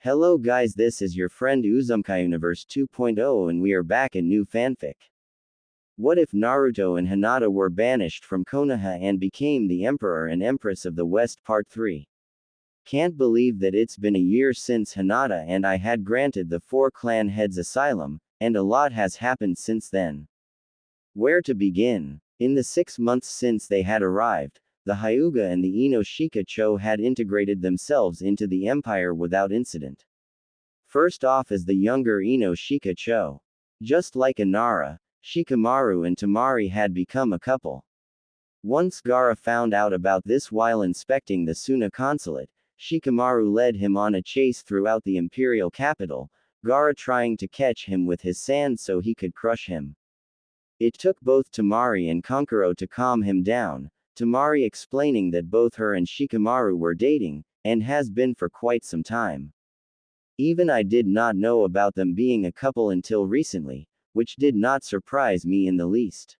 Hello guys, this is your friend Uzumkai Universe 2.0 and we are back in new fanfic. What if Naruto and Hinata were banished from Konoha and became the Emperor and Empress of the West Part 3? Can't believe that it's been a year since Hinata and I had granted the 4 clan heads asylum, and a lot has happened since then. Where to begin? In the 6 months since they had arrived, the Hyuga and the Ino Cho had integrated themselves into the empire without incident. First off is the younger Ino Cho. Just like Inara, Shikamaru and Tamari had become a couple. Once Gaara found out about this while inspecting the Suna consulate, Shikamaru led him on a chase throughout the imperial capital, Gaara trying to catch him with his sand so he could crush him. It took both Tamari and Kankuro to calm him down, Tamari explaining that both her and Shikamaru were dating, and has been for quite some time. Even I did not know about them being a couple until recently, which did not surprise me in the least.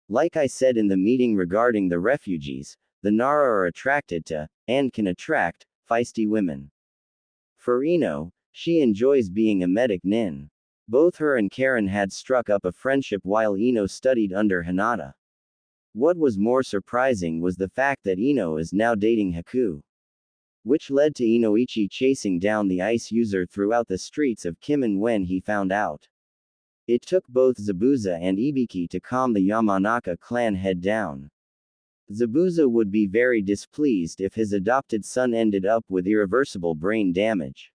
Like I said in the meeting regarding the refugees, the Nara are attracted to, and can attract, feisty women. For Ino, she enjoys being a medic nin. Both her and Karen had struck up a friendship while Ino studied under Hinata. What was more surprising was the fact that Ino is now dating Haku. Which led to Inoichi chasing down the ice user throughout the streets of Kimen when he found out. It took both Zabuza and Ibiki to calm the Yamanaka clan head down. Zabuza would be very displeased if his adopted son ended up with irreversible brain damage.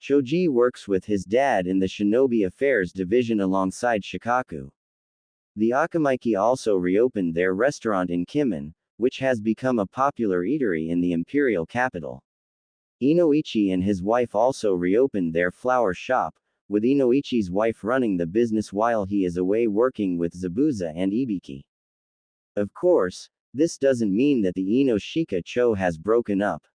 Choji works with his dad in the Shinobi Affairs division alongside Shikaku. The Akamaiki also reopened their restaurant in Kimen, which has become a popular eatery in the imperial capital. Inoichi and his wife also reopened their flower shop, with Inoichi's wife running the business while he is away working with Zabuza and Ibiki. Of course, this doesn't mean that the Ino Cho has broken up.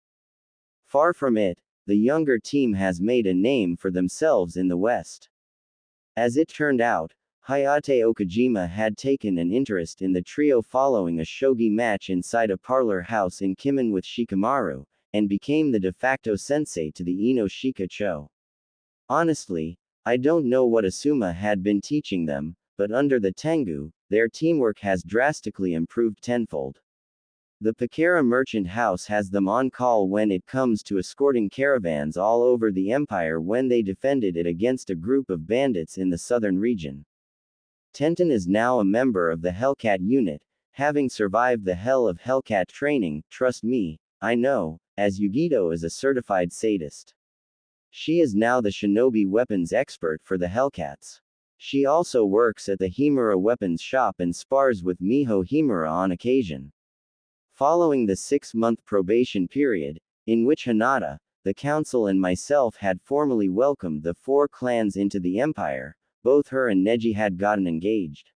Far from it, the younger team has made a name for themselves in the West. As it turned out, Hayate Okajima had taken an interest in the trio following a shogi match inside a parlor house in Kimen with Shikamaru, and became the de facto sensei to the Ino Cho. Honestly, I don't know what Asuma had been teaching them, but under the Tengu, their teamwork has drastically improved tenfold. The Pakara merchant house has them on call when it comes to escorting caravans all over the empire when they defended it against a group of bandits in the southern region. Tenten is now a member of the Hellcat unit, having survived the hell of Hellcat training, trust me, I know, as Yugito is a certified sadist. She is now the shinobi weapons expert for the Hellcats. She also works at the Himura weapons shop and spars with Miho Himura on occasion. Following the 6-month probation period, in which Hinata, the council and myself had formally welcomed the 4 clans into the empire, both her and Neji had gotten engaged.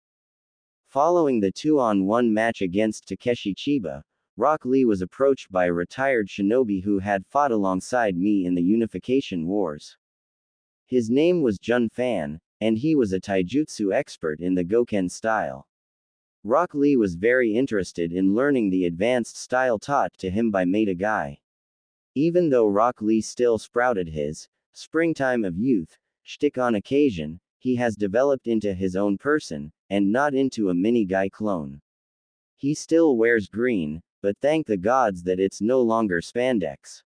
Following the 2-on-1 match against Takeshi Chiba, Rock Lee was approached by a retired shinobi who had fought alongside me in the Unification Wars. His name was Jun Fan, and he was a taijutsu expert in the Goken style. Rock Lee was very interested in learning the advanced style taught to him by Maeda Guy. Even though Rock Lee still sprouted his springtime of youth shtick on occasion, he has developed into his own person, and not into a mini guy clone. He still wears green, but thank the gods that it's no longer spandex.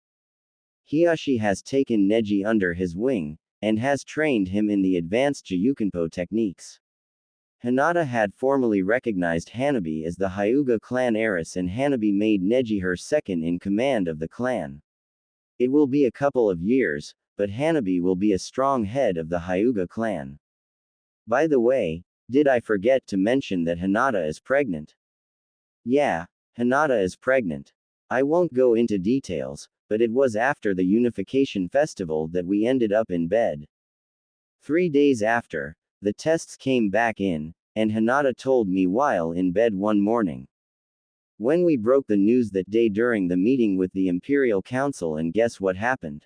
Hiyashi has taken Neji under his wing, and has trained him in the advanced Jiyukenpo techniques. Hinata had formally recognized Hanabi as the Hyuga clan heiress and Hanabi made Neji her second in command of the clan. It will be a couple of years, but Hanabi will be a strong head of the Hyuga clan. By the way, did I forget to mention that Hinata is pregnant? Yeah, Hinata is pregnant. I won't go into details, but it was after the Unification Festival that we ended up in bed. 3 days after, the tests came back in, and Hinata told me while in bed one morning. When we broke the news that day during the meeting with the Imperial Council, and guess what happened?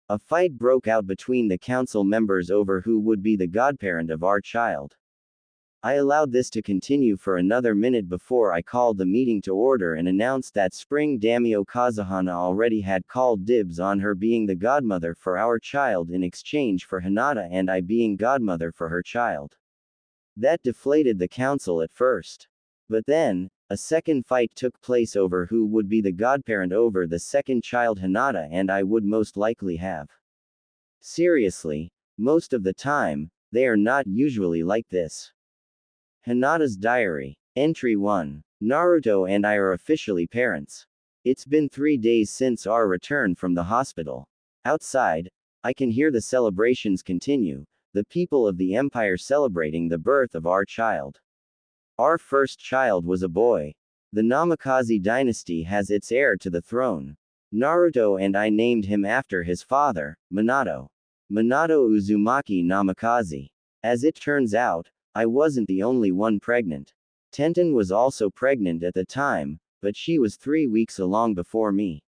A fight broke out between the council members over who would be the godparent of our child. I allowed this to continue for another minute before I called the meeting to order and announced that Spring Daimyo Kazuhana already had called dibs on her being the godmother for our child in exchange for Hinata and I being godmother for her child. That deflated the council at first. But then, a second fight took place over who would be the godparent over the second child Hinata and I would most likely have. Seriously, most of the time, they are not usually like this. Hinata's Diary. Entry 1. Naruto and I are officially parents. It's been 3 days since our return from the hospital. Outside, I can hear the celebrations continue, the people of the empire celebrating the birth of our child. Our first child was a boy. The Namikaze dynasty has its heir to the throne. Naruto and I named him after his father, Minato. Minato Uzumaki Namikaze. As it turns out, I wasn't the only one pregnant. Tenten was also pregnant at the time, but she was 3 weeks along before me.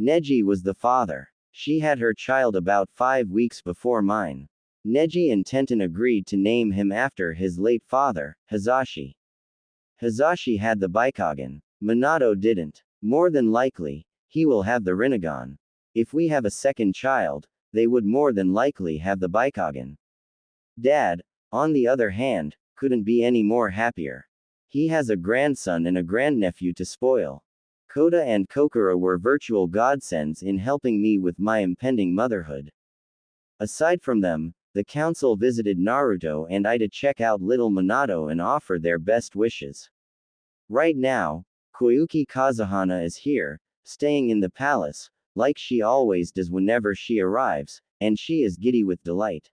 Neji was the father. She had her child about 5 weeks before mine. Neji and Tenten agreed to name him after his late father, Hizashi. Hizashi had the Byakugan. Minato didn't. More than likely, he will have the Rinnegan. If we have a second child, they would more than likely have the Byakugan. Dad, on the other hand, couldn't be any more happier. He has a grandson and a grandnephew to spoil. Kota and Kokura were virtual godsends in helping me with my impending motherhood. Aside from them, the council visited Naruto and I to check out little Minato and offer their best wishes. Right now, Koyuki Kazuhana is here, staying in the palace, like she always does whenever she arrives, and she is giddy with delight.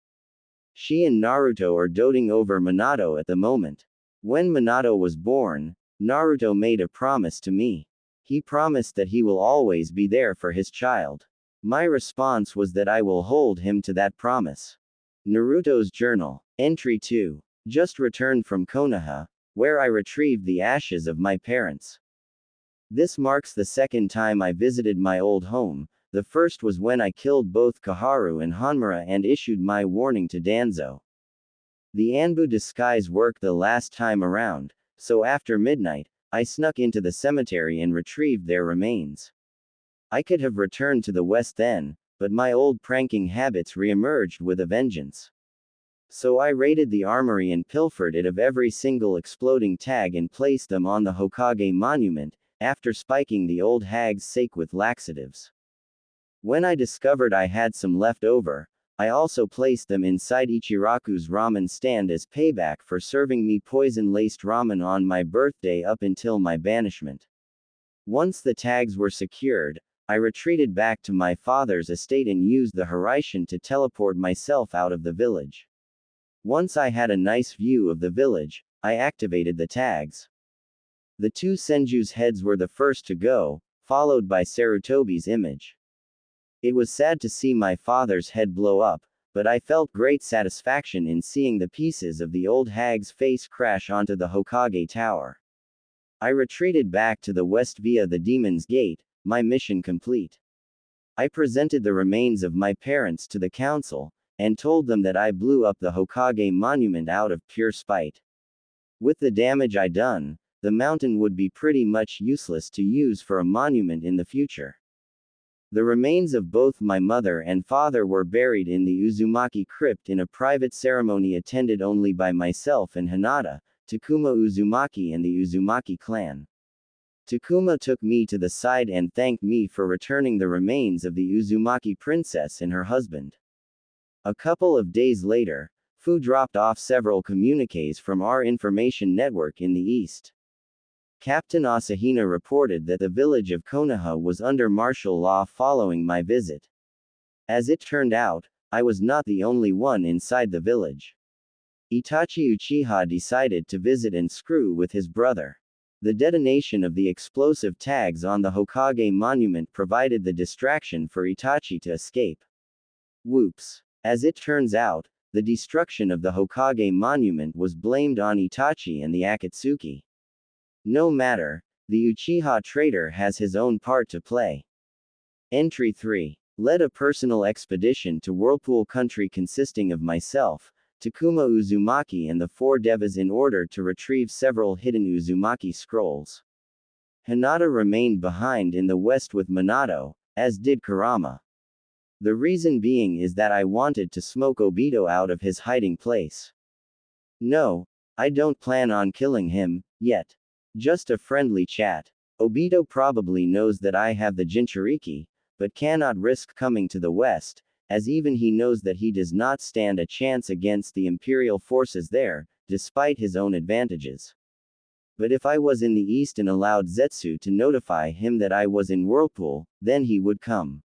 She and Naruto are doting over Minato at the moment. When Minato was born, Naruto made a promise to me. He promised that he will always be there for his child. My response was that I will hold him to that promise. Naruto's Journal. Entry 2. Just returned from Konoha, where I retrieved the ashes of my parents. This marks the second time I visited my old home. The first was when I killed both Kaharu and Hanmura and issued my warning to Danzo. The Anbu disguise worked the last time around, so after midnight, I snuck into the cemetery and retrieved their remains. I could have returned to the west then, but my old pranking habits re-emerged with a vengeance. So I raided the armory and pilfered it of every single exploding tag and placed them on the Hokage monument, after spiking the old hag's sake with laxatives. When I discovered I had some left over, I also placed them inside Ichiraku's ramen stand as payback for serving me poison-laced ramen on my birthday up until my banishment. Once the tags were secured, I retreated back to my father's estate and used the Hiraishin to teleport myself out of the village. Once I had a nice view of the village, I activated the tags. The two Senju's heads were the first to go, followed by Sarutobi's image. It was sad to see my father's head blow up, but I felt great satisfaction in seeing the pieces of the old hag's face crash onto the Hokage tower. I retreated back to the west via the Demon's Gate, my mission complete. I presented the remains of my parents to the council, and told them that I blew up the Hokage monument out of pure spite. With the damage I done, the mountain would be pretty much useless to use for a monument in the future. The remains of both my mother and father were buried in the Uzumaki crypt in a private ceremony attended only by myself and Hinata, Takuma Uzumaki and the Uzumaki clan. Takuma took me to the side and thanked me for returning the remains of the Uzumaki princess and her husband. A couple of days later, Fu dropped off several communiques from our information network in the east. Captain Asahina reported that the village of Konoha was under martial law following my visit. As it turned out, I was not the only one inside the village. Itachi Uchiha decided to visit and screw with his brother. The detonation of the explosive tags on the Hokage monument provided the distraction for Itachi to escape. Whoops. As it turns out, the destruction of the Hokage monument was blamed on Itachi and the Akatsuki. No matter, the Uchiha traitor has his own part to play. Entry 3. Led a personal expedition to Whirlpool Country consisting of myself, Takuma Uzumaki and the four devas in order to retrieve several hidden Uzumaki scrolls. Hinata remained behind in the west with Minato, as did Kurama. The reason being is that I wanted to smoke Obito out of his hiding place. No, I don't plan on killing him, yet. Just a friendly chat. Obito probably knows that I have the Jinchuriki, but cannot risk coming to the west, as even he knows that he does not stand a chance against the Imperial forces there, despite his own advantages. But if I was in the east and allowed Zetsu to notify him that I was in Whirlpool, then he would come.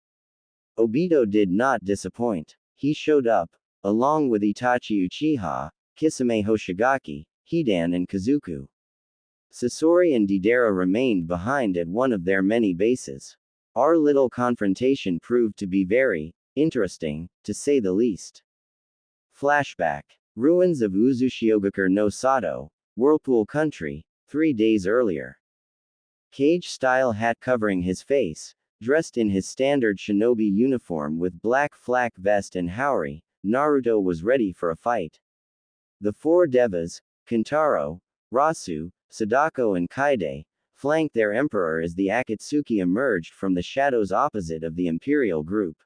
Obito did not disappoint. He showed up, along with Itachi Uchiha, Kisame Hoshigaki, Hidan and Kazuku. Sasori and Deidara remained behind at one of their many bases. Our little confrontation proved to be very interesting, to say the least. Flashback. Ruins of Uzushiogakure no Sato, Whirlpool Country, 3 days earlier. Cage-style hat covering his face, dressed in his standard shinobi uniform with black flak vest and haori, Naruto was ready for a fight. The four devas, Kentaro, Rasu, Sadako and Kaide, flanked their emperor as the Akatsuki emerged from the shadows opposite of the Imperial group.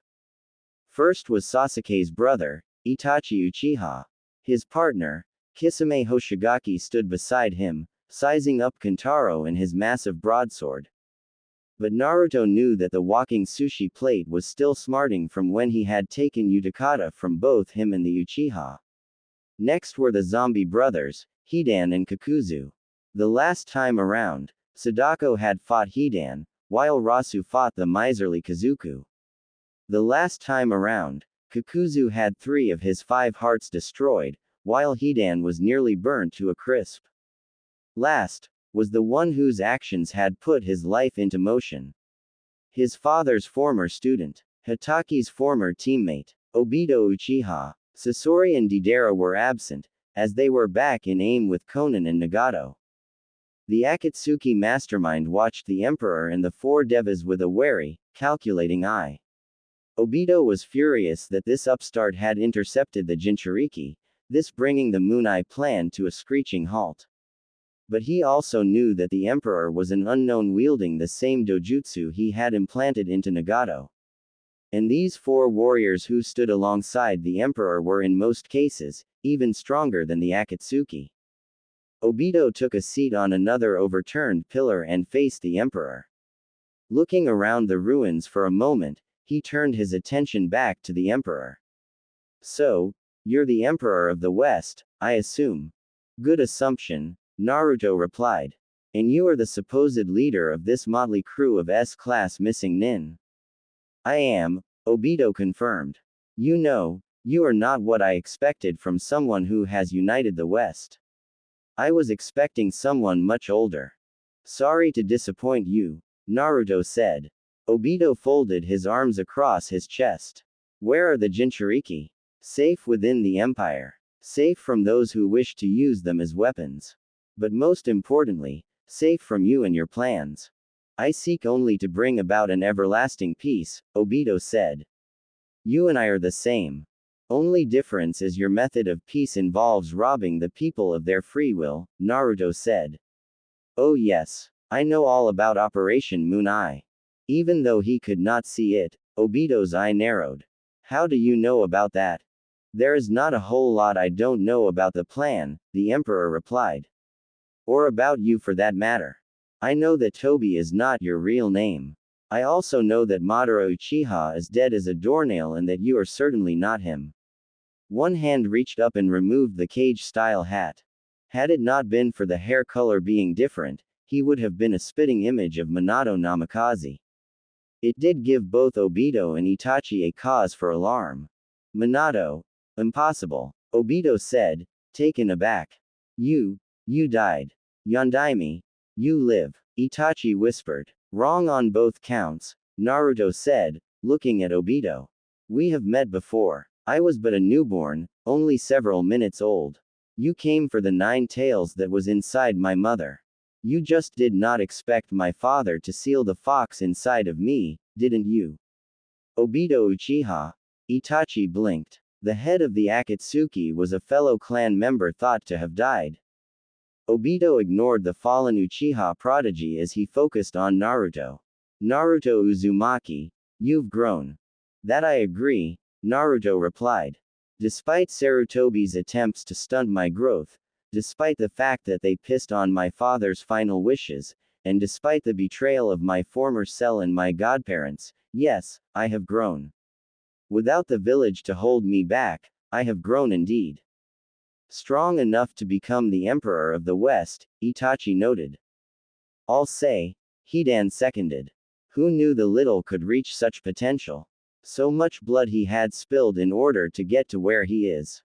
First was Sasuke's brother, Itachi Uchiha. His partner, Kisame Hoshigaki stood beside him, sizing up Kentaro and his massive broadsword. But Naruto knew that the walking sushi plate was still smarting from when he had taken Utakata from both him and the Uchiha. Next were the zombie brothers, Hidan and Kakuzu. The last time around, Sadako had fought Hidan, while Rasu fought the miserly Kazuku. The last time around, Kakuzu had 3 of his 5 hearts destroyed, while Hidan was nearly burnt to a crisp. Last, was the one whose actions had put his life into motion. His father's former student, Hitachi's former teammate, Obito Uchiha. Sasori and Deidara were absent, as they were back in aim with Konan and Nagato. The Akatsuki mastermind watched the Emperor and the four devas with a wary, calculating eye. Obito was furious that this upstart had intercepted the Jinchuriki, this bringing the Moon Eye plan to a screeching halt. But he also knew that the Emperor was an unknown wielding the same dojutsu he had implanted into Nagato. And these 4 warriors who stood alongside the Emperor were in most cases, even stronger than the Akatsuki. Obito took a seat on another overturned pillar and faced the Emperor. Looking around the ruins for a moment, he turned his attention back to the Emperor. So, you're the Emperor of the West, I assume. Good assumption, Naruto replied. And you are the supposed leader of this motley crew of S-class missing nin. I am, Obito confirmed. You know, you are not what I expected from someone who has united the West. I was expecting someone much older. Sorry to disappoint you, Naruto said. Obito folded his arms across his chest. Where are the Jinchuriki? Safe within the Empire. Safe from those who wish to use them as weapons. But most importantly, safe from you and your plans. I seek only to bring about an everlasting peace, Obito said. You and I are the same. Only difference is your method of peace involves robbing the people of their free will, Naruto said. Oh yes, I know all about Operation Moon Eye. Even though he could not see it, Obito's eye narrowed. How do you know about that? There is not a whole lot I don't know about the plan, the Emperor replied. Or about you for that matter. I know that Tobi is not your real name. I also know that Madara Uchiha is dead as a doornail and that you are certainly not him. One hand reached up and removed the cage-style hat. Had it not been for the hair color being different, he would have been a spitting image of Minato Namikaze. It did give both Obito and Itachi a cause for alarm. Minato. Impossible, Obito said, taken aback. You died. Yondaime. You live, Itachi whispered. Wrong on both counts, Naruto said, looking at Obito. We have met before. I was but a newborn, only several minutes old. You came for the 9 tails that was inside my mother. You just did not expect my father to seal the fox inside of me, didn't you? Obito Uchiha. Itachi blinked. The head of the Akatsuki was a fellow clan member thought to have died. Obito ignored the fallen Uchiha prodigy as he focused on Naruto. Naruto Uzumaki, you've grown. That I agree, Naruto replied. Despite Sarutobi's attempts to stunt my growth, despite the fact that they pissed on my father's final wishes, and despite the betrayal of my former self and my godparents, yes, I have grown. Without the village to hold me back, I have grown indeed. Strong enough to become the Emperor of the West, Itachi noted. I'll say, Hidan seconded. Who knew the little could reach such potential? So much blood he had spilled in order to get to where he is.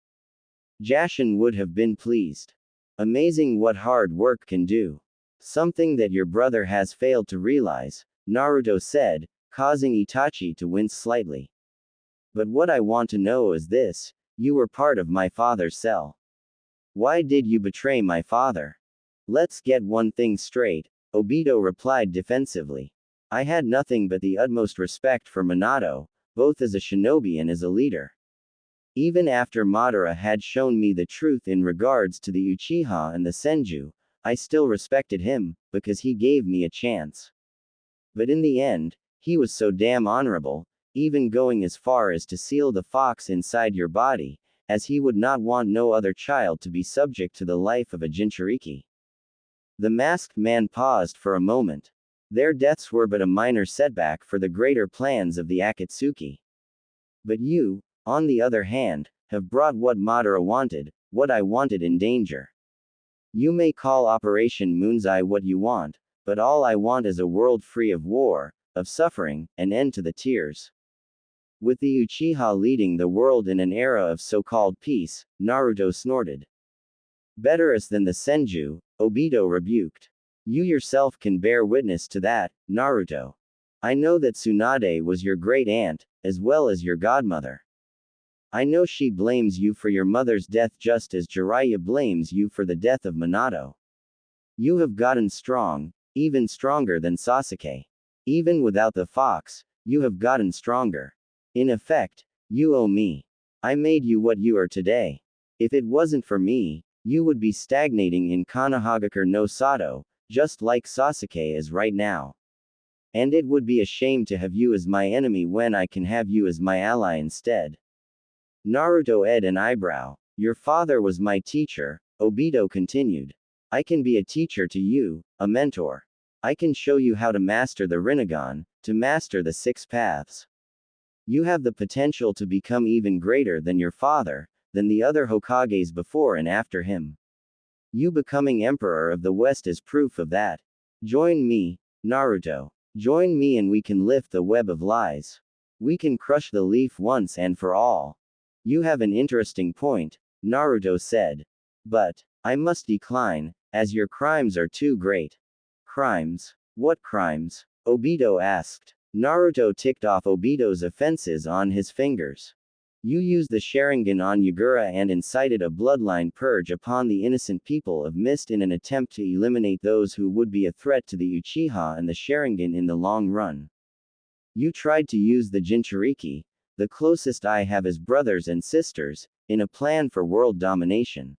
Jashin would have been pleased. Amazing what hard work can do. Something that your brother has failed to realize, Naruto said, causing Itachi to wince slightly. But what I want to know is this, you were part of my father's cell. Why did you betray my father? Let's get one thing straight, Obito replied defensively. I had nothing but the utmost respect for Minato, both as a shinobi and as a leader. Even after Madara had shown me the truth in regards to the Uchiha and the Senju, I still respected him, because he gave me a chance. But in the end, he was so damn honorable, even going as far as to seal the fox inside your body, as he would not want no other child to be subject to the life of a Jinchuriki. The masked man paused for a moment. Their deaths were but a minor setback for the greater plans of the Akatsuki. But you, on the other hand, have brought what Madara wanted, what I wanted in danger. You may call Operation Moon's-Eye what you want, but all I want is a world free of war, of suffering, an end to the tears. With the Uchiha leading the world in an era of so-called peace, Naruto snorted. Better us than the Senju, Obito rebuked. You yourself can bear witness to that, Naruto. I know that Tsunade was your great-aunt, as well as your godmother. I know she blames you for your mother's death just as Jiraiya blames you for the death of Minato. You have gotten strong, even stronger than Sasuke. Even without the fox, you have gotten stronger. In effect, you owe me. I made you what you are today. If it wasn't for me, you would be stagnating in Konohagakure no Sato, just like Sasuke is right now. And it would be a shame to have you as my enemy when I can have you as my ally instead. Naruto ed an eyebrow. Your father was my teacher, Obito continued. I can be a teacher to you, a mentor. I can show you how to master the Rinnegan, to master the six paths. You have the potential to become even greater than your father, than the other Hokages before and after him. You becoming Emperor of the West is proof of that. Join me, Naruto. Join me and we can lift the web of lies. We can crush the leaf once and for all. You have an interesting point, Naruto said. But, I must decline, as your crimes are too great. Crimes? What crimes? Obito asked. Naruto ticked off Obito's offenses on his fingers. You used the Sharingan on Yagura and incited a bloodline purge upon the innocent people of Mist in an attempt to eliminate those who would be a threat to the Uchiha and the Sharingan in the long run. You tried to use the Jinchuriki, the closest I have as brothers and sisters, in a plan for world domination.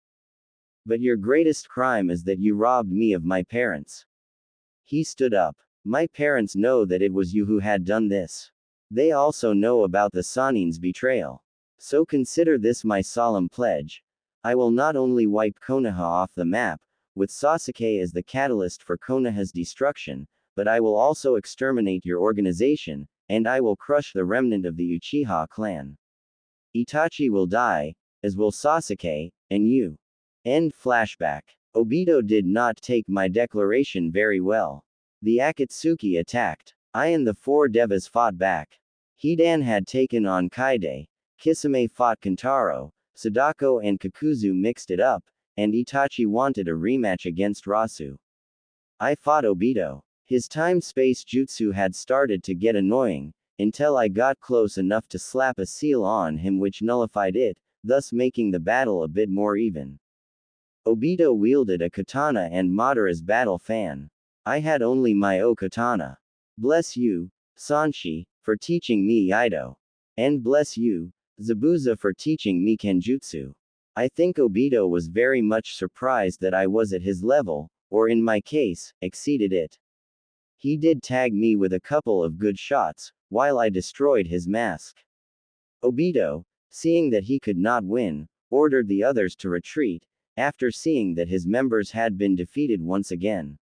But your greatest crime is that you robbed me of my parents. He stood up. My parents know that it was you who had done this. They also know about the Sanin's betrayal. So consider this my solemn pledge. I will not only wipe Konoha off the map, with Sasuke as the catalyst for Konoha's destruction, but I will also exterminate your organization, and I will crush the remnant of the Uchiha clan. Itachi will die, as will Sasuke, and you. End flashback. Obito did not take my declaration very well. The Akatsuki attacked. I and the four Devas fought back. Hidan had taken on Kaide, Kisame fought Kentaro, Sadako and Kakuzu mixed it up, and Itachi wanted a rematch against Rasu. I fought Obito. His time-space jutsu had started to get annoying, until I got close enough to slap a seal on him which nullified it, thus making the battle a bit more even. Obito wielded a katana and Madara's battle fan. I had only my katana. Bless you, Sanshi, for teaching me Ido. And bless you, Zabuza for teaching me Kenjutsu. I think Obito was very much surprised that I was at his level, or in my case, exceeded it. He did tag me with a couple of good shots, while I destroyed his mask. Obito, seeing that he could not win, ordered the others to retreat, after seeing that his members had been defeated once again.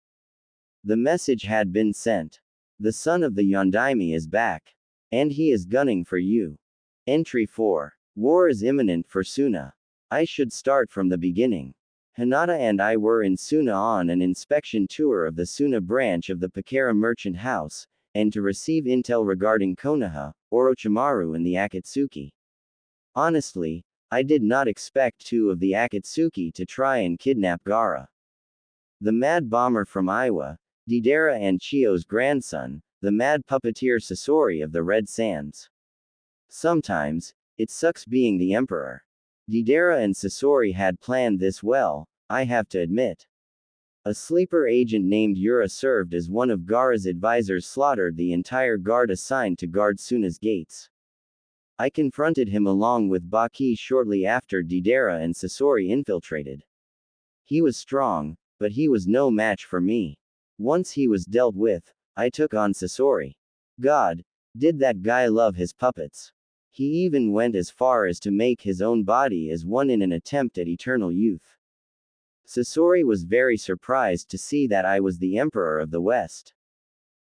The message had been sent. The son of the Yondaime is back. And he is gunning for you. Entry 4. War is imminent for Suna. I should start from the beginning. Hinata and I were in Suna on an inspection tour of the Suna branch of the Pakara merchant house, and to receive intel regarding Konoha, Orochimaru and the Akatsuki. Honestly, I did not expect two of the Akatsuki to try and kidnap Gaara. The mad bomber from Iwa, Deidara and Chiyo's grandson, the mad puppeteer Sasori of the Red Sands. Sometimes, it sucks being the emperor. Deidara and Sasori had planned this well, I have to admit. A sleeper agent named Yura served as one of Gaara's advisors, slaughtered the entire guard assigned to guard Suna's gates. I confronted him along with Baki shortly after Deidara and Sasori infiltrated. He was strong, but he was no match for me. Once he was dealt with, I took on Sasori. God, did that guy love his puppets. He even went as far as to make his own body as one in an attempt at eternal youth. Sasori was very surprised to see that I was the Emperor of the West.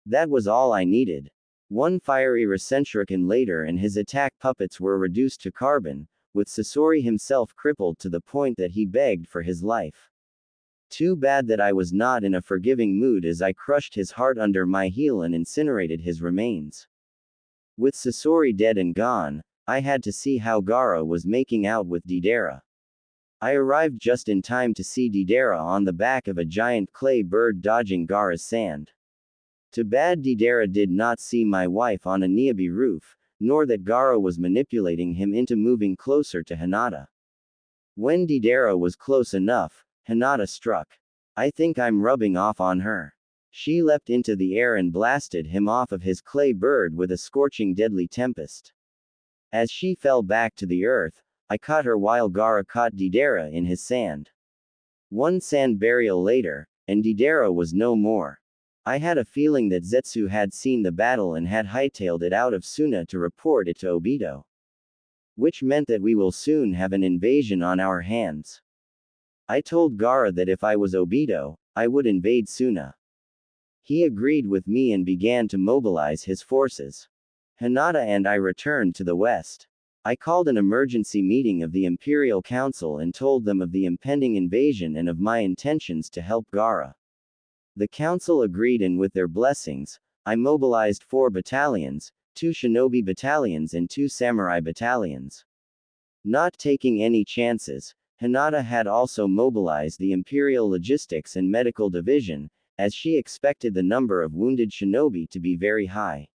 That was all I needed. One fiery Rasenshuriken later and his attack puppets were reduced to carbon, with Sasori himself crippled to the point that he begged for his life. Too bad that I was not in a forgiving mood as I crushed his heart under my heel and incinerated his remains. With Sasori dead and gone, I had to see how Gaara was making out with Deidara. I arrived just in time to see Deidara on the back of a giant clay bird dodging Gaara's sand. Too bad Deidara did not see my wife on a Niabi roof, nor that Gaara was manipulating him into moving closer to Hinata. When Deidara was close enough, Hinata struck. I think I'm rubbing off on her. She leapt into the air and blasted him off of his clay bird with a scorching deadly tempest. As she fell back to the earth, I caught her while Gaara caught Deidara in his sand. One sand burial later, and Deidara was no more. I had a feeling that Zetsu had seen the battle and had hightailed it out of Suna to report it to Obito. Which meant that we will soon have an invasion on our hands. I told Gaara that if I was Obito, I would invade Suna. He agreed with me and began to mobilize his forces. Hinata and I returned to the west. I called an emergency meeting of the Imperial Council and told them of the impending invasion and of my intentions to help Gaara. The council agreed, and with their blessings, I mobilized 4 battalions, 2 shinobi battalions and 2 samurai battalions. Not taking any chances, Hinata had also mobilized the Imperial Logistics and Medical Division, as she expected the number of wounded shinobi to be very high.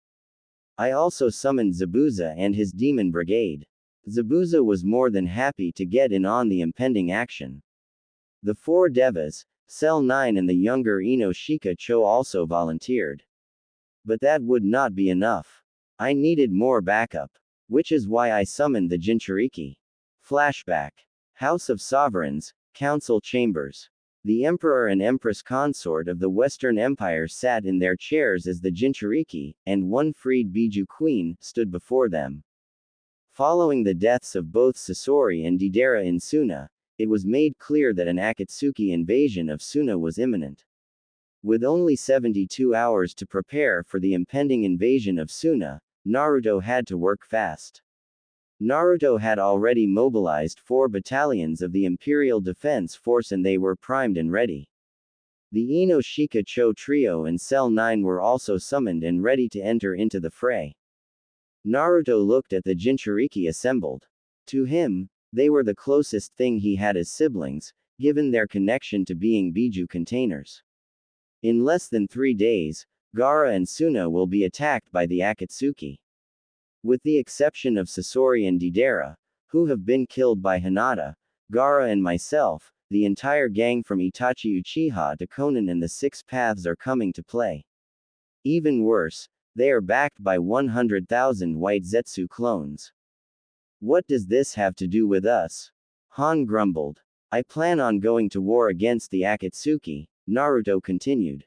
I also summoned Zabuza and his demon brigade. Zabuza was more than happy to get in on the impending action. The 4 devas, Cell 9 and the younger Ino Shika Cho also volunteered. But that would not be enough. I needed more backup. Which is why I summoned the Jinchuriki. Flashback. House of Sovereigns, Council Chambers. The Emperor and Empress consort of the Western Empire sat in their chairs as the Jinchuriki, and one freed Biju queen, stood before them. Following the deaths of both Sasori and Deidara in Suna, it was made clear that an Akatsuki invasion of Suna was imminent. With only 72 hours to prepare for the impending invasion of Suna, Naruto had to work fast. Naruto had already mobilized 4 battalions of the Imperial Defense Force and they were primed and ready. The Ino Shika Cho trio and Cell 9 were also summoned and ready to enter into the fray. Naruto looked at the Jinchuriki assembled. To him, they were the closest thing he had as siblings, given their connection to being Biju containers. In less than 3 days, Gaara and Suna will be attacked by the Akatsuki. With the exception of Sasori and Deidara, who have been killed by Hinata, Gaara and myself, the entire gang from Itachi Uchiha to Konan and the 6 Paths are coming to play. Even worse, they are backed by 100,000 white Zetsu clones. What does this have to do with us? Han grumbled. I plan on going to war against the Akatsuki, Naruto continued.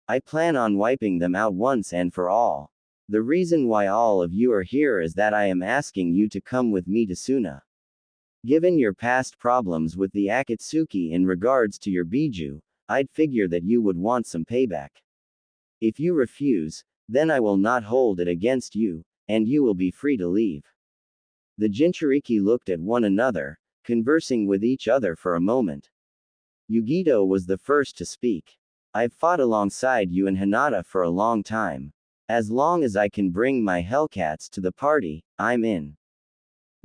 I plan on wiping them out once and for all. The reason why all of you are here is that I am asking you to come with me to Suna. Given your past problems with the Akatsuki in regards to your Biju, I'd figure that you would want some payback. If you refuse, then I will not hold it against you, and you will be free to leave. The Jinchuriki looked at one another, conversing with each other for a moment. Yugito was the first to speak. I've fought alongside you and Hinata for a long time. As long as I can bring my Hellcats to the party, I'm in.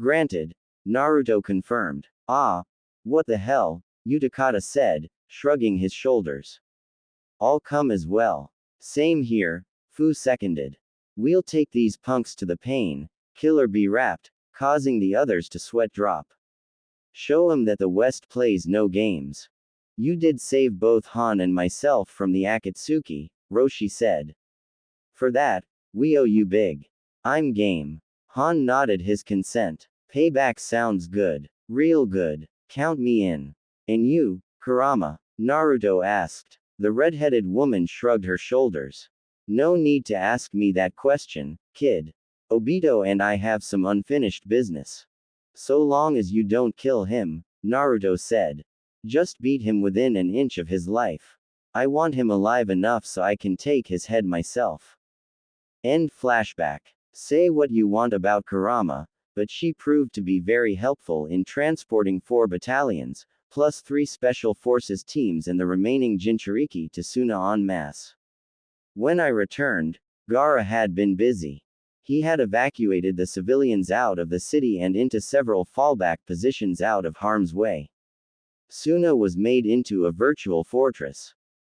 Granted, Naruto confirmed. Ah, what the hell, Utakata said, shrugging his shoulders. I'll come as well. Same here, Fu seconded. We'll take these punks to the pain, killer be wrapped, causing the others to sweat drop. Show 'em that the West plays no games. You did save both Han and myself from the Akatsuki, Roshi said. For that, we owe you big. I'm game. Han nodded his consent. Payback sounds good. Real good. Count me in. And you, Kurama? Naruto asked. The red-headed woman shrugged her shoulders. No need to ask me that question, kid. Obito and I have some unfinished business. So long as you don't kill him, Naruto said. Just beat him within an inch of his life. I want him alive enough so I can take his head myself. End flashback. Say what you want about Kurama, but she proved to be very helpful in transporting 4 battalions, plus 3 special forces teams and the remaining Jinchuriki to Suna en masse. When I returned, Gaara had been busy. He had evacuated the civilians out of the city and into several fallback positions out of harm's way. Suna was made into a virtual fortress.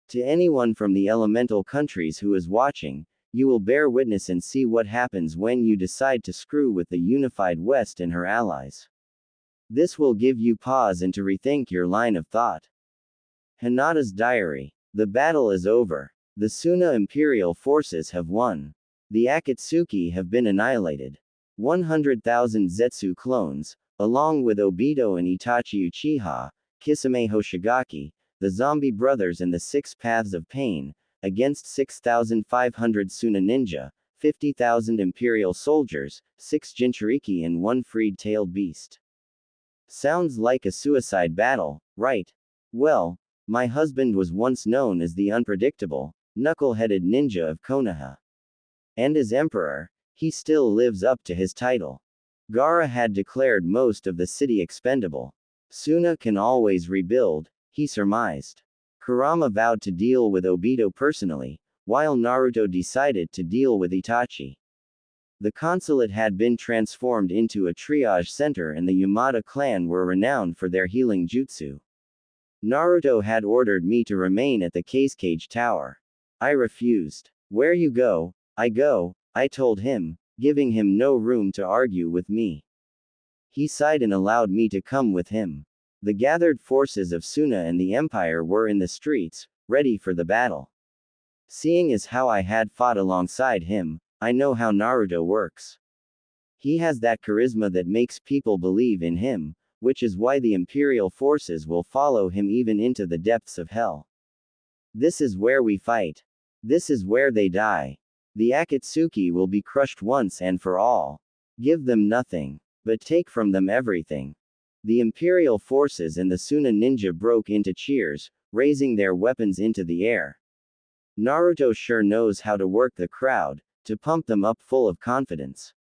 To anyone from the elemental countries who is watching, you will bear witness and see what happens when you decide to screw with the unified West and her allies. This will give you pause and to rethink your line of thought. Hinata's diary. The battle is over. The Suna Imperial forces have won. The Akatsuki have been annihilated. 100,000 Zetsu clones, along with Obito and Itachi Uchiha, Kisame Hoshigaki, the Zombie Brothers and the 6 Paths of Pain, against 6,500 Suna ninja, 50,000 Imperial soldiers, 6 Jinchuriki and 1 freed-tailed beast. Sounds like a suicide battle, right? Well, my husband was once known as the unpredictable, knuckle-headed ninja of Konoha. And as emperor, he still lives up to his title. Gaara had declared most of the city expendable. Suna can always rebuild, he surmised. Kurama vowed to deal with Obito personally, while Naruto decided to deal with Itachi. The consulate had been transformed into a triage center and the Yamada clan were renowned for their healing jutsu. Naruto had ordered me to remain at the Cage Tower. I refused. Where you go, I go, I told him, giving him no room to argue with me. He sighed and allowed me to come with him. The gathered forces of Suna and the Empire were in the streets, ready for the battle. Seeing as how I had fought alongside him, I know how Naruto works. He has that charisma that makes people believe in him, which is why the Imperial forces will follow him even into the depths of hell. This is where we fight. This is where they die. The Akatsuki will be crushed once and for all. Give them nothing, but take from them everything. The Imperial forces and the Suna ninja broke into cheers, raising their weapons into the air. Naruto sure knows how to work the crowd, to pump them up full of confidence.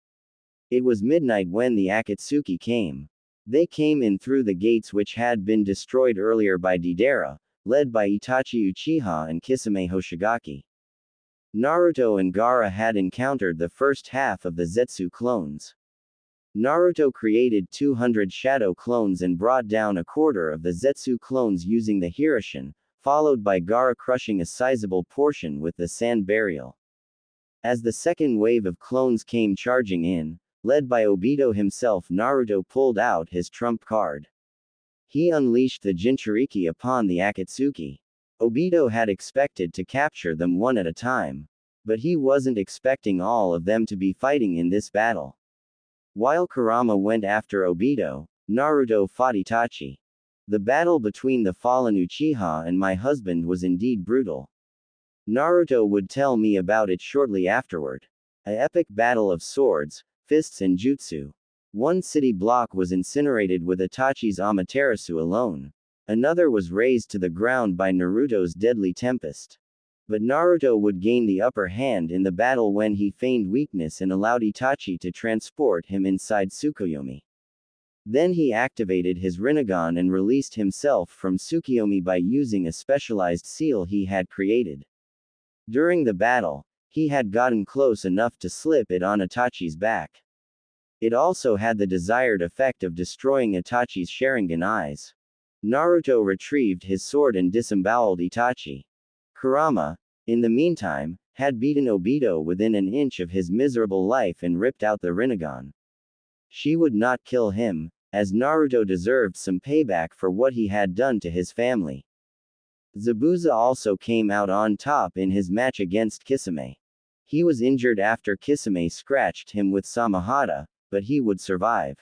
It was midnight when the Akatsuki came. They came in through the gates which had been destroyed earlier by Deidara, led by Itachi Uchiha and Kisame Hoshigaki. Naruto and Gaara had encountered the first half of the Zetsu clones. Naruto created 200 shadow clones and brought down a quarter of the Zetsu clones using the Hirishin, followed by Gaara crushing a sizable portion with the sand burial. As the second wave of clones came charging in, led by Obito himself, Naruto pulled out his trump card. He unleashed the Jinchuriki upon the Akatsuki. Obito had expected to capture them one at a time. But he wasn't expecting all of them to be fighting in this battle. While Kurama went after Obito, Naruto fought Itachi. The battle between the fallen Uchiha and my husband was indeed brutal. Naruto would tell me about it shortly afterward. An epic battle of swords, fists and jutsu. One city block was incinerated with Itachi's Amaterasu alone. Another was razed to the ground by Naruto's deadly tempest. But Naruto would gain the upper hand in the battle when he feigned weakness and allowed Itachi to transport him inside Tsukuyomi. Then he activated his Rinnegan and released himself from Tsukuyomi by using a specialized seal he had created. During the battle, he had gotten close enough to slip it on Itachi's back. It also had the desired effect of destroying Itachi's Sharingan eyes. Naruto retrieved his sword and disemboweled Itachi. Kurama, in the meantime, had beaten Obito within an inch of his miserable life and ripped out the Rinnegan. She would not kill him, as Naruto deserved some payback for what he had done to his family. Zabuza also came out on top in his match against Kisame. He was injured after Kisame scratched him with Samahata, but he would survive.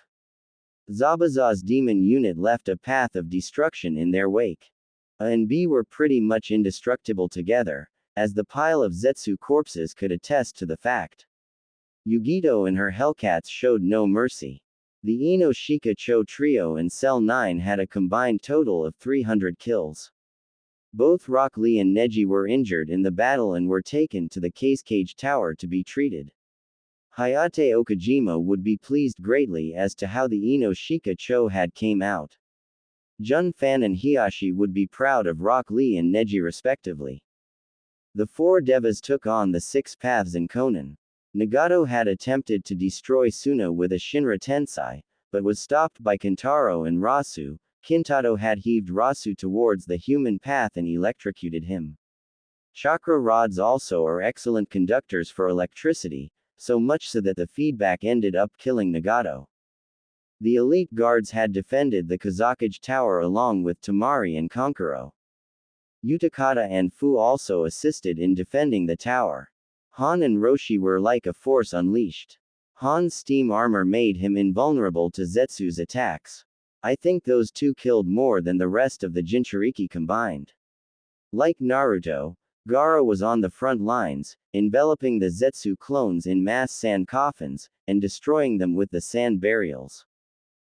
Zabuza's demon unit left a path of destruction in their wake. A and B were pretty much indestructible together, as the pile of Zetsu corpses could attest to the fact. Yugito and her Hellcats showed no mercy. The Ino Shika Cho trio and Cell 9 had a combined total of 300 kills. Both Rock Lee and Neji were injured in the battle and were taken to the Cage Tower to be treated. Hayate Okajima would be pleased greatly as to how the Ino Shika Cho had came out. Jun Fan and Hiyashi would be proud of Rock Lee and Neji respectively. The four Devas took on the six paths in Konan. Nagato had attempted to destroy Suna with a Shinra Tensai, but was stopped by Kintaro and Rasu. Kintaro had heaved Rasu towards the human path and electrocuted him. Chakra rods also are excellent conductors for electricity, so much so that the feedback ended up killing Nagato. The elite guards had defended the Kazakage Tower along with Tamari and Konkuro. Utakata and Fu also assisted in defending the tower. Han and Roshi were like a force unleashed. Han's steam armor made him invulnerable to Zetsu's attacks. I think those two killed more than the rest of the Jinchuriki combined. Like Naruto, Gaara was on the front lines, enveloping the Zetsu clones in mass sand coffins, and destroying them with the sand burials.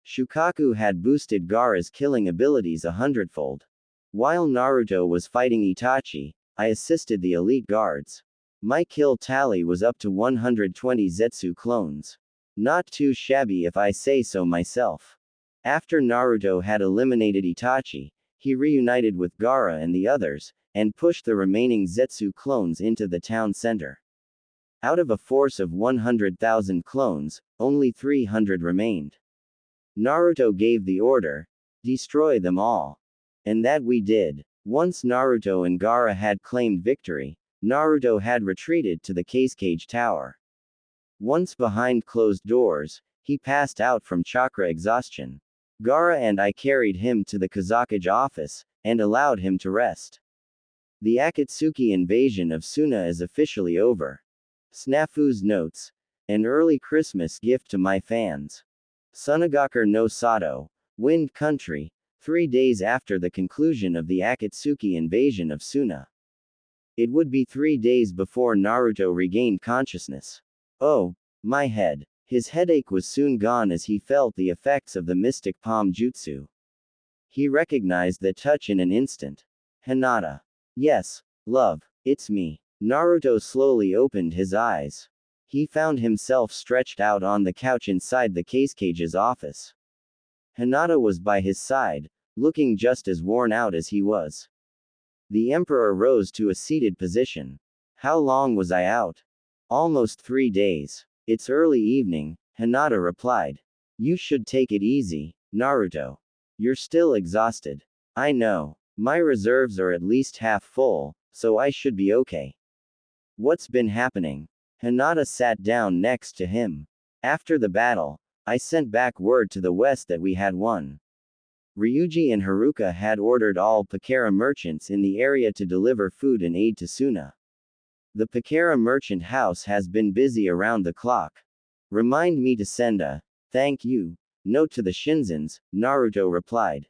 Shukaku had boosted Gaara's killing abilities 100-fold. While Naruto was fighting Itachi, I assisted the elite guards. My kill tally was up to 120 Zetsu clones. Not too shabby if I say so myself. After Naruto had eliminated Itachi, he reunited with Gaara and the others, and pushed the remaining Zetsu clones into the town center. Out of a force of 100,000 clones, only 300 remained. Naruto gave the order, destroy them all. And that we did. Once Naruto and Gaara had claimed victory, Naruto had retreated to the Cage Tower. Once behind closed doors, he passed out from chakra exhaustion. Gaara and I carried him to the Kazakage office, and allowed him to rest. The Akatsuki invasion of Suna is officially over. Snafu's notes. An early Christmas gift to my fans. Sunagakur no Sato, Wind Country, 3 days after the conclusion of the Akatsuki invasion of Suna. It would be 3 days before Naruto regained consciousness. Oh, my head. His headache was soon gone as he felt the effects of the mystic palm jutsu. He recognized the touch in an instant. Hinata. Yes, love, it's me. Naruto slowly opened his eyes. He found himself stretched out on the couch inside the Cage's office. Hinata was by his side, looking just as worn out as he was. The Emperor rose to a seated position. How long was I out? Almost 3 days. It's early evening, Hinata replied. You should take it easy, Naruto. You're still exhausted. I know. My reserves are at least half full, so I should be okay. What's been happening? Hinata sat down next to him. After the battle, I sent back word to the west that we had won. Ryuji and Haruka had ordered all Pakara merchants in the area to deliver food and aid to Suna. The Pakara merchant house has been busy around the clock. Remind me to send a Thank you. Note to the Shinzens, Naruto replied.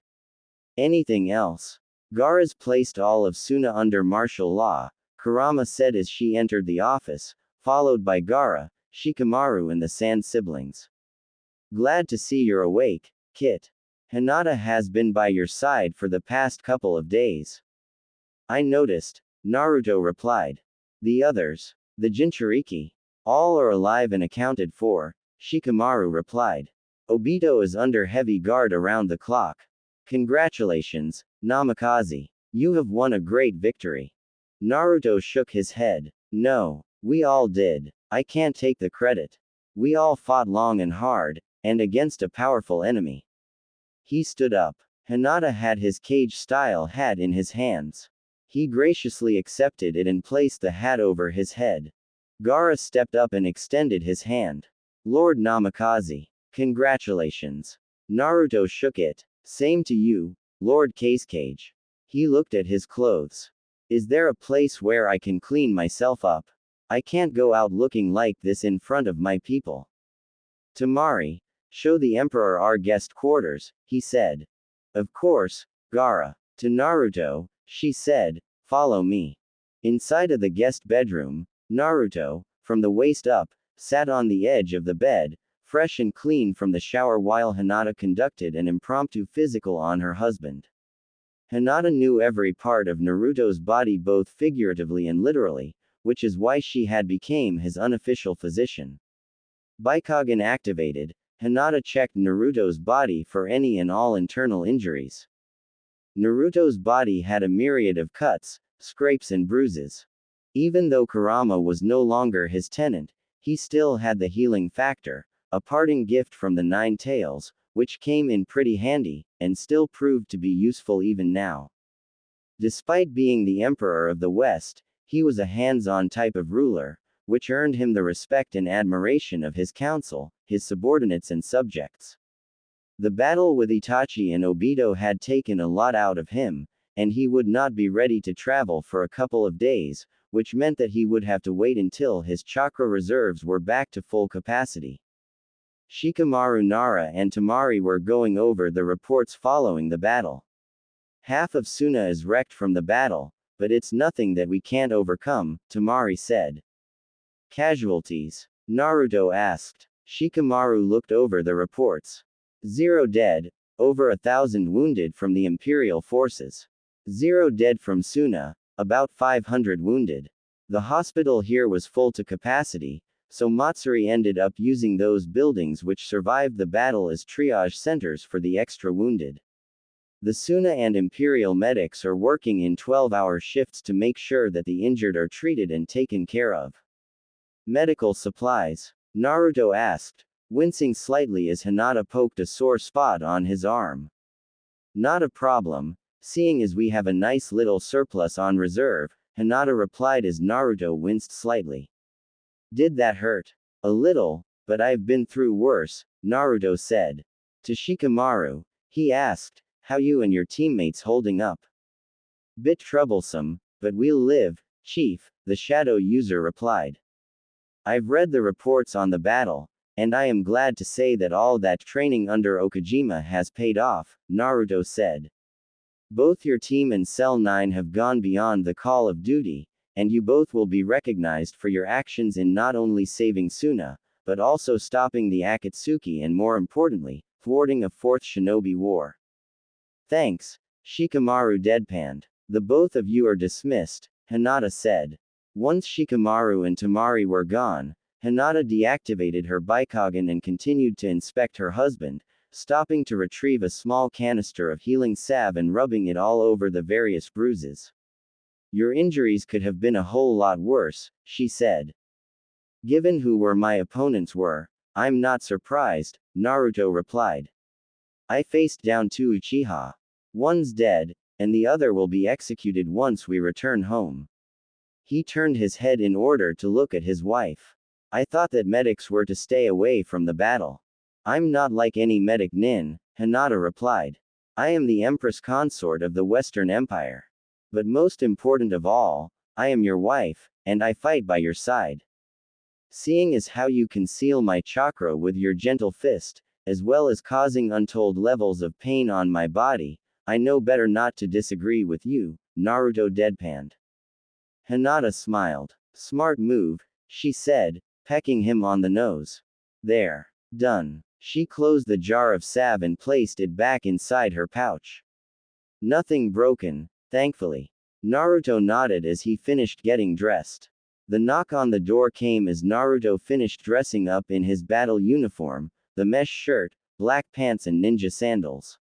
Anything else? Gaara's placed all of Suna under martial law, Kurama said as she entered the office, followed by Gaara, Shikamaru and the Sand siblings. Glad to see you're awake, Kit. Hinata has been by your side for the past couple of days. I noticed, Naruto replied. The others, the Jinchuriki, all are alive and accounted for, Shikamaru replied. Obito is under heavy guard around the clock. Congratulations, Namikaze. You have won a great victory. Naruto shook his head. No, we all did. I can't take the credit. We all fought long and hard, and against a powerful enemy. He stood up. Hinata had his cage-style hat in his hands. He graciously accepted it and placed the hat over his head. Gaara stepped up and extended his hand. Lord Namikaze. Congratulations. Naruto shook it. Same to you, Lord Casecage. He looked at his clothes. Is there a place where I can clean myself up? I can't go out looking like this in front of my people. Tamari, show the Emperor our guest quarters, he said. Of course, Gaara. To Naruto, she said, follow me. Inside of the guest bedroom, Naruto, from the waist up, sat on the edge of the bed, fresh and clean from the shower while Hinata conducted an impromptu physical on her husband. Hinata knew every part of Naruto's body both figuratively and literally, which is why she had become his unofficial physician. Byakugan activated, Hinata checked Naruto's body for any and all internal injuries. Naruto's body had a myriad of cuts, scrapes and bruises. Even though Kurama was no longer his tenant, he still had the healing factor, a parting gift from the Nine Tails, which came in pretty handy, and still proved to be useful even now. Despite being the Emperor of the West, he was a hands-on type of ruler, which earned him the respect and admiration of his council, his subordinates and subjects. The battle with Itachi and Obito had taken a lot out of him, and he would not be ready to travel for a couple of days, which meant that he would have to wait until his chakra reserves were back to full capacity. Shikamaru, Nara and Tamari were going over the reports following the battle. Half of Suna is wrecked from the battle, but it's nothing that we can't overcome, Tamari said. Casualties? Naruto asked. Shikamaru looked over the reports. 0 dead, over 1,000 wounded from the Imperial forces. 0 dead from Suna, about 500 wounded. The hospital here was full to capacity, so Matsuri ended up using those buildings which survived the battle as triage centers for the extra wounded. The Suna and Imperial medics are working in 12-hour shifts to make sure that the injured are treated and taken care of. Medical supplies? Naruto asked, wincing slightly as Hinata poked a sore spot on his arm. Not a problem, seeing as we have a nice little surplus on reserve, Hinata replied as Naruto winced slightly. Did that hurt? A little, but I've been through worse, Naruto said. To Shikamaru, he asked, how you and your teammates holding up? Bit troublesome, but we'll live, Chief, the shadow user replied. I've read the reports on the battle, and I am glad to say that all that training under Okajima has paid off, Naruto said. Both your team and Cell 9 have gone beyond the call of duty, and you both will be recognized for your actions in not only saving Suna, but also stopping the Akatsuki and more importantly, thwarting a fourth shinobi war. Thanks, Shikamaru deadpanned. The both of you are dismissed, Hinata said. Once Shikamaru and Tamari were gone, Hinata deactivated her Byakugan and continued to inspect her husband, stopping to retrieve a small canister of healing salve and rubbing it all over the various bruises. Your injuries could have been a whole lot worse, she said. Given who my opponents were, I'm not surprised, Naruto replied. I faced down 2 Uchiha. One's dead, and the other will be executed once we return home. He turned his head in order to look at his wife. I thought that medics were to stay away from the battle. I'm not like any medic nin, Hinata replied. I am the Empress consort of the Western Empire. But most important of all, I am your wife, and I fight by your side. Seeing as how you conceal my chakra with your gentle fist, as well as causing untold levels of pain on my body, I know better not to disagree with you, Naruto deadpanned. Hinata smiled. Smart move, she said, pecking him on the nose. There. Done. She closed the jar of salve and placed it back inside her pouch. Nothing broken, thankfully. Naruto nodded as he finished getting dressed. The knock on the door came as Naruto finished dressing up in his battle uniform, the mesh shirt, black pants and ninja sandals.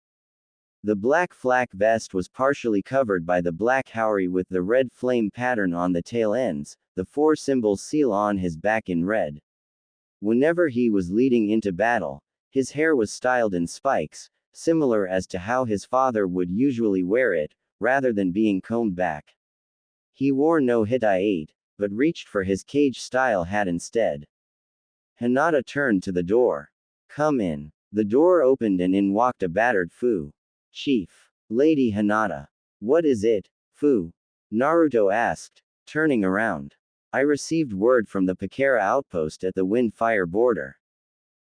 The black flak vest was partially covered by the black haori with the red flame pattern on the tail ends, the 4 symbols seal on his back in red. Whenever he was leading into battle, his hair was styled in spikes, similar as to how his father would usually wear it, rather than being combed back. He wore no hitai, but reached for his cage-style hat instead. Hinata turned to the door. Come in. The door opened and in walked a battered Fu. Chief. Lady Hinata. What is it, Fu? Naruto asked, turning around. I received word from the Pakara outpost at the Windfire border.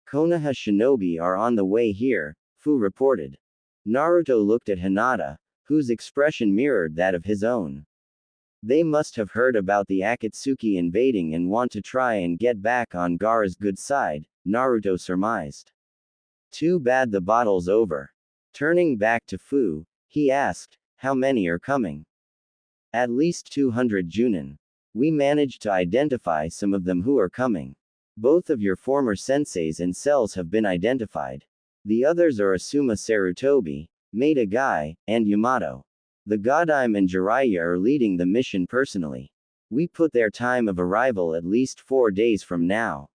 Konoha shinobi are on the way here, Fu reported. Naruto looked at Hinata, whose expression mirrored that of his own. They must have heard about the Akatsuki invading and want to try and get back on Gaara's good side, Naruto surmised. Too bad the battle's over. Turning back to Fu, he asked, how many are coming? At least 200 Junin. We managed to identify some of them who are coming. Both of your former senseis and cells have been identified. The others are Asuma Sarutobi, Maida Guy, and Yamato. The Godime and Jiraiya are leading the mission personally. We put their time of arrival at least 4 days from now.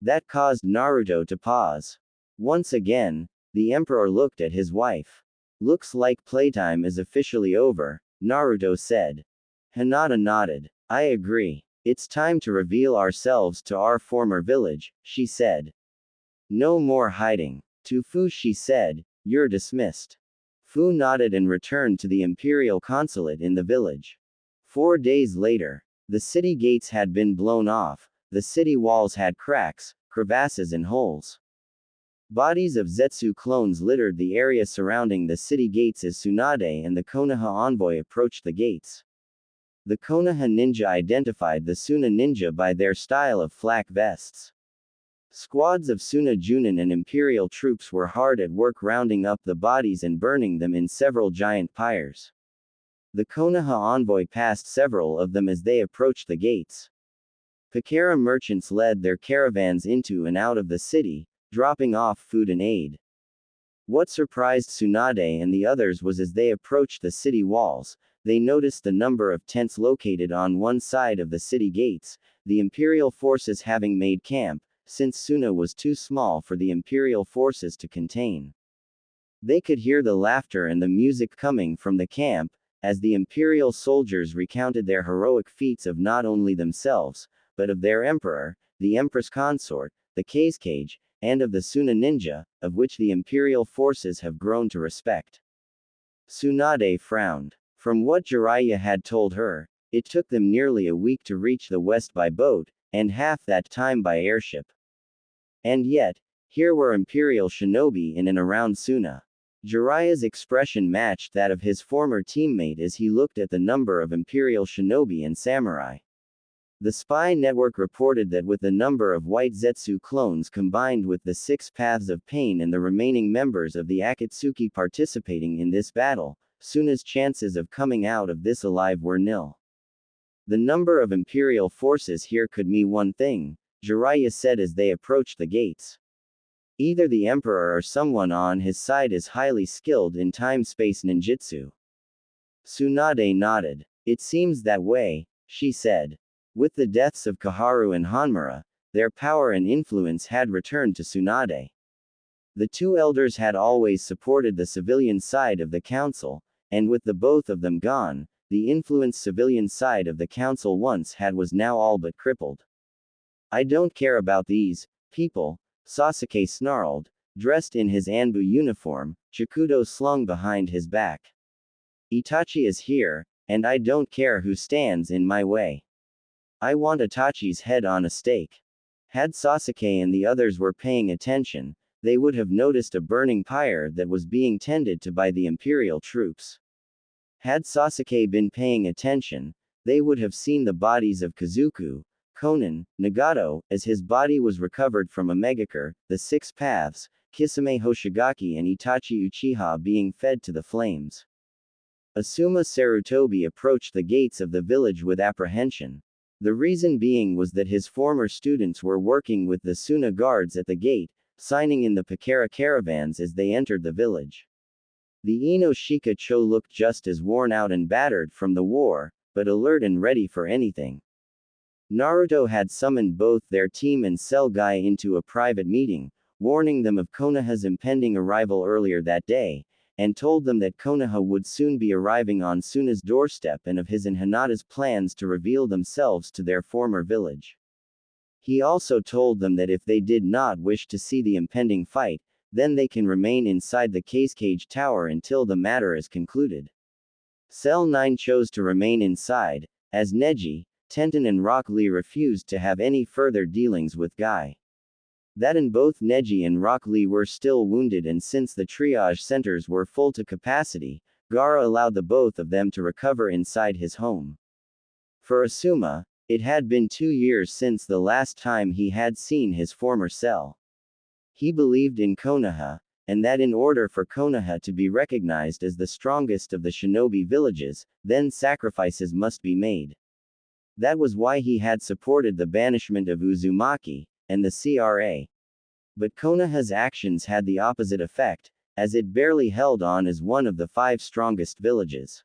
That caused Naruto to pause. Once again, the Emperor looked at his wife. Looks like playtime is officially over, Naruto said. Hinata nodded. I agree. It's time to reveal ourselves to our former village, she said. No more hiding. To Fu she said, you're dismissed. Fu nodded and returned to the imperial consulate in the village. 4 days later, the city gates had been blown off, the city walls had cracks, crevasses and holes. Bodies of Zetsu clones littered the area surrounding the city gates as Tsunade and the Konoha envoy approached the gates. The Konoha ninja identified the Suna ninja by their style of flak vests. Squads of Suna Junin and Imperial troops were hard at work rounding up the bodies and burning them in several giant pyres. The Konoha envoy passed several of them as they approached the gates. Pakara merchants led their caravans into and out of the city, dropping off food and aid. What surprised Tsunade and the others was as they approached the city walls, they noticed the number of tents located on one side of the city gates, the Imperial forces having made camp, since Suna was too small for the Imperial forces to contain. They could hear the laughter and the music coming from the camp, as the Imperial soldiers recounted their heroic feats of not only themselves, but of their emperor, the Empress consort, the Kazekage, and of the Suna ninja, of which the Imperial forces have grown to respect. Tsunade frowned. From what Jiraiya had told her, it took them nearly a week to reach the west by boat, and half that time by airship. And yet, here were Imperial shinobi in and around Suna. Jiraiya's expression matched that of his former teammate as he looked at the number of Imperial shinobi and samurai. The spy network reported that with the number of white Zetsu clones combined with the 6 paths of pain and the remaining members of the Akatsuki participating in this battle, Suna's chances of coming out of this alive were nil. The number of Imperial forces here could mean one thing, Jiraiya said as they approached the gates. Either the Emperor or someone on his side is highly skilled in time-space ninjutsu. Tsunade nodded. It seems that way, she said. With the deaths of Kaharu and Hanmura, their power and influence had returned to Tsunade. The two elders had always supported the civilian side of the council, and with the both of them gone, the influenced civilian side of the council once had was now all but crippled. I don't care about these people, Sasuke snarled, dressed in his Anbu uniform, Chikudo slung behind his back. Itachi is here, and I don't care who stands in my way. I want Itachi's head on a stake. Had Sasuke and the others were paying attention, they would have noticed a burning pyre that was being tended to by the Imperial troops. Had Sasuke been paying attention, they would have seen the bodies of Kazuku, Konan, Nagato, as his body was recovered from a Megakure, the Six Paths, Kisame Hoshigaki and Itachi Uchiha being fed to the flames. Asuma Sarutobi approached the gates of the village with apprehension. The reason being was that his former students were working with the Suna guards at the gate, signing in the Pakara caravans as they entered the village. The Ino Shika Cho looked just as worn out and battered from the war, but alert and ready for anything. Naruto had summoned both their team and Cell Guy into a private meeting, warning them of Konoha's impending arrival earlier that day, and told them that Konoha would soon be arriving on Suna's doorstep and of his and Hinata's plans to reveal themselves to their former village. He also told them that if they did not wish to see the impending fight, then they can remain inside the Cage Tower until the matter is concluded. Cell 9 chose to remain inside, as Neji, Tenten and Rock Lee refused to have any further dealings with Guy. That and both Neji and Rock Lee were still wounded, and since the triage centers were full to capacity, Gaara allowed the both of them to recover inside his home. For Asuma, it had been 2 years since the last time he had seen his former cell. He believed in Konoha, and that in order for Konoha to be recognized as the strongest of the shinobi villages, then sacrifices must be made. That was why he had supported the banishment of Uzumaki, and the CRA. But Konoha's actions had the opposite effect, as it barely held on as one of the 5 strongest villages.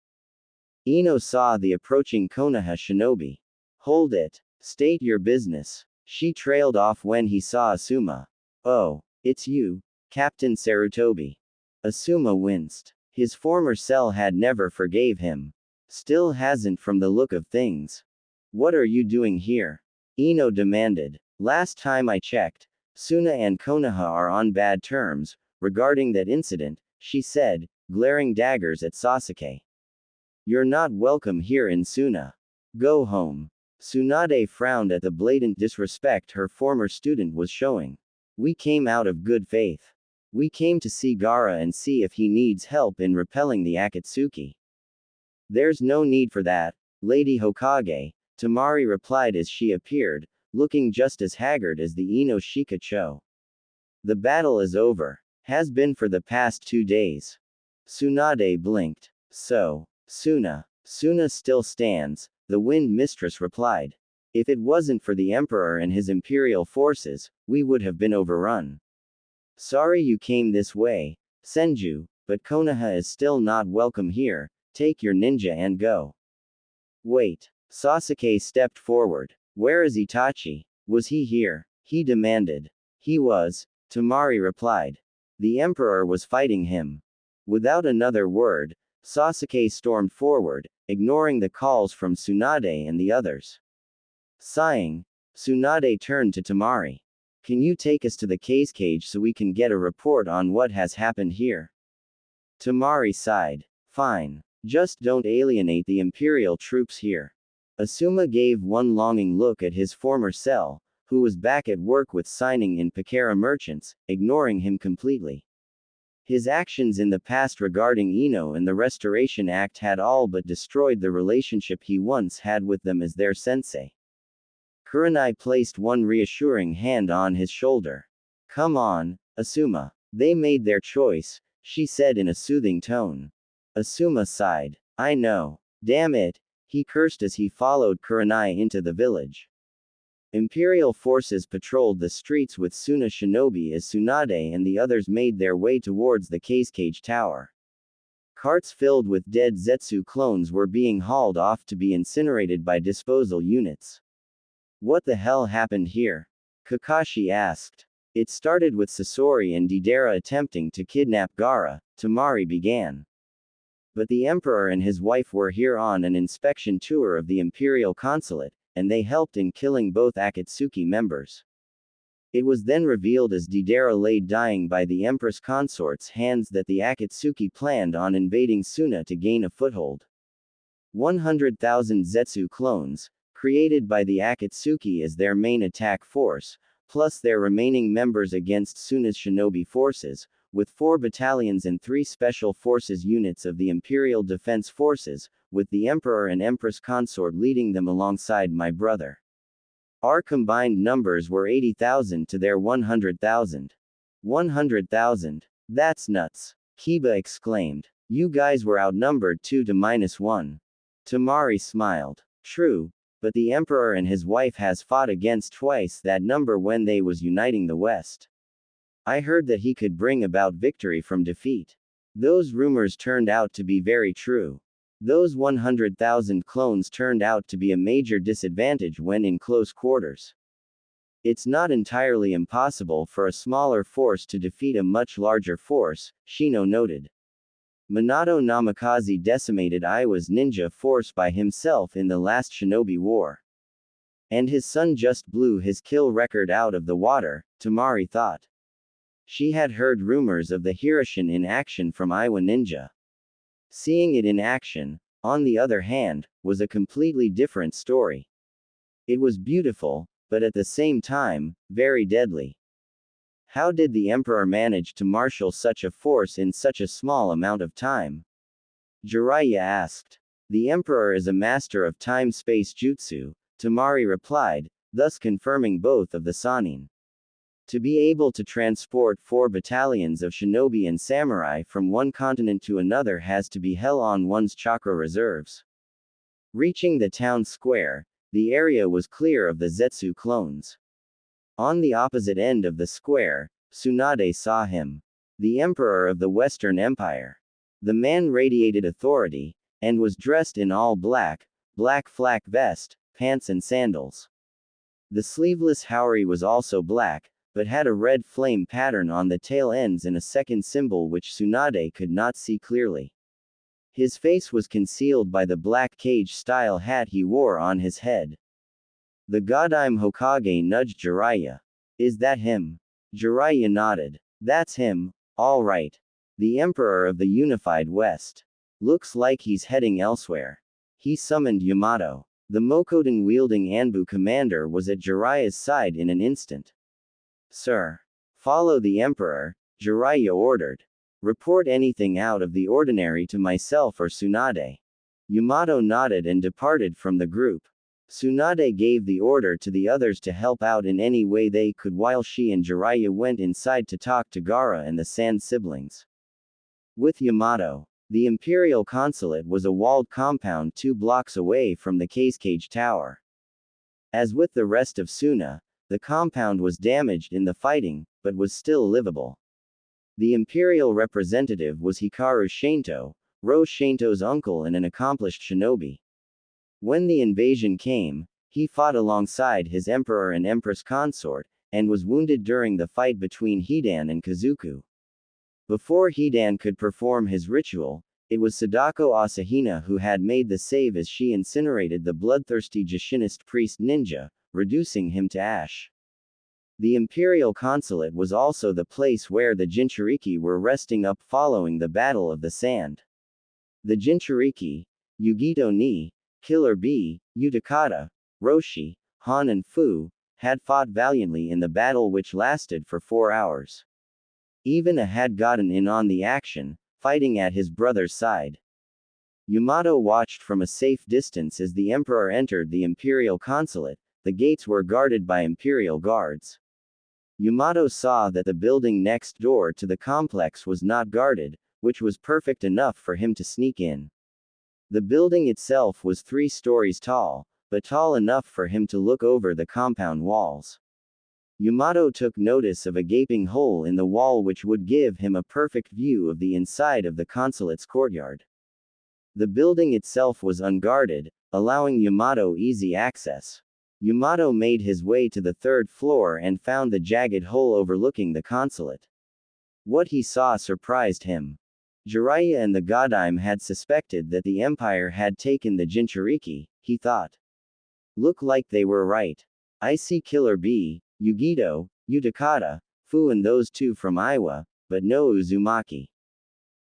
Ino saw the approaching Konoha shinobi. Hold it. State your business. She trailed off when he saw Asuma. Oh, it's you, Captain Sarutobi. Asuma winced. His former cell had never forgave him. Still hasn't from the look of things. What are you doing here? Ino demanded. Last time I checked, Suna and Konoha are on bad terms. Regarding that incident, she said, glaring daggers at Sasuke. You're not welcome here in Suna. Go home. Tsunade frowned at the blatant disrespect her former student was showing. We came out of good faith. We came to see Gaara and see if he needs help in repelling the Akatsuki. There's no need for that, Lady Hokage, Temari replied as she appeared, looking just as haggard as the Ino Shika Cho. The battle is over. Has been for the past 2 days. Tsunade blinked. So, Suna still stands, the Wind Mistress replied. If it wasn't for the Emperor and his Imperial forces, we would have been overrun. Sorry you came this way, Senju, but Konoha is still not welcome here. Take your ninja and go. Wait. Sasuke stepped forward. Where is Itachi? Was he here? He demanded. He was, Temari replied. The Emperor was fighting him. Without another word, Sasuke stormed forward, ignoring the calls from Tsunade and the others. Sighing, Tsunade turned to Temari. Can you take us to the cage so we can get a report on what has happened here? Temari sighed. Fine. Just don't alienate the Imperial troops here. Asuma gave one longing look at his former cell, who was back at work with signing in Pakara merchants, ignoring him completely. His actions in the past regarding Ino and the Restoration Act had all but destroyed the relationship he once had with them as their sensei. Kurenai placed one reassuring hand on his shoulder. Come on, Asuma. They made their choice, she said in a soothing tone. Asuma sighed. I know. Damn it. He cursed as he followed Kurenai into the village. Imperial forces patrolled the streets with Suna shinobi as Tsunade and the others made their way towards the Cage Tower. Carts filled with dead Zetsu clones were being hauled off to be incinerated by disposal units. What the hell happened here? Kakashi asked. It started with Sasori and Deidara attempting to kidnap Gaara, Temari began. But the Emperor and his wife were here on an inspection tour of the Imperial Consulate, and they helped in killing both Akatsuki members. It was then revealed as Deidara lay dying by the Empress consort's hands that the Akatsuki planned on invading Suna to gain a foothold. 100,000 Zetsu clones, created by the Akatsuki as their main attack force, plus their remaining members against Suna's shinobi forces, with 4 battalions and 3 special forces units of the Imperial Defense Forces, with the Emperor and Empress consort leading them alongside my brother. Our combined numbers were 80,000 to their 100,000. 100,000. That's nuts. Kiba exclaimed. You guys were outnumbered 2 to -1. Tamari smiled. True, but the Emperor and his wife has fought against twice that number when they was uniting the West. I heard that he could bring about victory from defeat. Those rumors turned out to be very true. Those 100,000 clones turned out to be a major disadvantage when in close quarters. It's not entirely impossible for a smaller force to defeat a much larger force, Shino noted. Minato Namikaze decimated Iwa's ninja force by himself in the last Shinobi War. And his son just blew his kill record out of the water, Tamari thought. She had heard rumors of the Hiroshin in action from Iwa Ninja. Seeing it in action, on the other hand, was a completely different story. It was beautiful, but at the same time, very deadly. How did the Emperor manage to marshal such a force in such a small amount of time? Jiraiya asked. The Emperor is a master of time-space jutsu, Tamari replied, thus confirming both of the Sannin. To be able to transport 4 battalions of shinobi and samurai from one continent to another has to be hell on one's chakra reserves. Reaching the town square, the area was clear of the Zetsu clones. On the opposite end of the square, Tsunade saw him. The Emperor of the Western Empire. The man radiated authority, and was dressed in all black, black flak vest, pants and sandals. The sleeveless haori was also black, but had a red flame pattern on the tail ends and a second symbol which Tsunade could not see clearly. His face was concealed by the black cage-style hat he wore on his head. The Godime Hokage nudged Jiraiya. Is that him? Jiraiya nodded. That's him, all right. The Emperor of the Unified West. Looks like he's heading elsewhere. He summoned Yamato. The Mokoden-wielding Anbu commander was at Jiraiya's side in an instant. Sir. Follow the Emperor, Jiraiya ordered. Report anything out of the ordinary to myself or Tsunade. Yamato nodded and departed from the group. Tsunade gave the order to the others to help out in any way they could while she and Jiraiya went inside to talk to Gaara and the Sand siblings. With Yamato, the Imperial Consulate was a walled compound 2 blocks away from the Cage Tower. As with the rest of Suna, the compound was damaged in the fighting, but was still livable. The imperial representative was Hikaru Shinto, Rose Shinto's uncle and an accomplished shinobi. When the invasion came, he fought alongside his emperor and empress consort, and was wounded during the fight between Hidan and Kazuku. Before Hidan could perform his ritual, it was Sadako Asahina who had made the save as she incinerated the bloodthirsty Jashinist priest ninja, reducing him to ash. The Imperial Consulate was also the place where the Jinchuriki were resting up following the Battle of the Sand. The Jinchuriki, Yugito ni, Killer Bee, Utakata, Roshi, Han and Fu, had fought valiantly in the battle which lasted for 4 hours. Even had gotten in on the action, fighting at his brother's side. Yamato watched from a safe distance as the Emperor entered the Imperial Consulate. The gates were guarded by Imperial guards. Yamato saw that the building next door to the complex was not guarded, which was perfect enough for him to sneak in. The building itself was 3 stories tall, but tall enough for him to look over the compound walls. Yamato took notice of a gaping hole in the wall which would give him a perfect view of the inside of the consulate's courtyard. The building itself was unguarded, allowing Yamato easy access. Yamato made his way to the 3rd floor and found the jagged hole overlooking the consulate. What he saw surprised him. Jiraiya and the Godime had suspected that the Empire had taken the Jinchuriki, he thought. Look like they were right. I see Killer Bee, Yugito, Utakata, Fu and those 2 from Iwa, but no Uzumaki.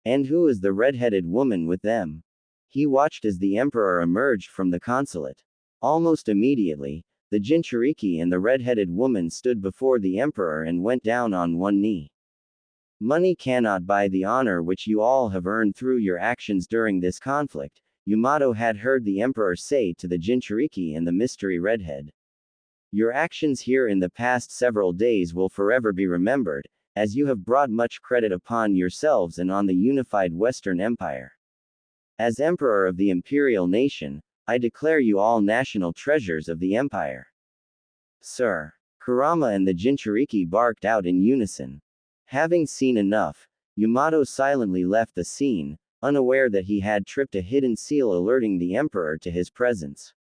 And who is the red-headed woman with them? He watched as the Emperor emerged from the consulate. Almost immediately, the Jinchuriki and the red-headed woman stood before the emperor and went down on one knee. Money cannot buy the honor which you all have earned through your actions during this conflict, Yamato had heard the emperor say to the Jinchuriki and the mystery redhead. Your actions here in the past several days will forever be remembered, as you have brought much credit upon yourselves and on the unified Western Empire. As emperor of the imperial nation, I declare you all national treasures of the empire. Sir. Kurama and the Jinchuriki barked out in unison. Having seen enough, Yamato silently left the scene, unaware that he had tripped a hidden seal alerting the emperor to his presence.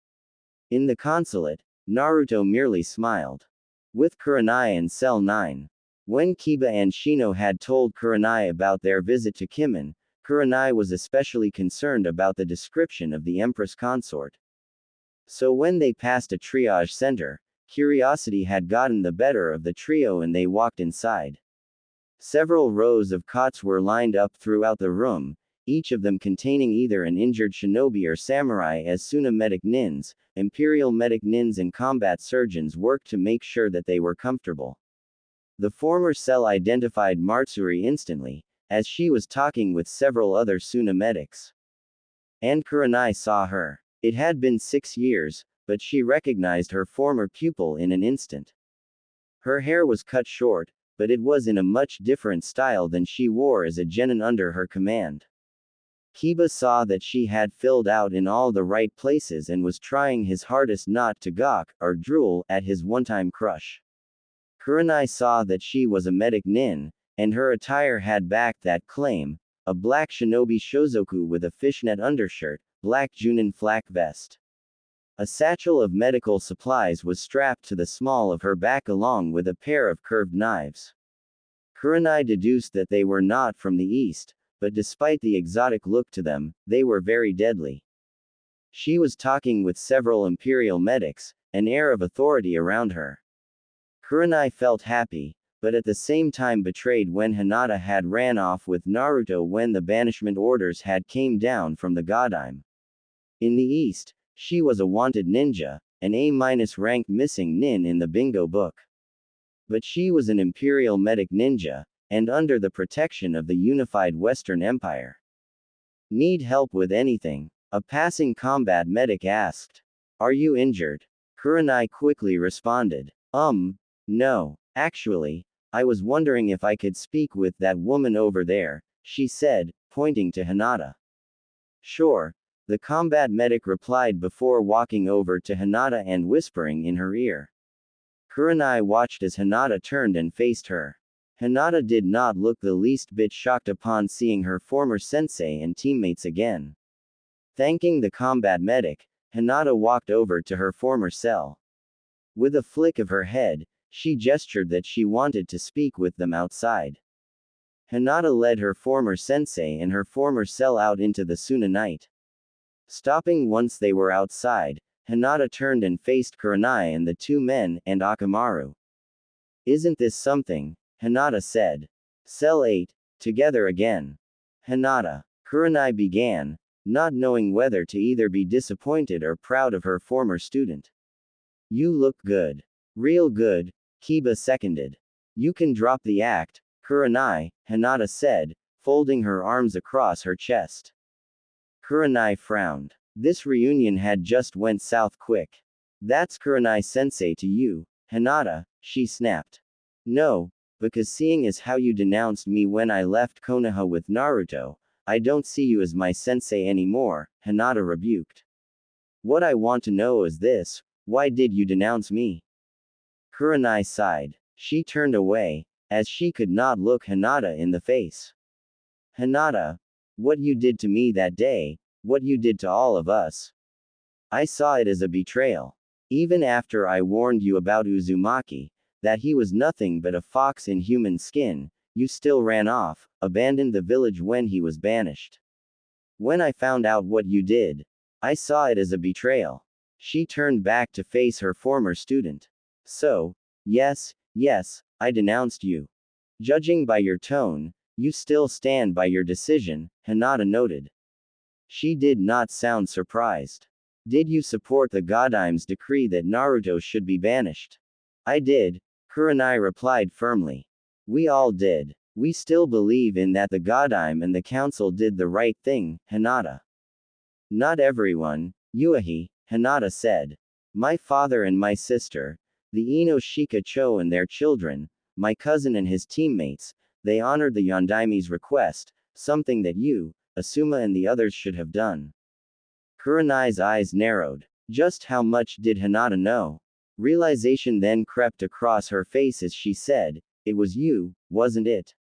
In the consulate, Naruto merely smiled. With Kurenai and Cell 9. When Kiba and Shino had told Kurenai about their visit to Kimen, Kurenai was especially concerned about the description of the Empress consort. So when they passed a triage center, curiosity had gotten the better of the trio and they walked inside. Several rows of cots were lined up throughout the room, each of them containing either an injured shinobi or samurai. As Suna medic nins, imperial medic nins and combat surgeons worked to make sure that they were comfortable. The former cell identified Matsuri instantly, as she was talking with several other Suna medics. And Kurenai saw her. It had been 6 years, but she recognized her former pupil in an instant. Her hair was cut short, but it was in a much different style than she wore as a genin under her command. Kiba saw that she had filled out in all the right places and was trying his hardest not to gawk, or drool, at his one-time crush. Kurenai saw that she was a medic nin, and her attire had backed that claim, a black shinobi shozoku with a fishnet undershirt, black junin flak vest. A satchel of medical supplies was strapped to the small of her back along with a pair of curved knives. Kurenai deduced that they were not from the east, but despite the exotic look to them, they were very deadly. She was talking with several imperial medics, an air of authority around her. Kurenai felt happy, but at the same time betrayed when Hinata had ran off with Naruto when the banishment orders had came down from the Godime. In the east, she was a wanted ninja, an A-rank missing nin in the bingo book. But she was an imperial medic ninja, and under the protection of the unified Western Empire. Need help with anything? A passing combat medic asked. Are you injured? Kurenai quickly responded. No. Actually, I was wondering if I could speak with that woman over there, she said, pointing to Hinata. Sure. The combat medic replied before walking over to Hinata and whispering in her ear. Kurenai watched as Hinata turned and faced her. Hinata did not look the least bit shocked upon seeing her former sensei and teammates again. Thanking the combat medic, Hinata walked over to her former cell. With a flick of her head, she gestured that she wanted to speak with them outside. Hinata led her former sensei and her former cell out into the Suna night. Stopping once they were outside, Hinata turned and faced Kurenai and the two men, and Akamaru. Isn't this something? Hinata said. Cell 8, together again. Hinata. Kurenai began, not knowing whether to either be disappointed or proud of her former student. You look good. Real good, Kiba seconded. You can drop the act, Kurenai, Hinata said, folding her arms across her chest. Kurenai frowned. This reunion had just went south quick. That's Kurenai-sensei to you, Hinata, she snapped. No, because seeing as how you denounced me when I left Konoha with Naruto, I don't see you as my sensei anymore, Hinata rebuked. What I want to know is this, why did you denounce me? Kurenai sighed. She turned away, as she could not look Hinata in the face. Hinata, what you did to me that day, what you did to all of us. I saw it as a betrayal. Even after I warned you about Uzumaki, that he was nothing but a fox in human skin, you still ran off, abandoned the village when he was banished. When I found out what you did, I saw it as a betrayal. She turned back to face her former student. So, yes, I denounced you. Judging by your tone, you still stand by your decision, Hinata noted. She did not sound surprised. Did you support the Godime's decree that Naruto should be banished? I did, Kurenai replied firmly. We all did. We still believe in that the Godime and the council did the right thing, Hinata. Not everyone, Yuahi, Hinata said. My father and my sister, the Ino Shikacho and their children, my cousin and his teammates, they honored the Yondaime's request, something that you, Asuma and the others should have done. Kurenai's eyes narrowed. Just how much did Hinata know? Realization then crept across her face as she said, it was you, wasn't it?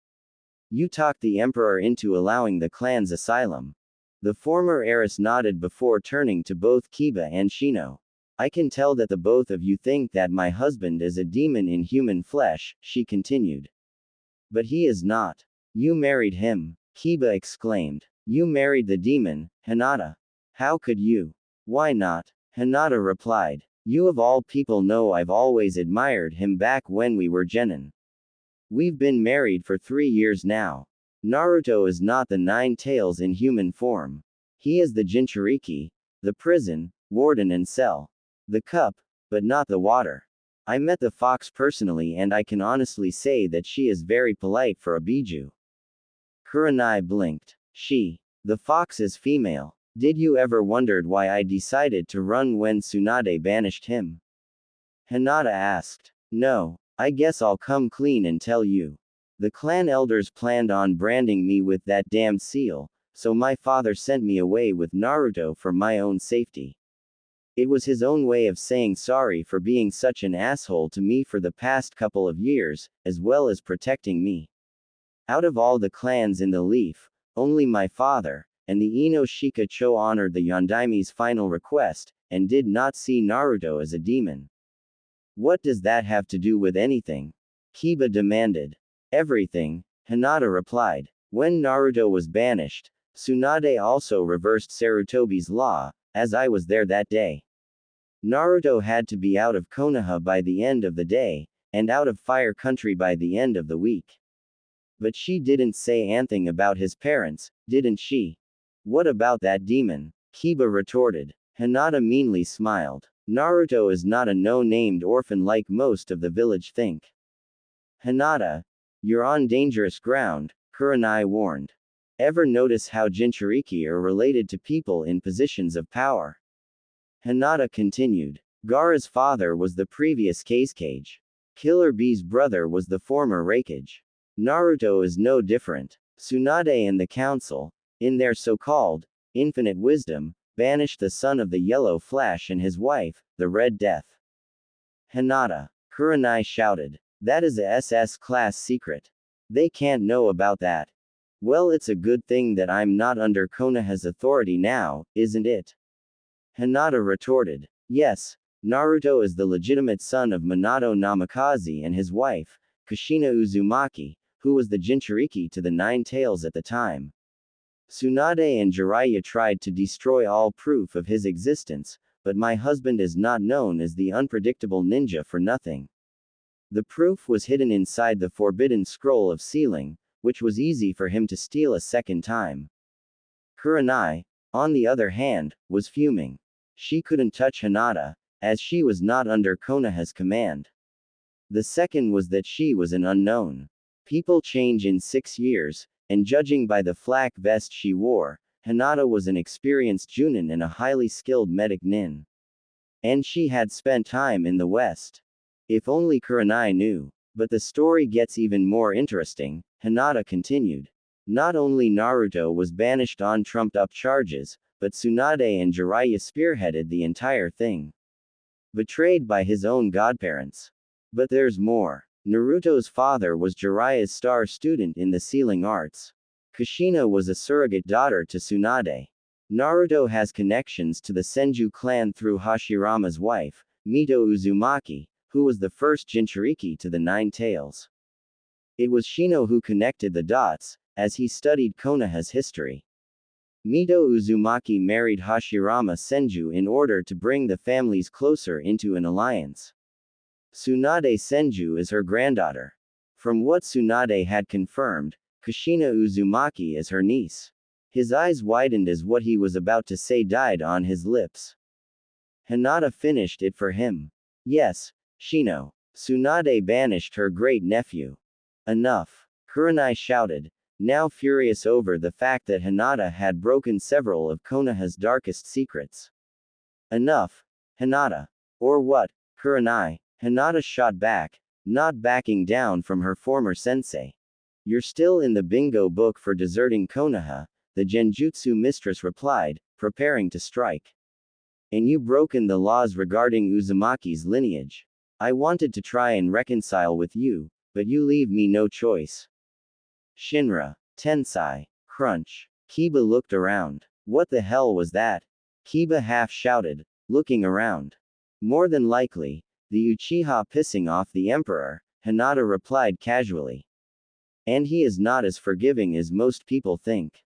You talked the Emperor into allowing the clan's asylum. The former heiress nodded before turning to both Kiba and Shino. I can tell that the both of you think that my husband is a demon in human flesh, she continued. But he is not. You married him, Kiba exclaimed. You married the demon, Hinata. How could you? Why not? Hinata replied. You of all people know I've always admired him back when we were genin. We've been married for 3 years now. Naruto is not the Nine Tails in human form. He is the Jinchuriki, the prison, warden and cell. The cup, but not the water. I met the fox personally and I can honestly say that she is very polite for a Biju. Kurenai blinked. The fox is female. Did you ever wondered why I decided to run when Tsunade banished him? Hinata asked. No, I guess I'll come clean and tell you. The clan elders planned on branding me with that damned seal, so my father sent me away with Naruto for my own safety. It was his own way of saying sorry for being such an asshole to me for the past couple of years, as well as protecting me. Out of all the clans in the Leaf, only my father, and the Ino Shikacho honored the Yondaime's final request, and did not see Naruto as a demon. What does that have to do with anything? Kiba demanded. Everything, Hinata replied. When Naruto was banished, Tsunade also reversed Sarutobi's law, as I was there that day. Naruto had to be out of Konoha by the end of the day, and out of Fire Country by the end of the week. But she didn't say anything about his parents, didn't she? What about that demon? Kiba retorted. Hinata meanly smiled. Naruto is not a no-named orphan like most of the village think. Hinata, you're on dangerous ground, Kurenai warned. Ever notice how Jinchuriki are related to people in positions of power? Hinata continued. Gaara's father was the previous Kage. Killer Bee's brother was the former Raikage. Naruto is no different. Tsunade and the council, in their so-called infinite wisdom, banished the son of the Yellow Flash and his wife, the Red Death. Hinata, Kurenai shouted. That is a SS class secret. They can't know about that. Well, it's a good thing that I'm not under Konoha's authority now, isn't it? Hinata retorted. Yes, Naruto is the legitimate son of Minato Namikaze and his wife, Kushina Uzumaki, who was the Jinchuriki to the Nine Tails at the time. Tsunade and Jiraiya tried to destroy all proof of his existence, but my husband is not known as the unpredictable ninja for nothing. The proof was hidden inside the forbidden scroll of sealing, which was easy for him to steal a second time. Kurenai, on the other hand, was fuming. She couldn't touch Hinata, as she was not under Konoha's command. The second was that she was an unknown. People change in 6 years, and judging by the flak vest she wore, Hinata was an experienced Junin and a highly skilled medic nin. And she had spent time in the West. If only Kurenai knew. But the story gets even more interesting, Hinata continued. Not only Naruto was banished on trumped-up charges, but Tsunade and Jiraiya spearheaded the entire thing. Betrayed by his own godparents. But there's more. Naruto's father was Jiraiya's star student in the sealing arts. Kushina was a surrogate daughter to Tsunade. Naruto has connections to the Senju clan through Hashirama's wife, Mito Uzumaki, who was the first Jinchuriki to the Nine Tails. It was Shino who connected the dots, as he studied Konoha's history. Mito Uzumaki married Hashirama Senju in order to bring the families closer into an alliance. Tsunade Senju is her granddaughter. From what Tsunade had confirmed, Kushina Uzumaki is her niece. His eyes widened as what he was about to say died on his lips. Hinata finished it for him. Yes, Shino. Tsunade banished her great-nephew. Enough. Kurenai shouted, now furious over the fact that Hinata had broken several of Konoha's darkest secrets. Enough, Hinata. Or what, Kurenai? Hinata shot back, not backing down from her former sensei. You're still in the bingo book for deserting Konoha, the Genjutsu mistress replied, preparing to strike. And you broken the laws regarding Uzumaki's lineage. I wanted to try and reconcile with you, but you leave me no choice. Shinra. Tensai. Crunch. Kiba looked around. What the hell was that? Kiba half shouted, looking around. More than likely, the Uchiha pissing off the Emperor, Hinata replied casually. And he is not as forgiving as most people think.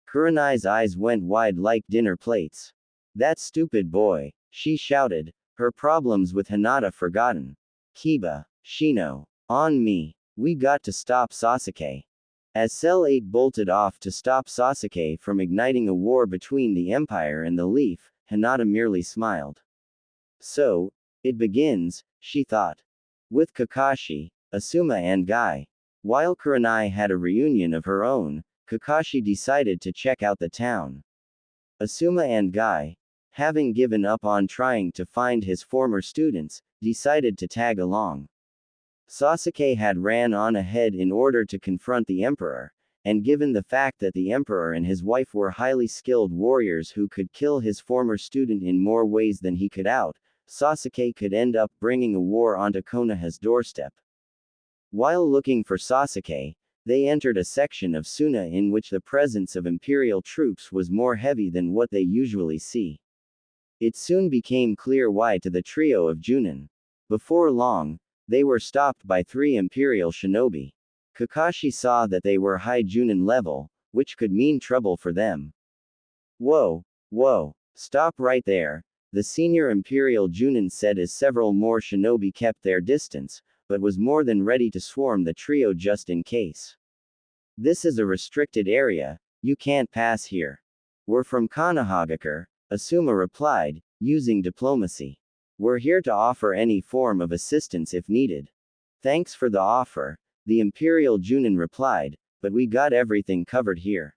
Kurenai's eyes went wide like dinner plates. That stupid boy, she shouted, her problems with Hinata forgotten. Kiba, Shino, on me, we got to stop Sasuke. As Cell 8 bolted off to stop Sasuke from igniting a war between the Empire and the Leaf, Hinata merely smiled. So, it begins, she thought. With Kakashi, Asuma and Guy. While Kurenai had a reunion of her own, Kakashi decided to check out the town. Asuma and Guy, having given up on trying to find his former students, decided to tag along. Sasuke had ran on ahead in order to confront the Emperor, and given the fact that the Emperor and his wife were highly skilled warriors who could kill his former student in more ways than he could out, Sasuke could end up bringing a war onto Konoha's doorstep. While looking for Sasuke, they entered a section of Suna in which the presence of Imperial troops was more heavy than what they usually see. It soon became clear why to the trio of Junin. Before long, they were stopped by 3 Imperial shinobi. Kakashi saw that they were high Junin level, which could mean trouble for them. Whoa, stop right there, the senior Imperial Junin said as several more shinobi kept their distance, but was more than ready to swarm the trio just in case. This is a restricted area, you can't pass here. We're from Konohagakure, Asuma replied, using diplomacy. We're here to offer any form of assistance if needed. Thanks for the offer, the Imperial Junin replied, but we got everything covered here.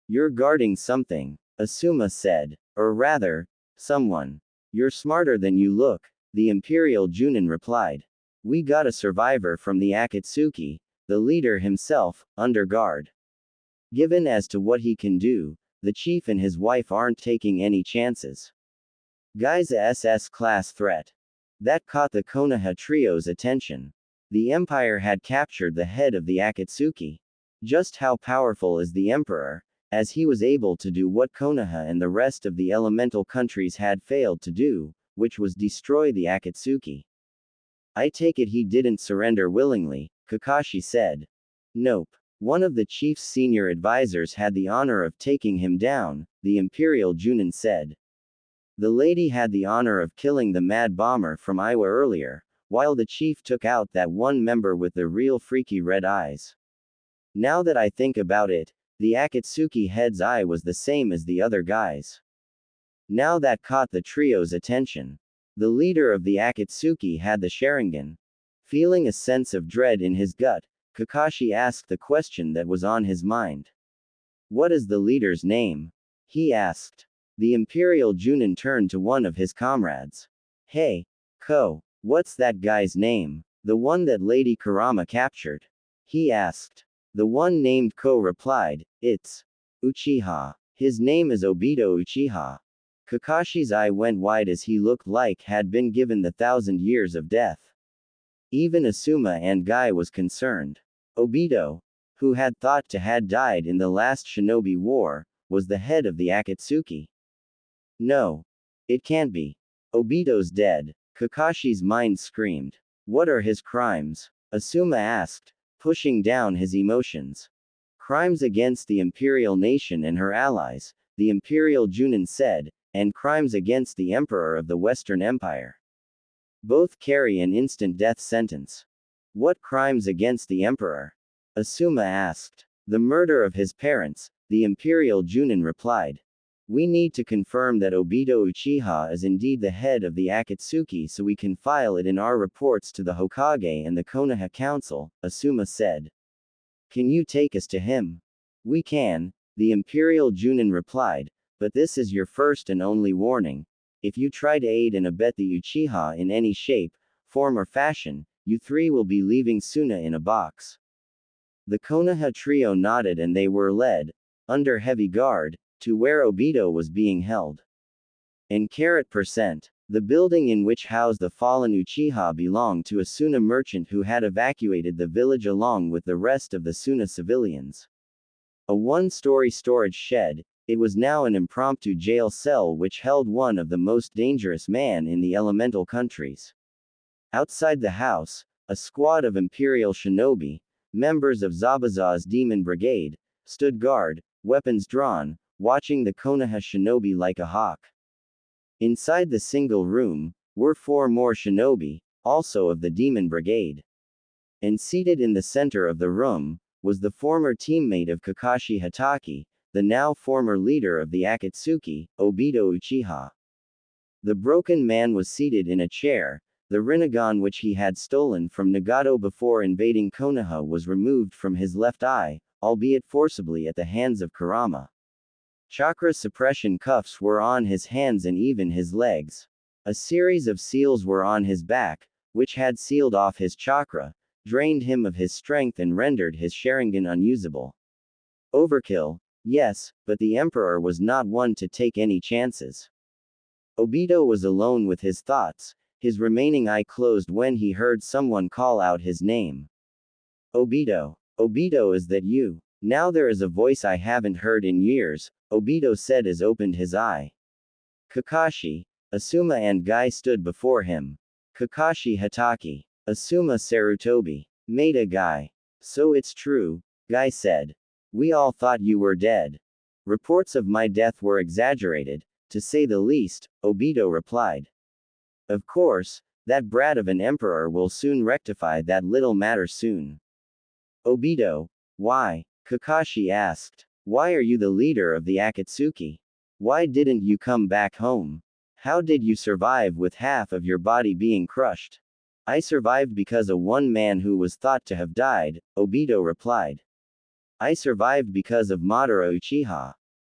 You're guarding something, Asuma said, or rather, someone. You're smarter than you look, the Imperial Junin replied. We got a survivor from the Akatsuki, the leader himself, under guard. Given as to what he can do, the chief and his wife aren't taking any chances. Guy's SS-class threat. That caught the Konoha trio's attention. The Empire had captured the head of the Akatsuki. Just how powerful is the Emperor, as he was able to do what Konoha and the rest of the elemental countries had failed to do, which was destroy the Akatsuki. I take it he didn't surrender willingly, Kakashi said. Nope. One of the chief's senior advisors had the honor of taking him down, the Imperial Junin said. The lady had the honor of killing the mad bomber from Iwa earlier, while the chief took out that one member with the real freaky red eyes. Now that I think about it, the Akatsuki head's eye was the same as the other guy's. Now that caught the trio's attention. The leader of the Akatsuki had the Sharingan. Feeling a sense of dread in his gut, Kakashi asked the question that was on his mind. What is the leader's name? He asked. The Imperial Junin turned to one of his comrades. Hey, Ko, what's that guy's name? The one that Lady Kurama captured? He asked. The one named Ko replied, it's Uchiha. His name is Obito Uchiha. Kakashi's eye went wide as he looked like had been given the 1,000 years of death. Even Asuma and Guy was concerned. Obito, who had thought to had died in the last shinobi war, was the head of the Akatsuki. No. It can't be. Obito's dead, Kakashi's mind screamed. What are his crimes? Asuma asked, pushing down his emotions. Crimes against the imperial nation and her allies, the Imperial Junin said, and crimes against the Emperor of the Western Empire. Both carry an instant death sentence. What crimes against the Emperor? Asuma asked. The murder of his parents, the Imperial Junin replied. We need to confirm that Obito Uchiha is indeed the head of the Akatsuki so we can file it in our reports to the Hokage and the Konoha Council, Asuma said. Can you take us to him? We can, the Imperial Junin replied, but this is your first and only warning. If you try to aid and abet the Uchiha in any shape, form or fashion, you three will be leaving Suna in a box. The Konoha trio nodded and they were led, under heavy guard, to where Obito was being held. In %, the building in which housed the fallen Uchiha belonged to a Suna merchant who had evacuated the village along with the rest of the Suna civilians. A one-story storage shed, it was now an impromptu jail cell which held one of the most dangerous men in the elemental countries. Outside the house, a squad of Imperial shinobi, members of Zabuza's Demon Brigade, stood guard, weapons drawn, watching the Konoha shinobi like a hawk. Inside the single room, were 4 more shinobi, also of the Demon Brigade. And seated in the center of the room, was the former teammate of Kakashi Hatake, the now former leader of the Akatsuki, Obito Uchiha. The broken man was seated in a chair. The Rinnegan which he had stolen from Nagato before invading Konoha was removed from his left eye, albeit forcibly at the hands of Kurama. Chakra suppression cuffs were on his hands and even his legs. A series of seals were on his back, which had sealed off his chakra, drained him of his strength and rendered his Sharingan unusable. Overkill, yes, but the Emperor was not one to take any chances. Obito was alone with his thoughts, his remaining eye closed when he heard someone call out his name. Obito. Obito, is that you? Now there is a voice I haven't heard in years, Obito said as opened his eye. Kakashi, Asuma and Guy stood before him. Kakashi Hatake. Asuma Sarutobi. Maida Guy. So it's true, Guy said. We all thought you were dead. Reports of my death were exaggerated, to say the least, Obito replied. Of course, that brat of an emperor will soon rectify that little matter soon. Obito. Why? Kakashi asked. Why are you the leader of the Akatsuki? Why didn't you come back home? How did you survive with half of your body being crushed? I survived because of one man who was thought to have died, Obito replied. I survived because of Madara Uchiha.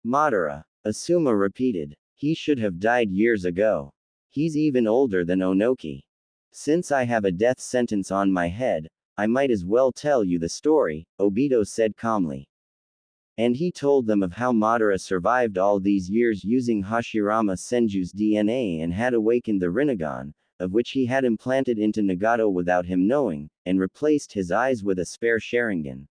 Madara. Asuma repeated. He should have died years ago. He's even older than Onoki. Since I have a death sentence on my head, I might as well tell you the story, Obito said calmly. And he told them of how Madara survived all these years using Hashirama Senju's DNA and had awakened the Rinnegan, of which he had implanted into Nagato without him knowing, and replaced his eyes with a spare Sharingan.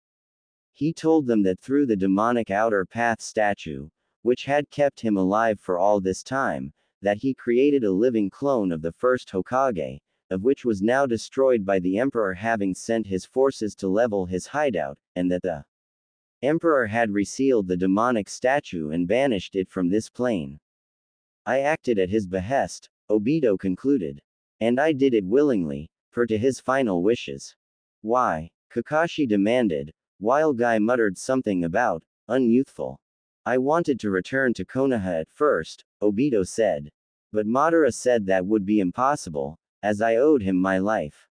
He told them that through the demonic outer path statue, which had kept him alive for all this time, that he created a living clone of the first Hokage, of which was now destroyed by the Emperor having sent his forces to level his hideout, and that the Emperor had resealed the demonic statue and banished it from this plane. I acted at his behest, Obito concluded. And I did it willingly, per to his final wishes. Why? Kakashi demanded, while Guy muttered something about, unyouthful. I wanted to return to Konoha at first, Obito said. But Madara said that would be impossible, as I owed him my life.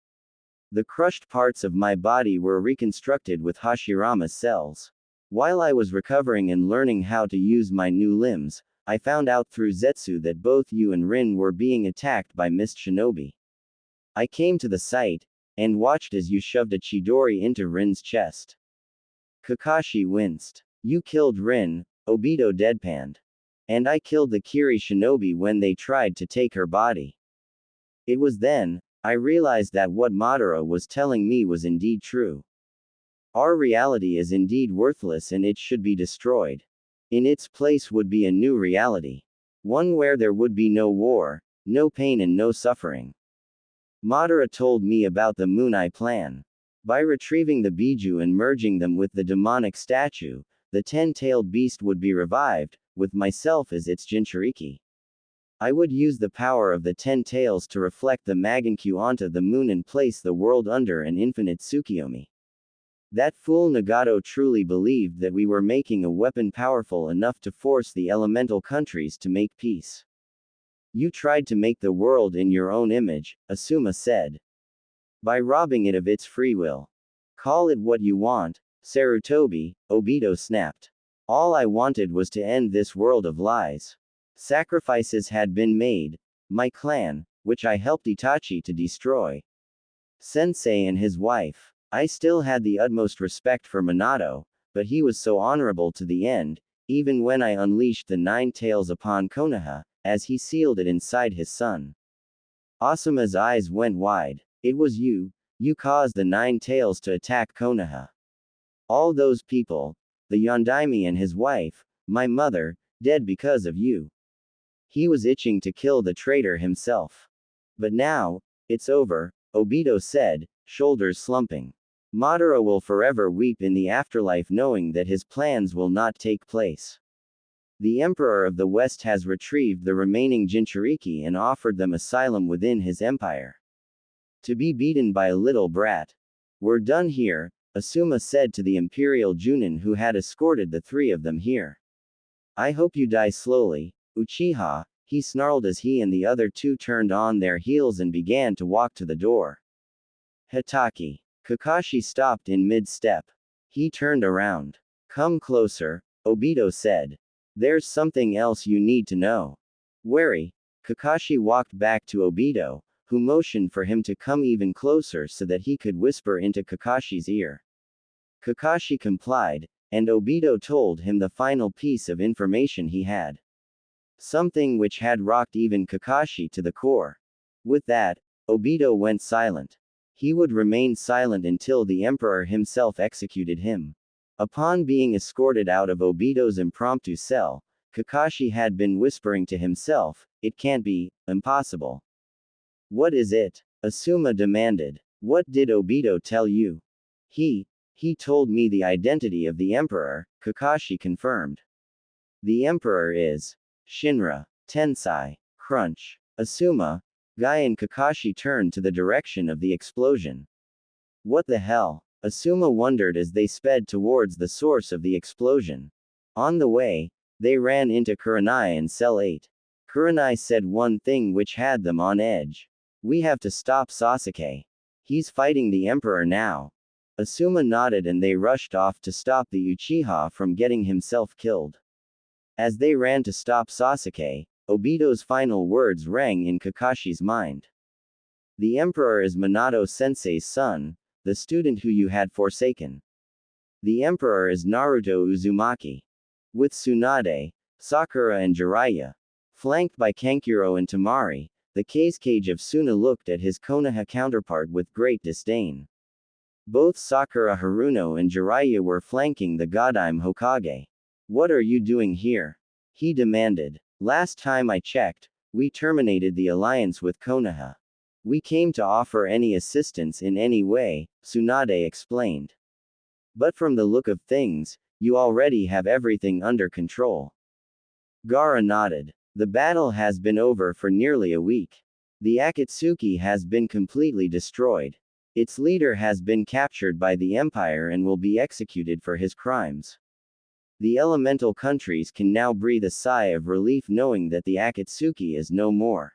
The crushed parts of my body were reconstructed with Hashirama's cells. While I was recovering and learning how to use my new limbs, I found out through Zetsu that both you and Rin were being attacked by Mist Shinobi. I came to the site, and watched as you shoved a Chidori into Rin's chest. Kakashi winced. You killed Rin, Obito deadpanned. And I killed the Kiri Shinobi when they tried to take her body. It was then, I realized that what Madara was telling me was indeed true. Our reality is indeed worthless and it should be destroyed. In its place would be a new reality. One where there would be no war, no pain and no suffering. Madara told me about the Moon Eye plan. By retrieving the Biju and merging them with the demonic statue, the 10-tailed beast would be revived, with myself as its Jinchuriki. I would use the power of the 10 tails to reflect the Magankyu onto the moon and place the world under an infinite Tsukiyomi. That fool Nagato truly believed that we were making a weapon powerful enough to force the elemental countries to make peace. You tried to make the world in your own image, Asuma said. By robbing it of its free will. Call it what you want, Sarutobi, Obito snapped. All I wanted was to end this world of lies. Sacrifices had been made, my clan, which I helped Itachi to destroy. Sensei and his wife. I still had the utmost respect for Minato, but he was so honorable to the end, even when I unleashed the 9 tails upon Konoha, as he sealed it inside his son. Asuma's eyes went wide. It was you caused the 9 tails to attack Konoha. All those people, the Yondaime and his wife, my mother, dead because of you. He was itching to kill the traitor himself. But now, it's over, Obito said, shoulders slumping. Madara will forever weep in the afterlife knowing that his plans will not take place. The Emperor of the West has retrieved the remaining Jinchuriki and offered them asylum within his empire. To be beaten by a little brat. We're done here, Asuma said to the Imperial Junin who had escorted the 3 of them here. I hope you die slowly, Uchiha, he snarled as he and the other 2 turned on their heels and began to walk to the door. Hitaki. Kakashi stopped in mid-step. He turned around. Come closer, Obito said. There's something else you need to know. Wary, Kakashi walked back to Obito, who motioned for him to come even closer so that he could whisper into Kakashi's ear. Kakashi complied, and Obito told him the final piece of information he had. Something which had rocked even Kakashi to the core. With that, Obito went silent. He would remain silent until the Emperor himself executed him. Upon being escorted out of Obito's impromptu cell, Kakashi had been whispering to himself, it can't be, impossible. What is it? Asuma demanded. What did Obito tell you? He told me the identity of the Emperor, Kakashi confirmed. The Emperor is Shinra. Tensai. Crunch. Asuma, Guy and Kakashi turned to the direction of the explosion. What the hell? Asuma wondered as they sped towards the source of the explosion. On the way, they ran into Kurenai and Cell 8. Kurenai said one thing which had them on edge. We have to stop Sasuke. He's fighting the Emperor now. Asuma nodded and they rushed off to stop the Uchiha from getting himself killed. As they ran to stop Sasuke, Obito's final words rang in Kakashi's mind. The Emperor is Minato-sensei's son, the student who you had forsaken. The Emperor is Naruto Uzumaki. With Tsunade, Sakura and Jiraiya, flanked by Kankuro and Temari, the cage of Suna looked at his Konoha counterpart with great disdain. Both Sakura Haruno and Jiraiya were flanking the Godime Hokage. What are you doing here? He demanded. Last time I checked, we terminated the alliance with Konoha. We came to offer any assistance in any way, Tsunade explained. But from the look of things, you already have everything under control. Gaara nodded. The battle has been over for nearly a week. The Akatsuki has been completely destroyed. Its leader has been captured by the Empire and will be executed for his crimes. The elemental countries can now breathe a sigh of relief knowing that the Akatsuki is no more.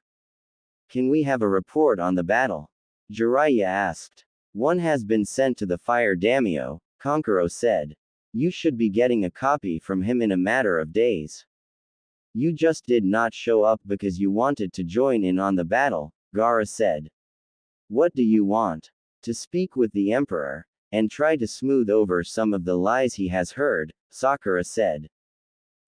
Can we have a report on the battle? Jiraiya asked. One has been sent to the fire daimyo, Kankuro said. You should be getting a copy from him in a matter of days. You just did not show up because you wanted to join in on the battle, Gaara said. What do you want? To speak with the Emperor, and try to smooth over some of the lies he has heard, Sakura said.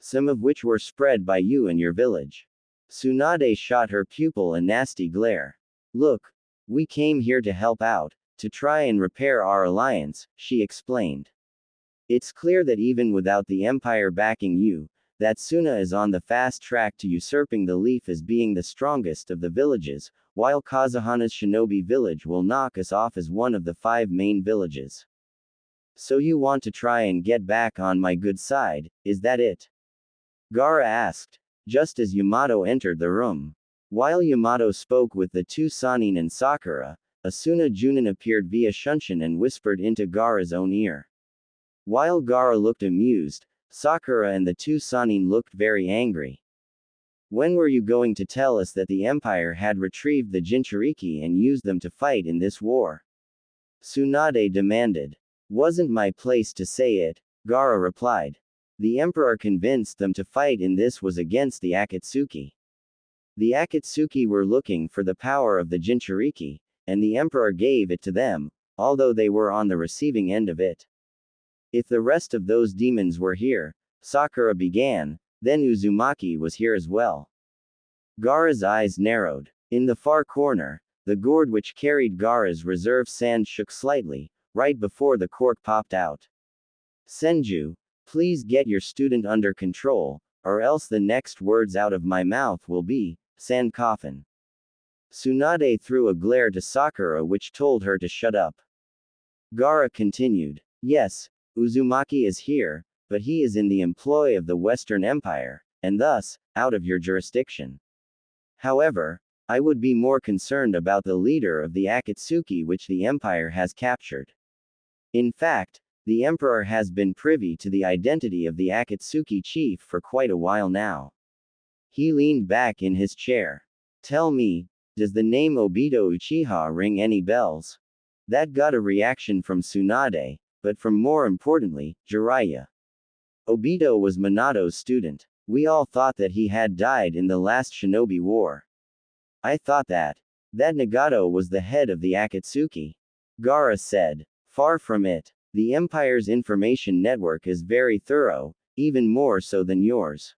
Some of which were spread by you and your village. Tsunade shot her pupil a nasty glare. Look, we came here to help out, to try and repair our alliance, she explained. It's clear that even without the Empire backing you, that Suna is on the fast track to usurping the leaf as being the strongest of the villages, while Kazuhana's shinobi village will knock us off as one of the 5 main villages. So you want to try and get back on my good side, is that it? Gaara asked, just as Yamato entered the room. While Yamato spoke with the 2 Sannin and Sakura, Asuna Junin appeared via Shunshin and whispered into Gaara's own ear. While Gaara looked amused, Sakura and the two Sannin looked very angry. When were you going to tell us that the Empire had retrieved the Jinchuriki and used them to fight in this war? Tsunade demanded. Wasn't my place to say it, Gaara replied. The Emperor convinced them to fight in this was against the Akatsuki. The Akatsuki were looking for the power of the Jinchuriki, and the Emperor gave it to them, although they were on the receiving end of it. If the rest of those demons were here, Sakura began, then Uzumaki was here as well. Gaara's eyes narrowed. In the far corner, the gourd which carried Gaara's reserve sand shook slightly, right before the cork popped out. Senju, please get your student under control, or else the next words out of my mouth will be, sand coffin. Tsunade threw a glare to Sakura which told her to shut up. Gaara continued. Yes, Uzumaki is here, but he is in the employ of the Western Empire, and thus, out of your jurisdiction. However, I would be more concerned about the leader of the Akatsuki which the Empire has captured. In fact, the Emperor has been privy to the identity of the Akatsuki chief for quite a while now. He leaned back in his chair. Tell me, does the name Obito Uchiha ring any bells? That got a reaction from Tsunade, but from more importantly, Jiraiya. Obito was Minato's student. We all thought that he had died in the last Shinobi War. I thought that Nagato was the head of the Akatsuki. Gaara said. Far from it. The Empire's information network is very thorough, even more so than yours.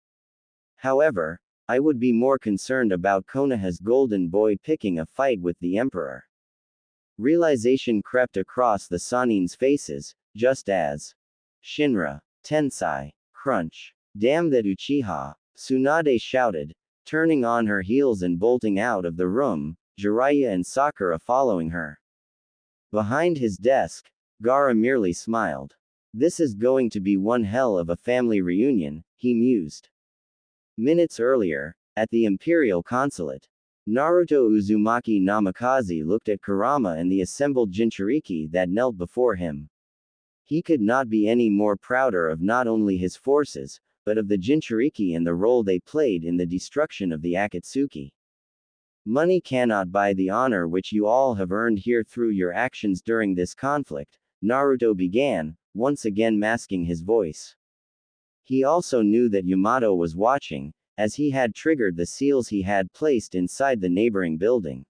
However, I would be more concerned about Konoha's golden boy picking a fight with the Emperor. Realization crept across the Sannin's faces, just as Shinra, Tensai, crunch. Damn that Uchiha, Tsunade shouted, turning on her heels and bolting out of the room, Jiraiya and Sakura following her. Behind his desk, Gaara merely smiled. This is going to be one hell of a family reunion, he mused. Minutes earlier, at the Imperial Consulate, Naruto Uzumaki Namikaze looked at Kurama and the assembled Jinchuriki that knelt before him. He could not be any more prouder of not only his forces, but of the Jinchuriki and the role they played in the destruction of the Akatsuki. Money cannot buy the honor which you all have earned here through your actions during this conflict, Naruto began, once again masking his voice. He also knew that Yamato was watching, as he had triggered the seals he had placed inside the neighboring building.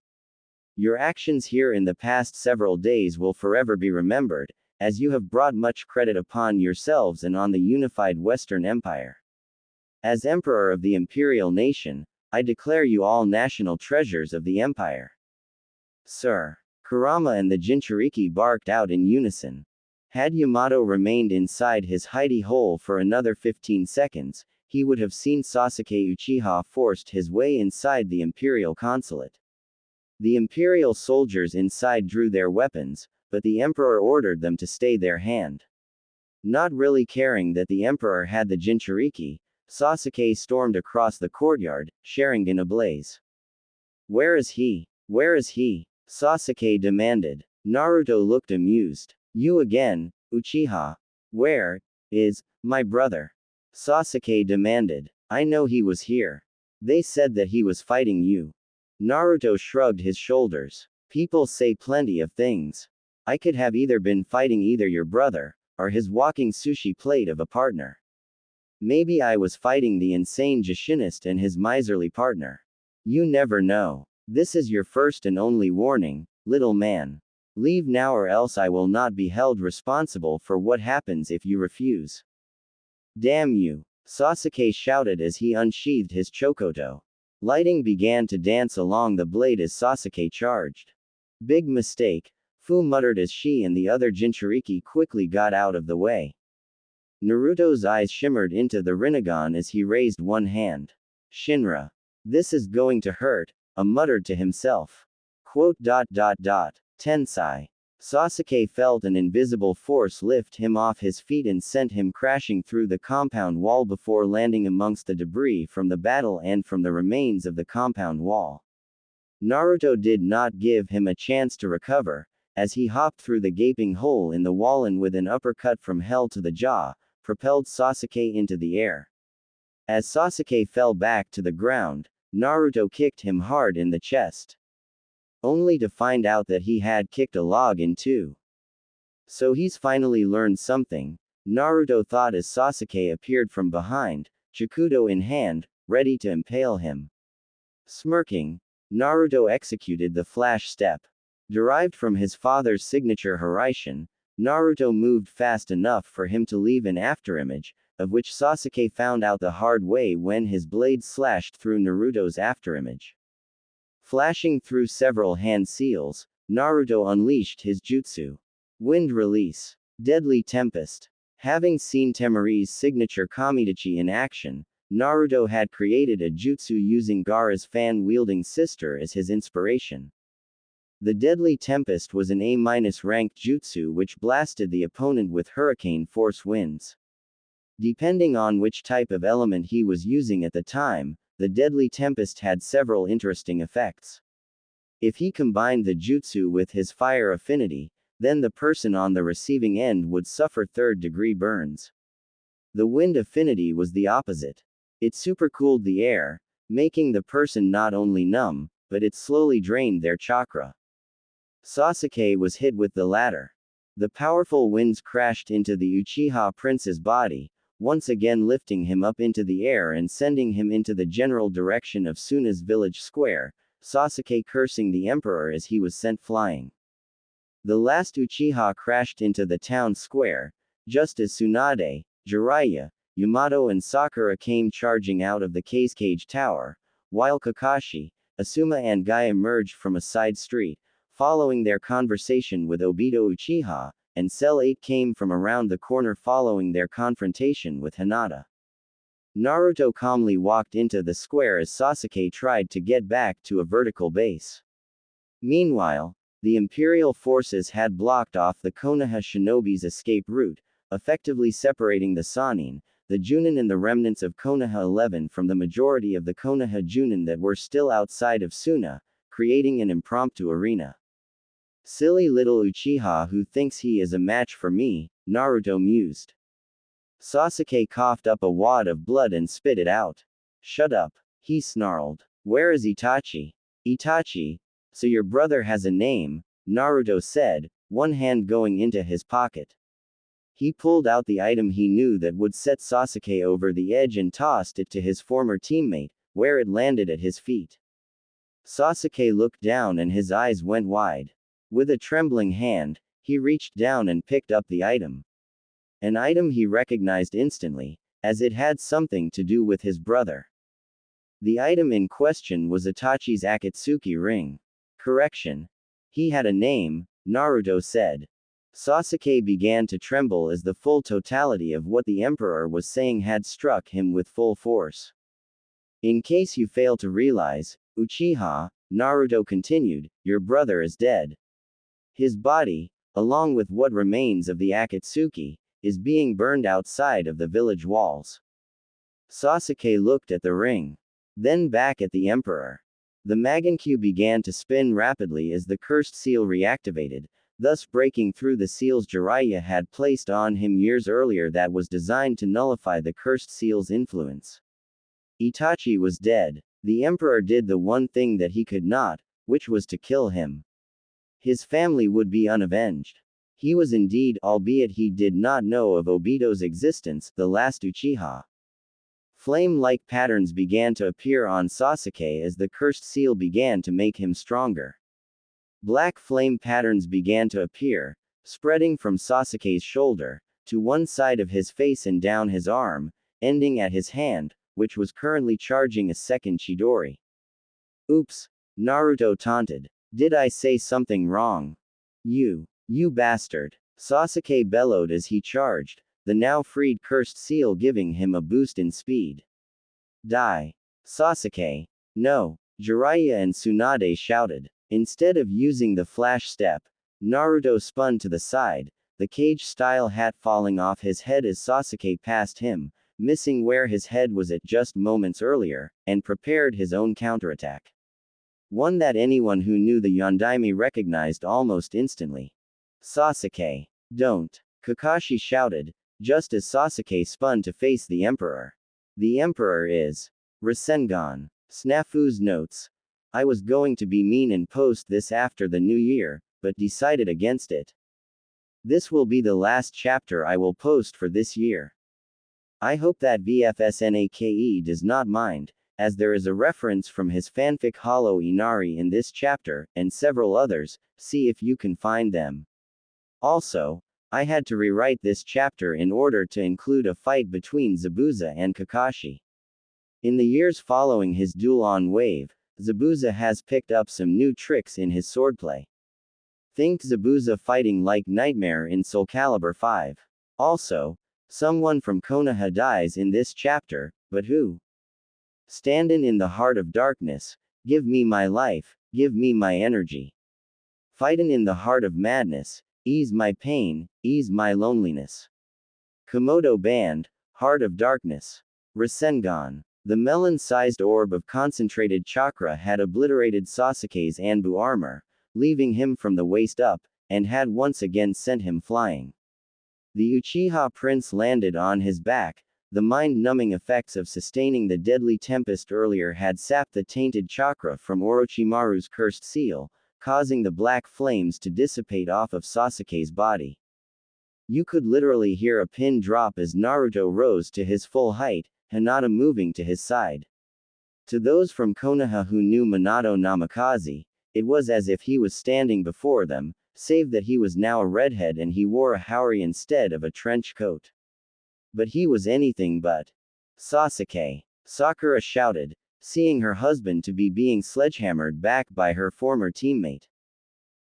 Your actions here in the past several days will forever be remembered, as you have brought much credit upon yourselves and on the unified Western Empire. As Emperor of the Imperial Nation, I declare you all national treasures of the Empire. Sir. Kurama and the Jinchuriki barked out in unison. Had Yamato remained inside his hidey hole for another 15 seconds, he would have seen Sasuke Uchiha forced his way inside the Imperial Consulate. The Imperial soldiers inside drew their weapons, but the Emperor ordered them to stay their hand. Not really caring that the Emperor had the Jinchuriki, Sasuke stormed across the courtyard, Sharingan ablaze. Where is he? Where is he? Sasuke demanded. Naruto looked amused. You again, Uchiha. Where is my brother? Sasuke demanded. I know he was here. They said that he was fighting you. Naruto shrugged his shoulders. People say plenty of things. I could have either been fighting either your brother, or his walking sushi plate of a partner. Maybe I was fighting the insane Jushinist and his miserly partner. You never know. This is your first and only warning, little man. Leave now or else I will not be held responsible for what happens if you refuse. Damn you! Sasuke shouted as he unsheathed his chokoto. Lighting began to dance along the blade as Sasuke charged. Big mistake, Fu muttered as she and the other Jinchuriki quickly got out of the way. Naruto's eyes shimmered into the Rinnegan as he raised one hand. Shinra. This is going to hurt, muttered to himself. Tensai. Sasuke felt an invisible force lift him off his feet and sent him crashing through the compound wall before landing amongst the debris from the battle and from the remains of the compound wall. Naruto did not give him a chance to recover, as he hopped through the gaping hole in the wall and with an uppercut from hell to the jaw, propelled Sasuke into the air. As Sasuke fell back to the ground, Naruto kicked him hard in the chest. Only to find out that he had kicked a log in two. So he's finally learned something, Naruto thought as Sasuke appeared from behind, Chikudo in hand, ready to impale him. Smirking, Naruto executed the flash step. Derived from his father's signature Hiraishin, Naruto moved fast enough for him to leave an afterimage, of which Sasuke found out the hard way when his blade slashed through Naruto's afterimage. Flashing through several hand seals, Naruto unleashed his jutsu. Wind Release. Deadly Tempest. Having seen Temari's signature Kamidachi in action, Naruto had created a jutsu using Gaara's fan-wielding sister as his inspiration. The Deadly Tempest was an A-ranked jutsu which blasted the opponent with hurricane force winds. Depending on which type of element he was using at the time, the Deadly Tempest had several interesting effects. If he combined the jutsu with his fire affinity, then the person on the receiving end would suffer third-degree burns. The wind affinity was the opposite. It supercooled the air, making the person not only numb, but it slowly drained their chakra. Sasuke was hit with the latter. The powerful winds crashed into the Uchiha prince's body, once again lifting him up into the air and sending him into the general direction of Suna's village square, Sasuke cursing the emperor as he was sent flying. The last Uchiha crashed into the town square, just as Tsunade, Jiraiya, Yamato and Sakura came charging out of the Cage Tower, while Kakashi, Asuma and Guy emerged from a side street, following their conversation with Obito Uchiha, and Cell 8 came from around the corner following their confrontation with Hinata. Naruto calmly walked into the square as Sasuke tried to get back to a vertical base. Meanwhile, the Imperial forces had blocked off the Konoha shinobi's escape route, effectively separating the Sannin, the Junin and the remnants of Konoha 11 from the majority of the Konoha Junin that were still outside of Suna, creating an impromptu arena. Silly little Uchiha who thinks he is a match for me, Naruto mused. Sasuke coughed up a wad of blood and spit it out. Shut up, he snarled. Where is Itachi? Itachi? So your brother has a name, Naruto said, one hand going into his pocket. He pulled out the item he knew that would set Sasuke over the edge and tossed it to his former teammate, where it landed at his feet. Sasuke looked down and his eyes went wide. With a trembling hand, he reached down and picked up the item. An item he recognized instantly, as it had something to do with his brother. The item in question was Itachi's Akatsuki ring. Correction. He had a name, Naruto said. Sasuke began to tremble as the full totality of what the Emperor was saying had struck him with full force. In case you fail to realize, Uchiha, Naruto continued, your brother is dead. His body, along with what remains of the Akatsuki, is being burned outside of the village walls. Sasuke looked at the ring. Then back at the Emperor. The Magenkyu began to spin rapidly as the cursed seal reactivated, thus breaking through the seals Jiraiya had placed on him years earlier that was designed to nullify the cursed seal's influence. Itachi was dead. The Emperor did the one thing that he could not, which was to kill him. His family would be unavenged. He was indeed, albeit he did not know of Obito's existence, the last Uchiha. Flame-like patterns began to appear on Sasuke as the cursed seal began to make him stronger. Black flame patterns began to appear, spreading from Sasuke's shoulder, to one side of his face and down his arm, ending at his hand, which was currently charging a second Chidori. Oops, Naruto taunted. Did I say something wrong? You bastard. Sasuke bellowed as he charged, the now freed cursed seal giving him a boost in speed. Die. Sasuke. No. Jiraiya and Tsunade shouted. Instead of using the flash step, Naruto spun to the side, the cage-style hat falling off his head as Sasuke passed him, missing where his head was at just moments earlier, and prepared his own counterattack. One that anyone who knew the Yondaime recognized almost instantly. Sasuke. Don't. Kakashi shouted, just as Sasuke spun to face the Emperor. The Emperor is Rasengan. Snafu's notes. I was going to be mean and post this after the new year, but decided against it. This will be the last chapter I will post for this year. I hope that VFSNAKE does not mind, as there is a reference from his fanfic Hollow Inari in this chapter, and several others, see if you can find them. Also, I had to rewrite this chapter in order to include a fight between Zabuza and Kakashi. In the years following his duel on Wave, Zabuza has picked up some new tricks in his swordplay. Think Zabuza fighting like Nightmare in Soul Calibur 5. Also, someone from Konoha dies in this chapter, but who? Standin' in the heart of darkness, give me my life, give me my energy. Fightin' in the heart of madness, ease my pain, ease my loneliness. Komodo Band, Heart of Darkness. Rasengan. The melon-sized orb of concentrated chakra had obliterated Sasuke's Anbu armor, leaving him from the waist up, and had once again sent him flying. The Uchiha prince landed on his back. The mind-numbing effects of sustaining the deadly tempest earlier had sapped the tainted chakra from Orochimaru's cursed seal, causing the black flames to dissipate off of Sasuke's body. You could literally hear a pin drop as Naruto rose to his full height, Hinata moving to his side. To those from Konoha who knew Minato Namikaze, it was as if he was standing before them, save that he was now a redhead and he wore a haori instead of a trench coat. But he was anything but. Sasuke. Sakura shouted, seeing her husband to be being sledgehammered back by her former teammate.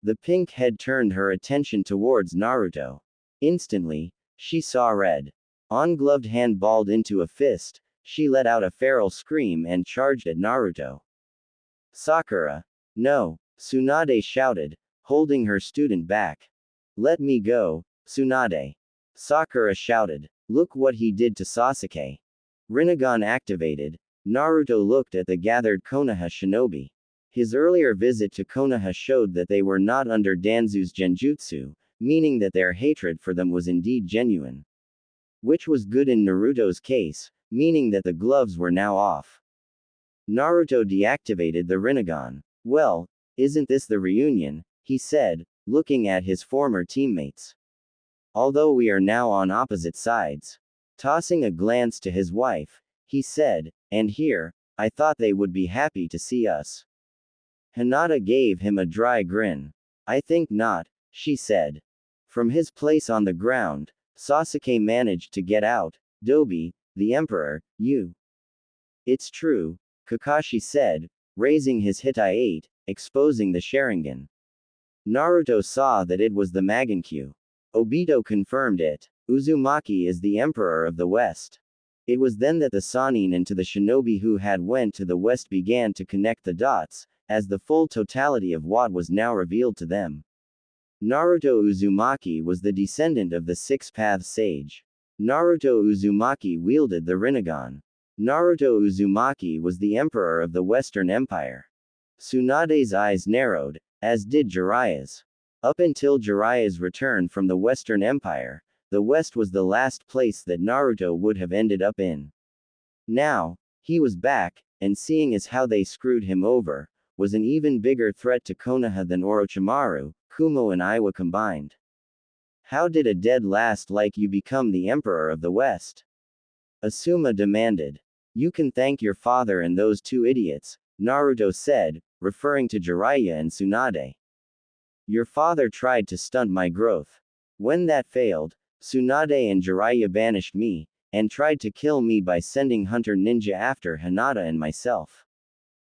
The pink head turned her attention towards Naruto. Instantly, she saw red. Ungloved hand balled into a fist, she let out a feral scream and charged at Naruto. Sakura. No, Tsunade shouted, holding her student back. Let me go, Tsunade. Sakura shouted. Look what he did to Sasuke. Rinnegan activated. Naruto looked at the gathered Konoha shinobi. His earlier visit to Konoha showed that they were not under Danzu's genjutsu, meaning that their hatred for them was indeed genuine. Which was good in Naruto's case, meaning that the gloves were now off. Naruto deactivated the Rinnegan. Well, isn't this the reunion? He said, looking at his former teammates. Although we are now on opposite sides. Tossing a glance to his wife, he said, and here, I thought they would be happy to see us. Hinata gave him a dry grin. I think not, she said. From his place on the ground, Sasuke managed to get out. Dobi, the Emperor, you. It's true, Kakashi said, raising his Hitai-8, exposing the Sharingan. Naruto saw that it was the Magankyu. Obito confirmed it. Uzumaki is the Emperor of the West. It was then that the Sannin and to the shinobi who had went to the west began to connect the dots, as the full totality of what was now revealed to them. Naruto Uzumaki was the descendant of the Six-Path Sage. Naruto Uzumaki wielded the Rinnegan. Naruto Uzumaki was the Emperor of the Western Empire. Tsunade's eyes narrowed, as did Jiraiya's. Up until Jiraiya's return from the Western Empire, the West was the last place that Naruto would have ended up in. Now, he was back, and seeing as how they screwed him over, was an even bigger threat to Konoha than Orochimaru, Kumo and Iwa combined. How did a dead last like you become the Emperor of the West? Asuma demanded. You can thank your father and those two idiots, Naruto said, referring to Jiraiya and Tsunade. Your father tried to stunt my growth. When that failed, Tsunade and Jiraiya banished me, and tried to kill me by sending Hunter Ninja after Hinata and myself.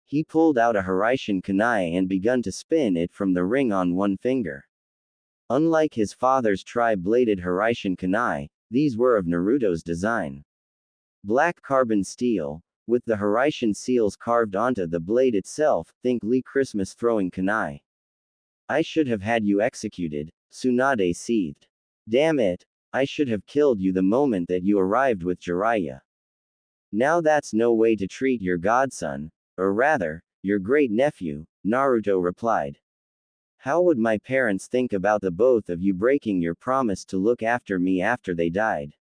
He pulled out a Hiraishin kunai and begun to spin it from the ring on one finger. Unlike his father's tri-bladed Hiraishin kunai, these were of Naruto's design. Black carbon steel, with the Hiraishin seals carved onto the blade itself, think Lee Christmas throwing kunai. I should have had you executed, Tsunade seethed. Damn it, I should have killed you the moment that you arrived with Jiraiya. Now that's no way to treat your godson, or rather, your great-nephew, Naruto replied. How would my parents think about the both of you breaking your promise to look after me after they died?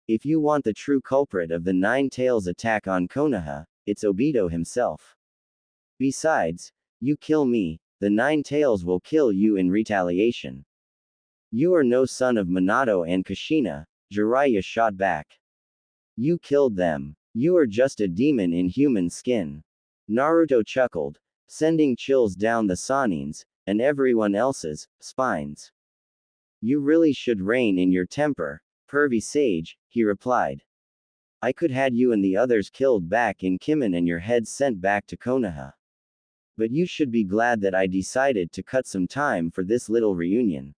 If you want the true culprit of the Nine Tails attack on Konoha, it's Obito himself. Besides, you kill me, the Nine Tails will kill you in retaliation. You are no son of Minato and Kushina, Jiraiya shot back. You killed them. You are just a demon in human skin. Naruto chuckled, sending chills down the Sanin's, and everyone else's, spines. You really should rein in your temper, pervy sage, he replied. I could had you and the others killed back in Kimen and your heads sent back to Konoha. But you should be glad that I decided to cut some time for this little reunion.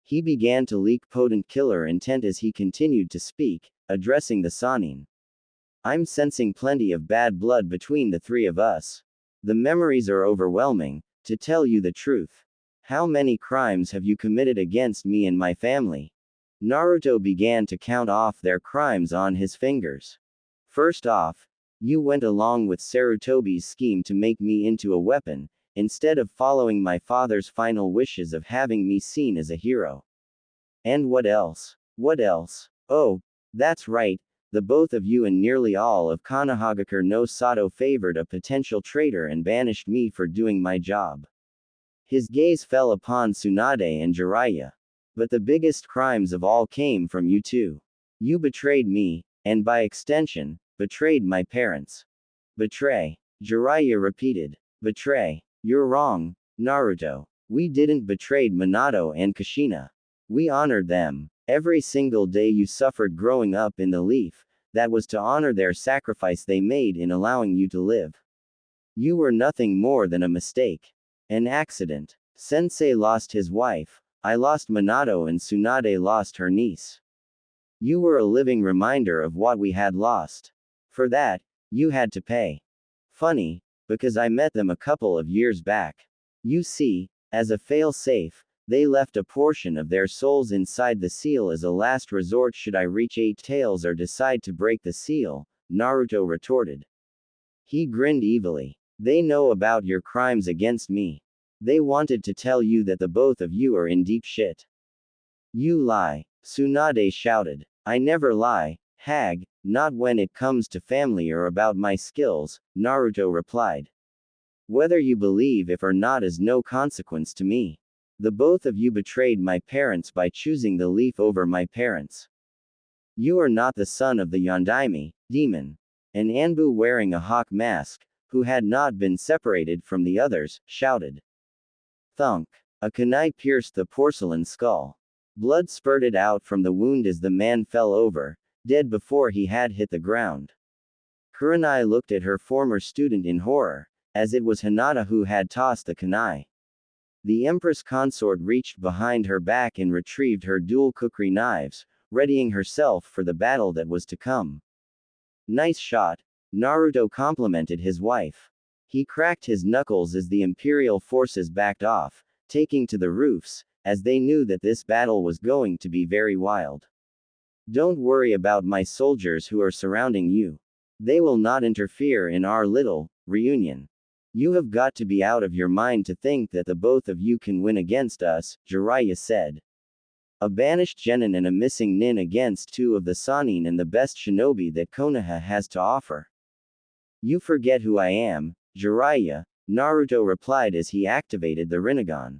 He began to leak potent killer intent as he continued to speak, addressing the Sanin. I'm sensing plenty of bad blood between the three of us. The memories are overwhelming, to tell you the truth. How many crimes have you committed against me and my family? Naruto began to count off their crimes on his fingers. First off, you went along with Sarutobi's scheme to make me into a weapon, instead of following my father's final wishes of having me seen as a hero. And what else? What else? Oh, that's right, the both of you and nearly all of Konohagakure no Sato favored a potential traitor and banished me for doing my job. His gaze fell upon Tsunade and Jiraiya. But the biggest crimes of all came from you two. You betrayed me, and by extension, betrayed my parents. Betray. Jiraiya repeated. Betray. You're wrong, Naruto. We didn't betray Minato and Kushina. We honored them. Every single day you suffered growing up in the leaf, that was to honor their sacrifice they made in allowing you to live. You were nothing more than a mistake. An accident. Sensei lost his wife. I lost Minato and Tsunade lost her niece. You were a living reminder of what we had lost. For that, you had to pay. Funny, because I met them a couple of years back. You see, as a fail-safe, they left a portion of their souls inside the seal as a last resort should I reach 8 tails or decide to break the seal, Naruto retorted. He grinned evilly. They know about your crimes against me. They wanted to tell you that the both of you are in deep shit. You lie, Tsunade shouted. I never lie, hag, not when it comes to family or about my skills, Naruto replied. Whether you believe it or not is no consequence to me. The both of you betrayed my parents by choosing the leaf over my parents. You are not the son of the Yondaime, demon. An Anbu wearing a hawk mask, who had not been separated from the others, shouted. Thunk. A kunai pierced the porcelain skull. Blood spurted out from the wound as the man fell over, dead before he had hit the ground. Kurenai looked at her former student in horror, as it was Hinata who had tossed the kunai. The Empress consort reached behind her back and retrieved her dual kukri knives, readying herself for the battle that was to come. Nice shot, Naruto complimented his wife. He cracked his knuckles as the Imperial forces backed off, taking to the roofs, as they knew that this battle was going to be very wild. Don't worry about my soldiers who are surrounding you. They will not interfere in our little reunion. You have got to be out of your mind to think that the both of you can win against us, Jiraiya said. A banished genin and a missing nin against 2 of the Sanin and the best shinobi that Konoha has to offer. You forget who I am, Jiraiya, Naruto replied as he activated the Rinnegan.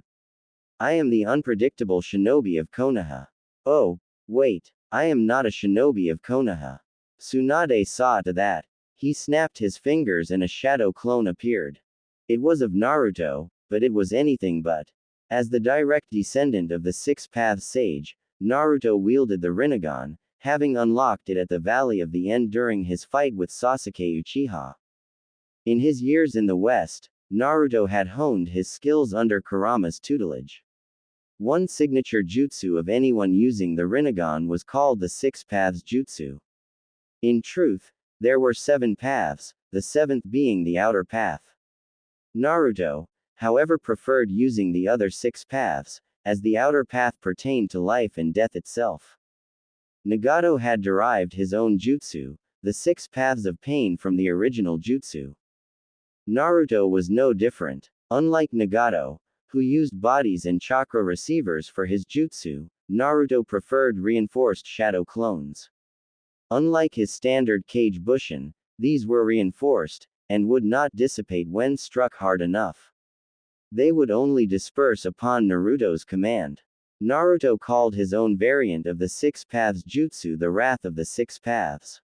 I am the unpredictable shinobi of Konoha. Oh, wait, I am not a shinobi of Konoha. Tsunade saw to that. He snapped his fingers and a shadow clone appeared. It was of Naruto, but it was anything but. As the direct descendant of the Six Paths Sage, Naruto wielded the Rinnegan, having unlocked it at the Valley of the End during his fight with Sasuke Uchiha. In his years in the West, Naruto had honed his skills under Kurama's tutelage. One signature jutsu of anyone using the Rinnegan was called the Six Paths Jutsu. In truth, there were 7 paths, the 7th being the outer path. Naruto, however, preferred using the other 6 paths, as the outer path pertained to life and death itself. Nagato had derived his own jutsu, the 6 paths of pain, from the original jutsu. Naruto was no different. Unlike Nagato, who used bodies and chakra receivers for his jutsu, Naruto preferred reinforced shadow clones. Unlike his standard Kage Bushin, these were reinforced, and would not dissipate when struck hard enough. They would only disperse upon Naruto's command. Naruto called his own variant of the Six Paths Jutsu the Wrath of the Six Paths.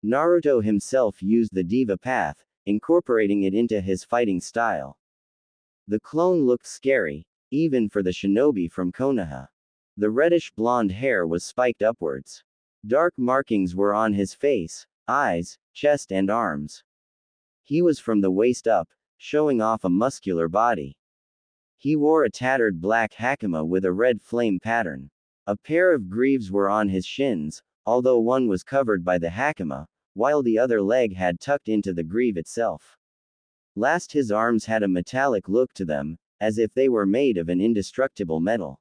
Naruto himself used the Diva Path, incorporating it into his fighting style. The clone looked scary, even for the shinobi from Konoha. The reddish-blonde hair was spiked upwards. Dark markings were on his face, eyes, chest and arms. He was from the waist up, showing off a muscular body. He wore a tattered black hakama with a red flame pattern. A pair of greaves were on his shins, although one was covered by the hakama, while the other leg had tucked into the greave itself. Last, his arms had a metallic look to them, as if they were made of an indestructible metal.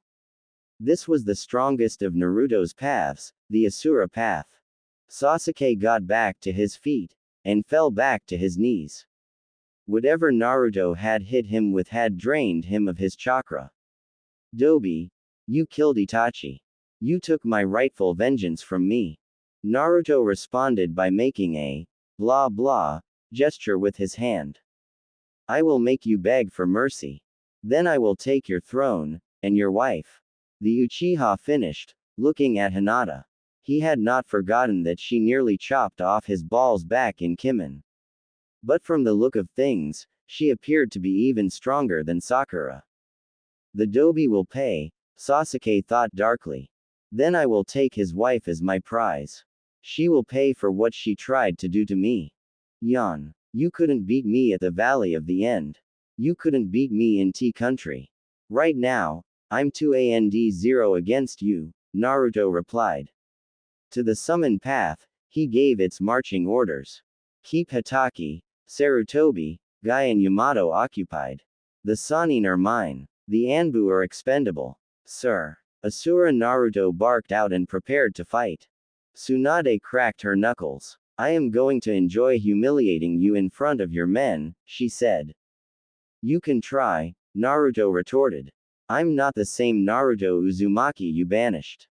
This was the strongest of Naruto's paths, the Asura path. Sasuke got back to his feet, and fell back to his knees. Whatever Naruto had hit him with had drained him of his chakra. Dobi, you killed Itachi. You took my rightful vengeance from me. Naruto responded by making a blah blah gesture with his hand. I will make you beg for mercy. Then I will take your throne, and your wife. The Uchiha finished, looking at Hinata. He had not forgotten that she nearly chopped off his balls back in Kimen. But from the look of things, she appeared to be even stronger than Sakura. The Dobi will pay, Sasuke thought darkly. Then I will take his wife as my prize. She will pay for what she tried to do to me. Yan, you couldn't beat me at the Valley of the End. You couldn't beat me in T Country. Right now, I'm 2-0 against you, Naruto replied. To the summon path, he gave its marching orders. Keep Hitaki, Sarutobi, Guy and Yamato occupied. The Sannin are mine. The Anbu are expendable. Sir. Asura Naruto barked out and prepared to fight. Tsunade cracked her knuckles. I am going to enjoy humiliating you in front of your men, she said. You can try, Naruto retorted. I'm not the same Naruto Uzumaki you banished.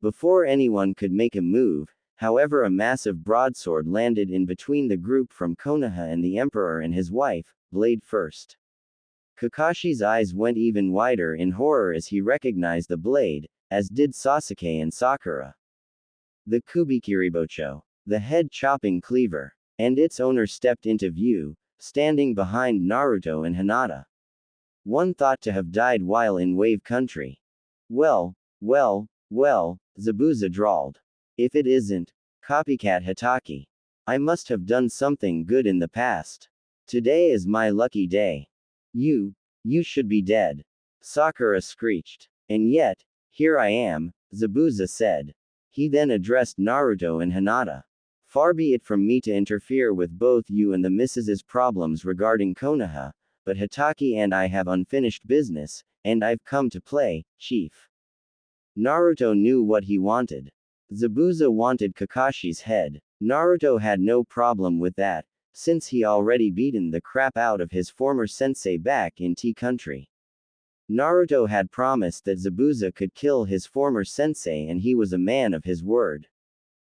Before anyone could make a move, however, a massive broadsword landed in between the group from Konoha and the Emperor and his wife, blade first. Kakashi's eyes went even wider in horror as he recognized the blade, as did Sasuke and Sakura. The Kubikiribocho, the head-chopping cleaver, and its owner stepped into view, standing behind Naruto and Hinata. One thought to have died while in Wave Country. Well, Zabuza drawled. If it isn't, copycat Hitaki. I must have done something good in the past. Today is my lucky day. You should be dead. Sakura screeched. And yet, here I am, Zabuza said. He then addressed Naruto and Hinata. Far be it from me to interfere with both you and the Mrs.'s problems regarding Konoha, but Hitaki and I have unfinished business, and I've come to play, chief. Naruto knew what he wanted. Zabuza wanted Kakashi's head. Naruto had no problem with that, since he already beaten the crap out of his former sensei back in T Country. Naruto had promised that Zabuza could kill his former sensei and he was a man of his word.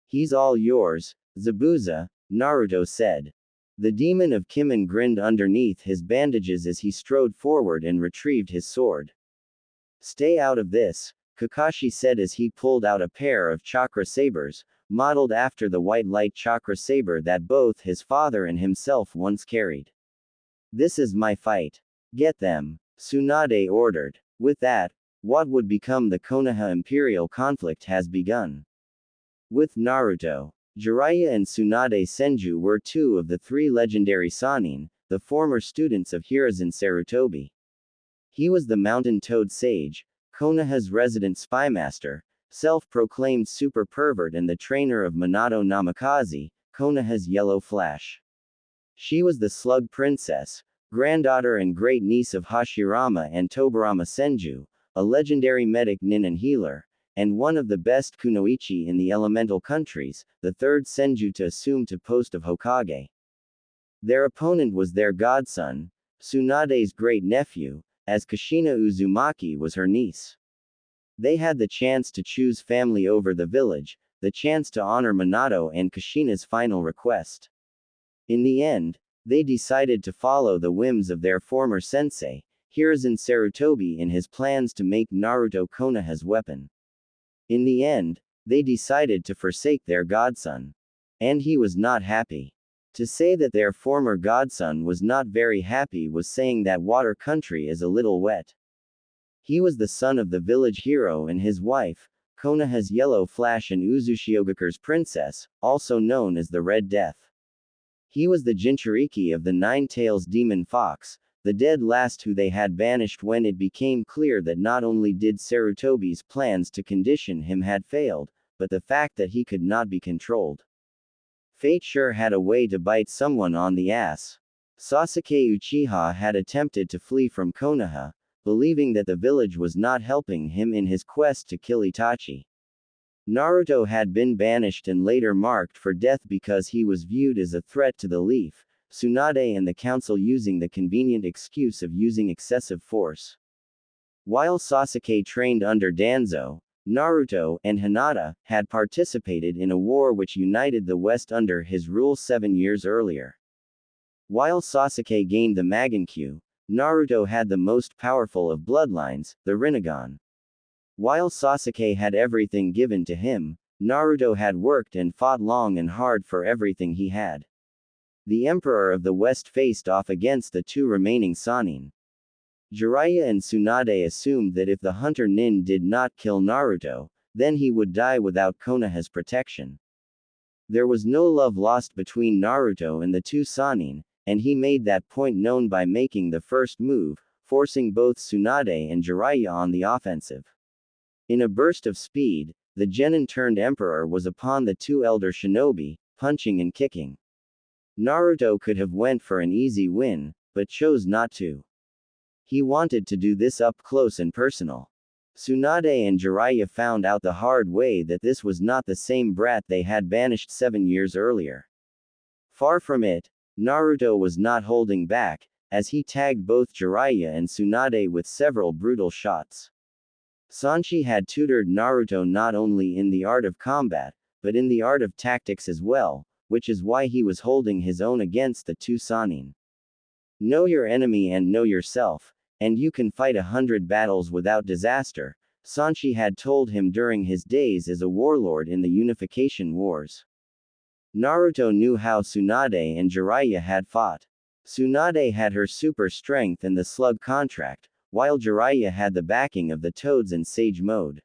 He's all yours, Zabuza, Naruto said. The demon of Kimen grinned underneath his bandages as he strode forward and retrieved his sword. Stay out of this, Kakashi said as he pulled out a pair of chakra sabers, modeled after the white light chakra saber that both his father and himself once carried. This is my fight. Get them, Tsunade ordered. With that, what would become the Konoha Imperial conflict has begun. With Naruto, Jiraiya and Tsunade Senju were two of the three legendary Sannin, the former students of Hiruzen Sarutobi. He was the Mountain Toad Sage, Konoha's resident spymaster, self-proclaimed super pervert and the trainer of Minato Namikaze, Konoha's Yellow Flash. She was the Slug Princess, granddaughter and great-niece of Hashirama and Tobirama Senju, a legendary medic nin and healer, and one of the best kunoichi in the elemental countries, the third Senju to assume the post of Hokage. Their opponent was their godson, Tsunade's great-nephew, as Kushina Uzumaki was her niece. They had the chance to choose family over the village, the chance to honor Minato and Kushina's final request. In the end, they decided to follow the whims of their former sensei, Hiruzen Sarutobi, in his plans to make Naruto Konoha's weapon. In the end, they decided to forsake their godson. And he was not happy. To say that their former godson was not very happy was saying that water country is a little wet. He was the son of the village hero and his wife, Konoha's Yellow Flash and Uzushiogakura's princess, also known as the Red Death. He was the Jinchuriki of the Nine-Tails demon fox, the dead last who they had banished when it became clear that not only did Sarutobi's plans to condition him had failed, but the fact that he could not be controlled. Fate sure had a way to bite someone on the ass. Sasuke Uchiha had attempted to flee from Konoha, believing that the village was not helping him in his quest to kill Itachi. Naruto had been banished and later marked for death because he was viewed as a threat to the Leaf, Tsunade and the council using the convenient excuse of using excessive force. While Sasuke trained under Danzo, Naruto and Hinata had participated in a war which united the West under his rule 7 years earlier. While Sasuke gained the Magankyu, Naruto had the most powerful of bloodlines, the Rinnegan. While Sasuke had everything given to him, Naruto had worked and fought long and hard for everything he had. The Emperor of the West faced off against the two remaining Sannin. Jiraiya and Tsunade assumed that if the Hunter Nin did not kill Naruto, then he would die without Konoha's protection. There was no love lost between Naruto and the two Sannin, and he made that point known by making the first move, forcing both Tsunade and Jiraiya on the offensive. In a burst of speed, the Genin-turned-Emperor was upon the two elder shinobi, punching and kicking. Naruto could have went for an easy win, but chose not to. He wanted to do this up close and personal. Tsunade and Jiraiya found out the hard way that this was not the same brat they had banished 7 years earlier. Far from it, Naruto was not holding back, as he tagged both Jiraiya and Tsunade with several brutal shots. Sanshi had tutored Naruto not only in the art of combat, but in the art of tactics as well, which is why he was holding his own against the two Sannin. Know your enemy and know yourself, and you can fight 100 battles without disaster, Sanshi had told him during his days as a warlord in the Unification Wars. Naruto knew how Tsunade and Jiraiya had fought. Tsunade had her super strength and the slug contract, while Jiraiya had the backing of the Toads and Sage Mode.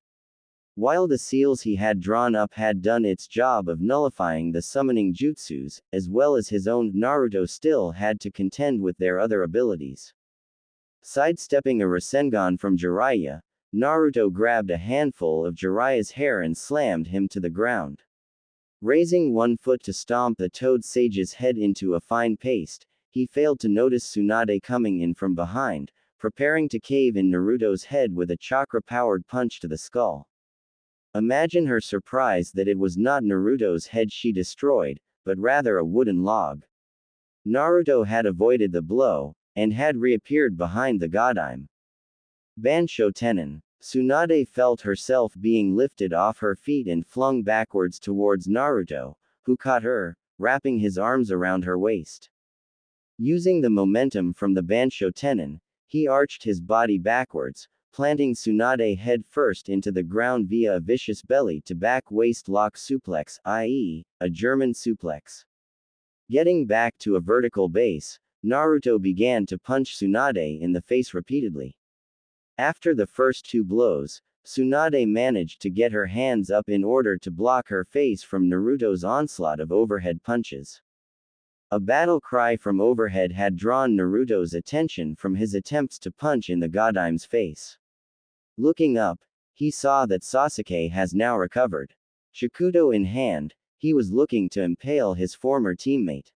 While the seals he had drawn up had done its job of nullifying the summoning jutsus, as well as his own, Naruto still had to contend with their other abilities. Sidestepping a Rasengan from Jiraiya, Naruto grabbed a handful of Jiraiya's hair and slammed him to the ground. Raising one foot to stomp the Toad Sage's head into a fine paste, he failed to notice Tsunade coming in from behind, preparing to cave in Naruto's head with a chakra-powered punch to the skull. Imagine her surprise that it was not Naruto's head she destroyed, but rather a wooden log. Naruto had avoided the blow, and had reappeared behind the Godime. Bansho Tenin. Tsunade felt herself being lifted off her feet and flung backwards towards Naruto, who caught her, wrapping his arms around her waist. Using the momentum from the Bansho Tenin, he arched his body backwards, planting Tsunade head first into the ground via a vicious belly-to-back waist lock suplex, i.e., a German suplex. Getting back to a vertical base, Naruto began to punch Tsunade in the face repeatedly. After the first 2 blows, Tsunade managed to get her hands up in order to block her face from Naruto's onslaught of overhead punches. A battle cry from overhead had drawn Naruto's attention from his attempts to punch in the Godime's face. Looking up, he saw that Sasuke has now recovered. Shakudo in hand, he was looking to impale his former teammate.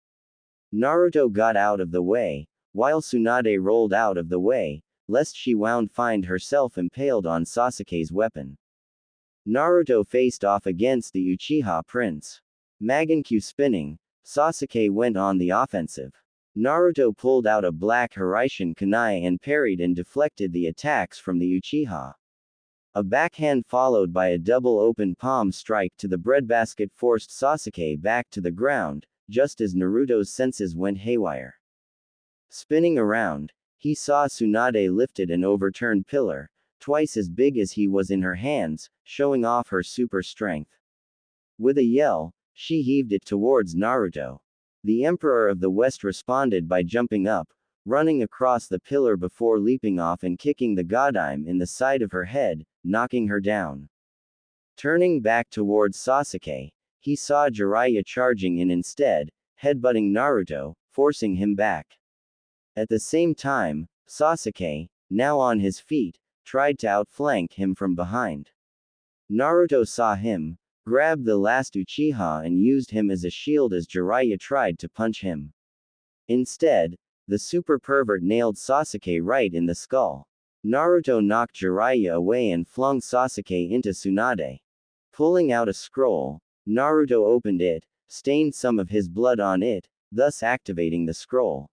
Naruto got out of the way, while Tsunade rolled out of the way, lest she would find herself impaled on Sasuke's weapon. Naruto faced off against the Uchiha prince. Magankyu spinning, Sasuke went on the offensive. Naruto pulled out a black Hiraishin kunai and parried and deflected the attacks from the Uchiha. A backhand followed by a double open palm strike to the breadbasket forced Sasuke back to the ground, just as Naruto's senses went haywire. Spinning around, he saw Tsunade lifted an overturned pillar, twice as big as he was in her hands, showing off her super strength. With a yell, she heaved it towards Naruto. The Emperor of the West responded by jumping up, running across the pillar before leaping off and kicking the Godime in the side of her head, knocking her down. Turning back towards Sasuke, he saw Jiraiya charging in instead, headbutting Naruto, forcing him back. At the same time, Sasuke, now on his feet, tried to outflank him from behind. Naruto saw him, grabbed the last Uchiha and used him as a shield as Jiraiya tried to punch him. Instead, the super pervert nailed Sasuke right in the skull. Naruto knocked Jiraiya away and flung Sasuke into Tsunade. Pulling out a scroll, Naruto opened it, stained some of his blood on it, thus activating the scroll.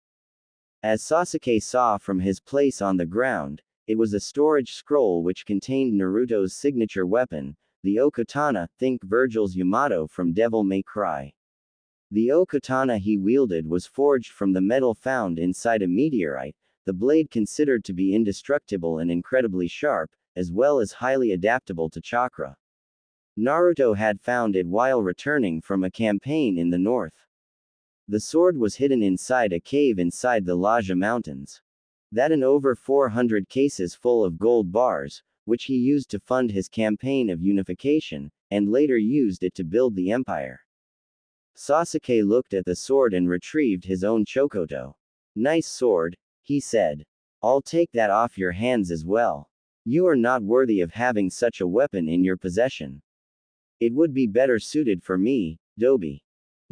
As Sasuke saw from his place on the ground, it was a storage scroll which contained Naruto's signature weapon, the Okatana, think Virgil's Yamato from Devil May Cry. The Okatana he wielded was forged from the metal found inside a meteorite, the blade considered to be indestructible and incredibly sharp, as well as highly adaptable to chakra. Naruto had found it while returning from a campaign in the north. The sword was hidden inside a cave inside the Laja Mountains. That and over 400 cases full of gold bars, which he used to fund his campaign of unification, and later used it to build the empire. Sasuke looked at the sword and retrieved his own Chokoto. Nice sword, he said. I'll take that off your hands as well. You are not worthy of having such a weapon in your possession. It would be better suited for me, Dobi.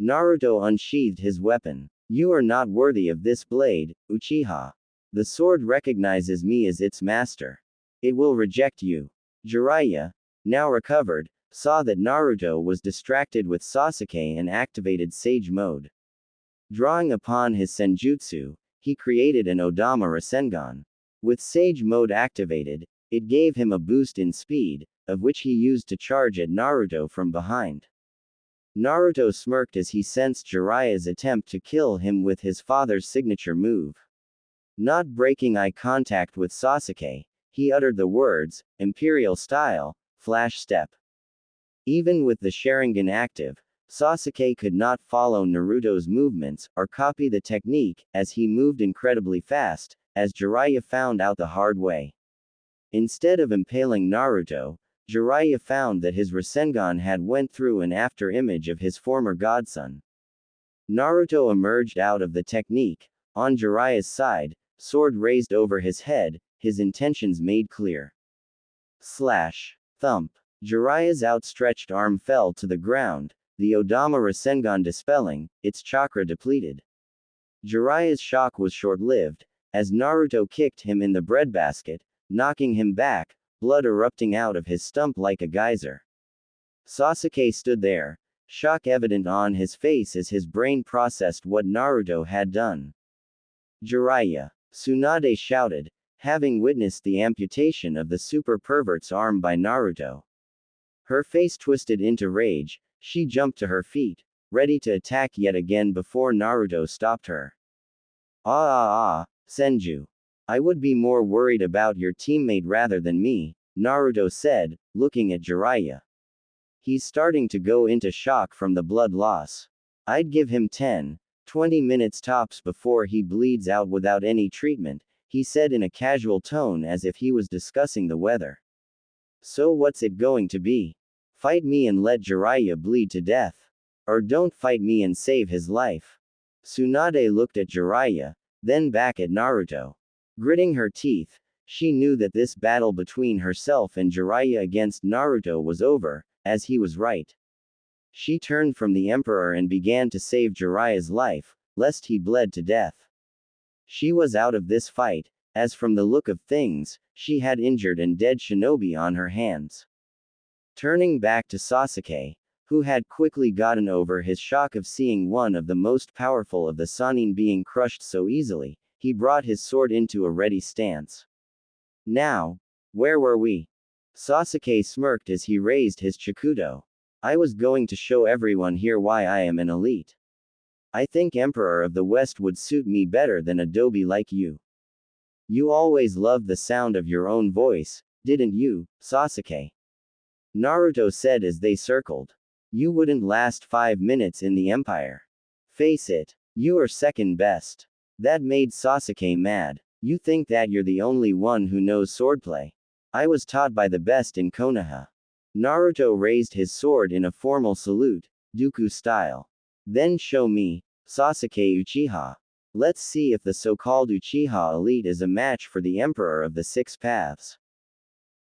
Naruto unsheathed his weapon. You are not worthy of this blade, Uchiha. The sword recognizes me as its master. It will reject you. Jiraiya, now recovered, saw that Naruto was distracted with Sasuke and activated Sage Mode. Drawing upon his Senjutsu, he created an Odama Rasengan. With Sage Mode activated, it gave him a boost in speed, of which he used to charge at Naruto from behind. Naruto smirked as he sensed Jiraiya's attempt to kill him with his father's signature move. Not breaking eye contact with Sasuke, he uttered the words, Imperial Style, Flash Step. Even with the Sharingan active, Sasuke could not follow Naruto's movements, or copy the technique, as he moved incredibly fast, as Jiraiya found out the hard way. Instead of impaling Naruto, Jiraiya found that his Rasengan had went through an after image of his former godson. Naruto emerged out of the technique, on Jiraiya's side, sword raised over his head, his intentions made clear. Slash. Thump. Jiraiya's outstretched arm fell to the ground, the Odama Rasengan dispelling, its chakra depleted. Jiraiya's shock was short-lived, as Naruto kicked him in the breadbasket, knocking him back, blood erupting out of his stump like a geyser. Sasuke stood there, shock evident on his face as his brain processed what Naruto had done. Jiraiya, Tsunade shouted, having witnessed the amputation of the super pervert's arm by Naruto. Her face twisted into rage, she jumped to her feet, ready to attack yet again before Naruto stopped her. Senju. I would be more worried about your teammate rather than me, Naruto said, looking at Jiraiya. He's starting to go into shock from the blood loss. I'd give him 10, 20 minutes tops before he bleeds out without any treatment, he said in a casual tone as if he was discussing the weather. So what's it going to be? Fight me and let Jiraiya bleed to death. Or don't fight me and save his life. Tsunade looked at Jiraiya, then back at Naruto. Gritting her teeth, she knew that this battle between herself and Jiraiya against Naruto was over, as he was right. She turned from the Emperor and began to save Jiraiya's life, lest he bled to death. She was out of this fight, as from the look of things, she had injured and dead shinobi on her hands. Turning back to Sasuke, who had quickly gotten over his shock of seeing one of the most powerful of the Sannin being crushed so easily, he brought his sword into a ready stance. Now, where were we? Sasuke smirked as he raised his Chikudo. I was going to show everyone here why I am an elite. I think Emperor of the West would suit me better than a dobe like you. You always loved the sound of your own voice, didn't you, Sasuke? Naruto said as they circled. You wouldn't last 5 minutes in the Empire. Face it, you are second best. That made Sasuke mad. You think that you're the only one who knows swordplay. I was taught by the best in Konoha. Naruto raised his sword in a formal salute, Dooku style. Then show me, Sasuke Uchiha. Let's see if the so-called Uchiha elite is a match for the Emperor of the Six Paths.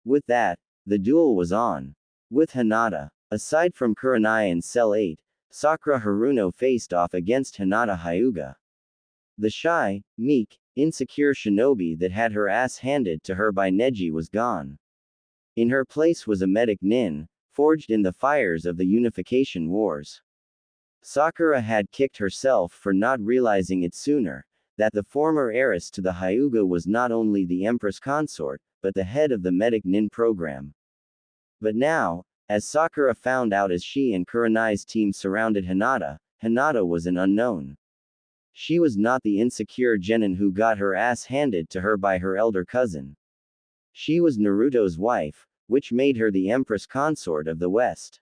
With that, the duel was on. With Hinata, aside from Kurenai and Cell 8, Sakura Haruno faced off against Hinata Hyuga. The shy, meek, insecure shinobi that had her ass handed to her by Neji was gone. In her place was a medic nin, forged in the fires of the Unification Wars. Sakura had kicked herself for not realizing it sooner, that the former heiress to the Hyuga was not only the Empress consort, but the head of the medic nin program. But now, as Sakura found out as she and Kurenai's team surrounded Hinata, Hinata was an unknown. She was not the insecure genin who got her ass handed to her by her elder cousin. She was Naruto's wife, which made her the Empress consort of the West.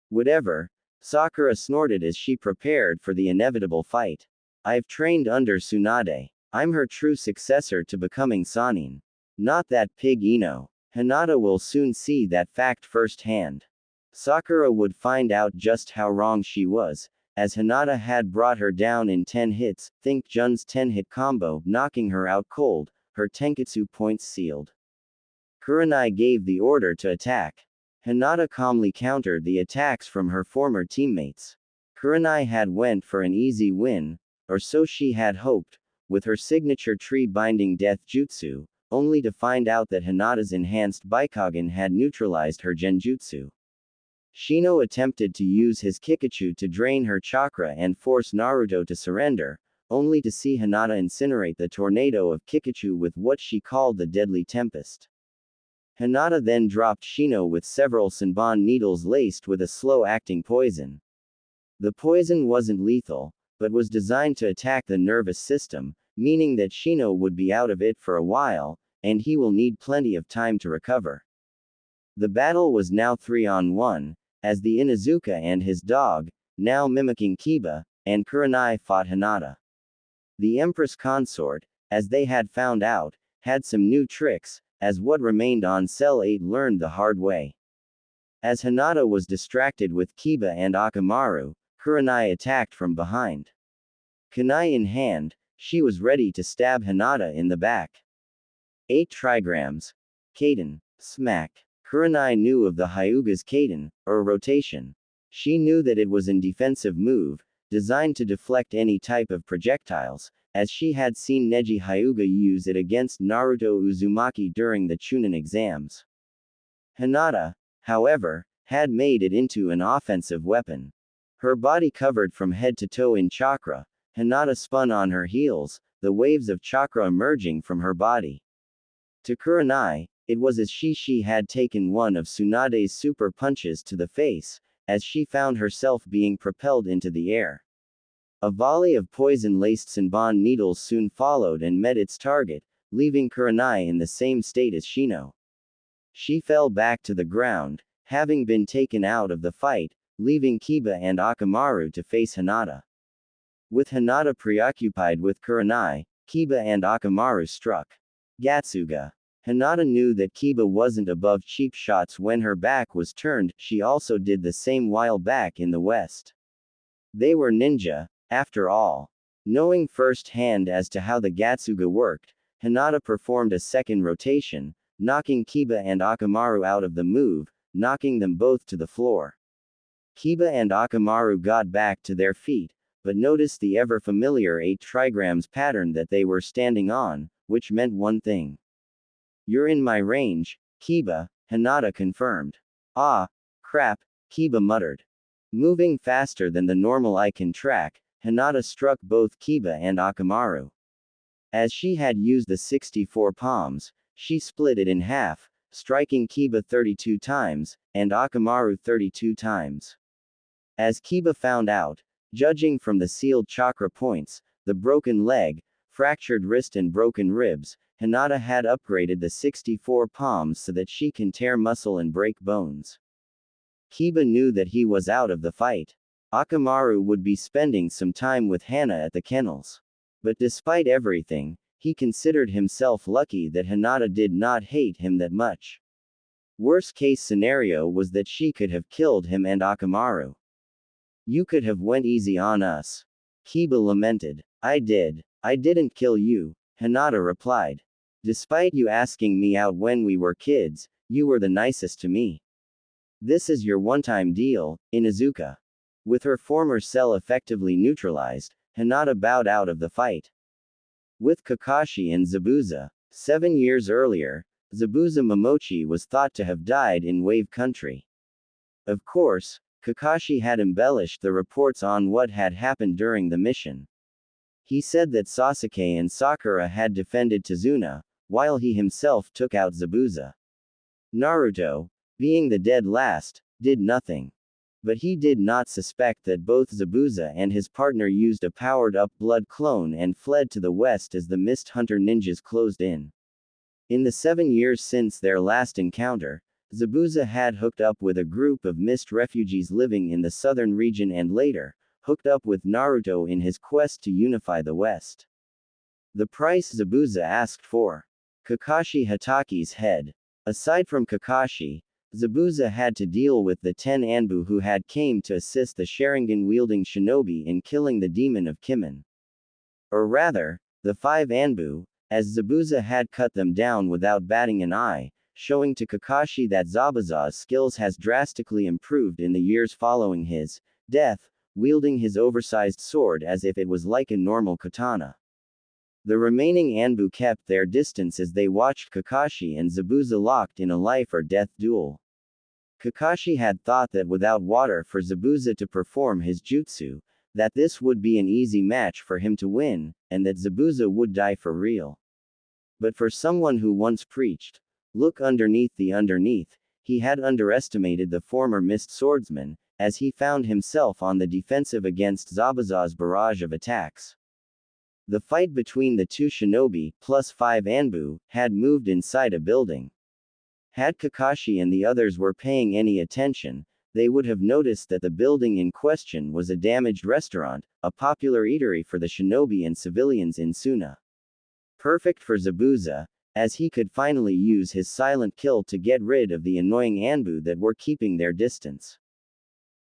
Whatever, Sakura snorted as she prepared for the inevitable fight. I've trained under Tsunade. I'm her true successor to becoming Sannin. Not that pig Ino. Hinata will soon see that fact firsthand. Sakura would find out just how wrong she was, as Hinata had brought her down in 10 hits, think Jun's 10-hit combo, knocking her out cold, her Tenketsu points sealed. Kurenai gave the order to attack. Hinata calmly countered the attacks from her former teammates. Kurenai had went for an easy win, or so she had hoped, with her signature tree-binding death jutsu, only to find out that Hinata's enhanced Byakugan had neutralized her genjutsu. Shino attempted to use his Kikachu to drain her chakra and force Naruto to surrender, only to see Hinata incinerate the tornado of Kikachu with what she called the Deadly Tempest. Hinata then dropped Shino with several Senbon needles laced with a slow-acting poison. The poison wasn't lethal, but was designed to attack the nervous system, meaning that Shino would be out of it for a while, and he will need plenty of time to recover. The battle was now 3-on-1, as the Inuzuka and his dog, now mimicking Kiba, and Kurenai fought Hinata. The Empress consort, as they had found out, had some new tricks, as what remained on Cell 8 learned the hard way. As Hinata was distracted with Kiba and Akamaru, Kurenai attacked from behind. Kunai in hand, she was ready to stab Hinata in the back. 8 trigrams. Kaden. Smack. Kurenai knew of the Hyuga's Kaden, or rotation. She knew that it was an defensive move, designed to deflect any type of projectiles, as she had seen Neji Hyuga use it against Naruto Uzumaki during the Chunin exams. Hinata, however, had made it into an offensive weapon. Her body covered from head to toe in chakra, Hinata spun on her heels, the waves of chakra emerging from her body. To Kurenai, it was as she had taken one of Tsunade's super punches to the face, as she found herself being propelled into the air. A volley of poison-laced Senbon needles soon followed and met its target, leaving Kurenai in the same state as Shino. She fell back to the ground, having been taken out of the fight, leaving Kiba and Akamaru to face Hinata. With Hinata preoccupied with Kurenai, Kiba and Akamaru struck. Gatsuga. Hinata knew that Kiba wasn't above cheap shots when her back was turned, she also did the same while back in the West. They were ninja, after all. Knowing firsthand as to how the Gatsuga worked, Hinata performed a second rotation, knocking Kiba and Akamaru out of the move, knocking them both to the floor. Kiba and Akamaru got back to their feet, but noticed the ever-familiar 8 trigrams pattern that they were standing on, which meant one thing. You're in my range, Kiba, Hinata confirmed. Ah, crap, Kiba muttered. Moving faster than the normal eye can track, Hinata struck both Kiba and Akamaru. As she had used the 64 palms, she split it in half, striking Kiba 32 times, and Akamaru 32 times. As Kiba found out, judging from the sealed chakra points, the broken leg, fractured wrist and broken ribs, Hinata had upgraded the 64 palms so that she can tear muscle and break bones. Kiba knew that he was out of the fight. Akamaru would be spending some time with Hana at the kennels. But despite everything, he considered himself lucky that Hinata did not hate him that much. Worst case scenario was that she could have killed him and Akamaru. You could have went easy on us. Kiba lamented. I did. I didn't kill you, Hinata replied. Despite you asking me out when we were kids, you were the nicest to me. This is your one-time deal, Inuzuka. With her former cell effectively neutralized, Hinata bowed out of the fight. With Kakashi and Zabuza, 7 years earlier, Zabuza Momochi was thought to have died in Wave Country. Of course, Kakashi had embellished the reports on what had happened during the mission. He said that Sasuke and Sakura had defended Tazuna, while he himself took out Zabuza. Naruto, being the dead last, did nothing. But he did not suspect that both Zabuza and his partner used a powered-up blood clone and fled to the west as the Mist Hunter ninjas closed in. In the 7 years since their last encounter, Zabuza had hooked up with a group of Mist refugees living in the southern region and later, hooked up with Naruto in his quest to unify the West. The price Zabuza asked for: Kakashi Hataki's head. Aside from Kakashi, Zabuza had to deal with the 10 Anbu who had came to assist the Sharingan-wielding shinobi in killing the demon of Kimen. Or rather, the 5 Anbu, as Zabuza had cut them down without batting an eye, showing to Kakashi that Zabuza's skills has drastically improved in the years following his death, wielding his oversized sword as if it was like a normal katana. The remaining Anbu kept their distance as they watched Kakashi and Zabuza locked in a life-or-death duel. Kakashi had thought that without water for Zabuza to perform his jutsu, that this would be an easy match for him to win, and that Zabuza would die for real. But for someone who once preached, "Look underneath the underneath," he had underestimated the former Mist swordsman, as he found himself on the defensive against Zabuza's barrage of attacks. The fight between the two shinobi, plus 5 Anbu, had moved inside a building. Had Kakashi and the others were paying any attention, they would have noticed that the building in question was a damaged restaurant, a popular eatery for the shinobi and civilians in Suna. Perfect for Zabuza, as he could finally use his silent kill to get rid of the annoying Anbu that were keeping their distance.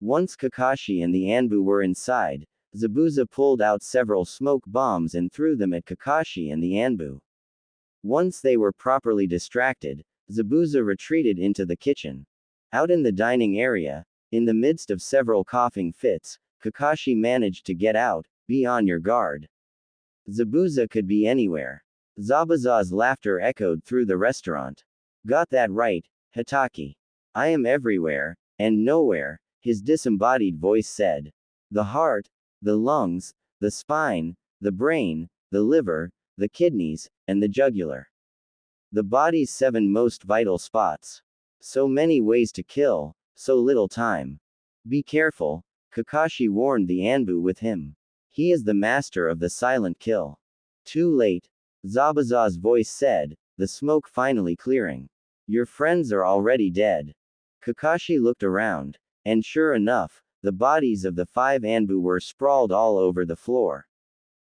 Once Kakashi and the Anbu were inside, Zabuza pulled out several smoke bombs and threw them at Kakashi and the Anbu. Once they were properly distracted, Zabuza retreated into the kitchen. Out in the dining area, in the midst of several coughing fits, Kakashi managed to get out. Be on your guard. Zabuza could be anywhere. Zabuza's laughter echoed through the restaurant. Got that right, Hitaki. I am everywhere, and nowhere, his disembodied voice said. The heart, the lungs, the spine, the brain, the liver, the kidneys, and the jugular. The body's 7 most vital spots. So many ways to kill, so little time. Be careful, Kakashi warned the Anbu with him. He is the master of the silent kill. Too late, Zabuza's voice said, the smoke finally clearing. Your friends are already dead. Kakashi looked around, and sure enough, the bodies of the 5 Anbu were sprawled all over the floor.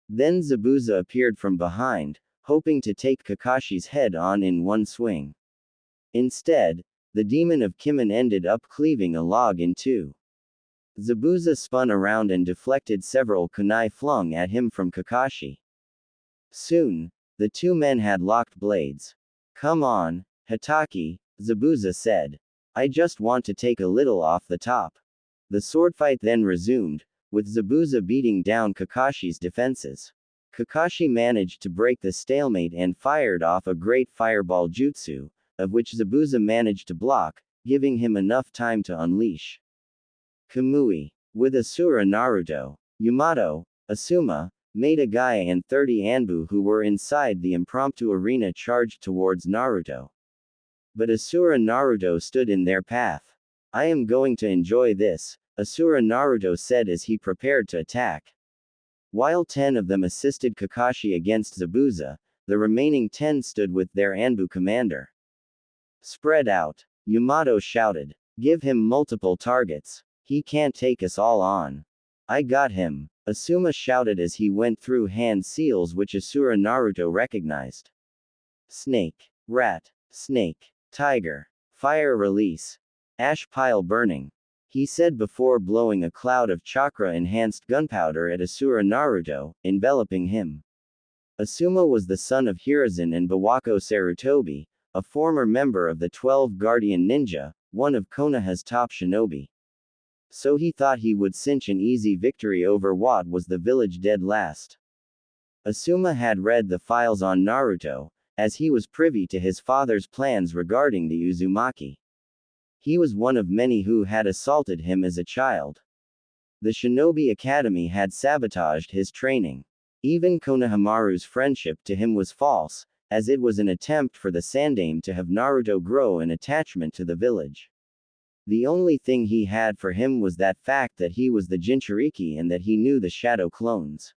Then Zabuza appeared from behind, hoping to take Kakashi's head on in one swing. Instead, the demon of Kimen ended up cleaving a log in 2. Zabuza spun around and deflected several kunai flung at him from Kakashi. Soon, the 2 men had locked blades. Come on, Hitaki, Zabuza said. I just want to take a little off the top. The sword fight then resumed, with Zabuza beating down Kakashi's defenses. Kakashi managed to break the stalemate and fired off a great fireball jutsu, of which Zabuza managed to block, giving him enough time to unleash. Kamui. With Asura Naruto, Yamato, Asuma, Maida Guy and 30 Anbu who were inside the impromptu arena charged towards Naruto. But Asura Naruto stood in their path. I am going to enjoy this, Asura Naruto said as he prepared to attack. While 10 of them assisted Kakashi against Zabuza, the remaining 10 stood with their Anbu commander. Spread out, Yamato shouted. Give him multiple targets. He can't take us all on. I got him, Asuma shouted as he went through hand seals which Asura Naruto recognized. Snake, rat, snake, tiger, fire release, ash pile burning, he said before blowing a cloud of chakra-enhanced gunpowder at Asura Naruto, enveloping him. Asuma was the son of Hiruzen and Bawako Sarutobi, a former member of the 12 Guardian Ninja, one of Konoha's top shinobi. So he thought he would cinch an easy victory over what was the village dead last. Asuma had read the files on Naruto, as he was privy to his father's plans regarding the Uzumaki. He was one of many who had assaulted him as a child. The Shinobi Academy had sabotaged his training. Even Konohamaru's friendship to him was false, as it was an attempt for the Sandaime to have Naruto grow an attachment to the village. The only thing he had for him was that fact that he was the Jinchuriki and that he knew the shadow clones.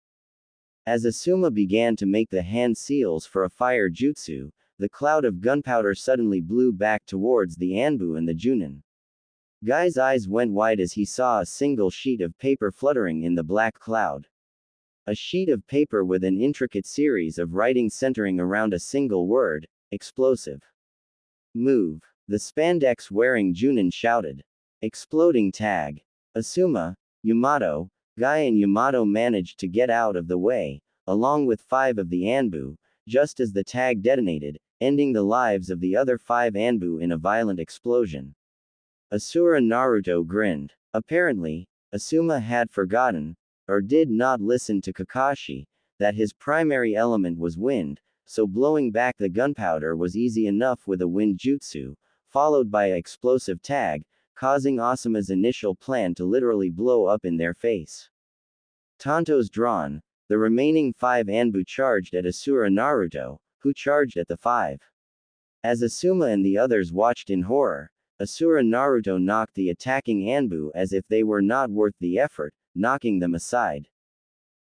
As Asuma began to make the hand seals for a fire jutsu, the cloud of gunpowder suddenly blew back towards the Anbu and the Junin. Guy's eyes went wide as he saw a single sheet of paper fluttering in the black cloud. A sheet of paper with an intricate series of writing centering around a single word, explosive. Move, the spandex-wearing Junin shouted. Exploding tag. Asuma, Yamato, Guy and Yamato managed to get out of the way, along with 5 of the Anbu, just as the tag detonated, ending the lives of the other 5 Anbu in a violent explosion. Asura Naruto grinned. Apparently, Asuma had forgotten, or did not listen to Kakashi, that his primary element was wind, so blowing back the gunpowder was easy enough with a wind jutsu, followed by an explosive tag, causing Asuma's initial plan to literally blow up in their face. Tantos drawn, the remaining 5 Anbu charged at Asura Naruto, who charged at the 5. As Asuma and the others watched in horror, Asura Naruto knocked the attacking Anbu as if they were not worth the effort, knocking them aside.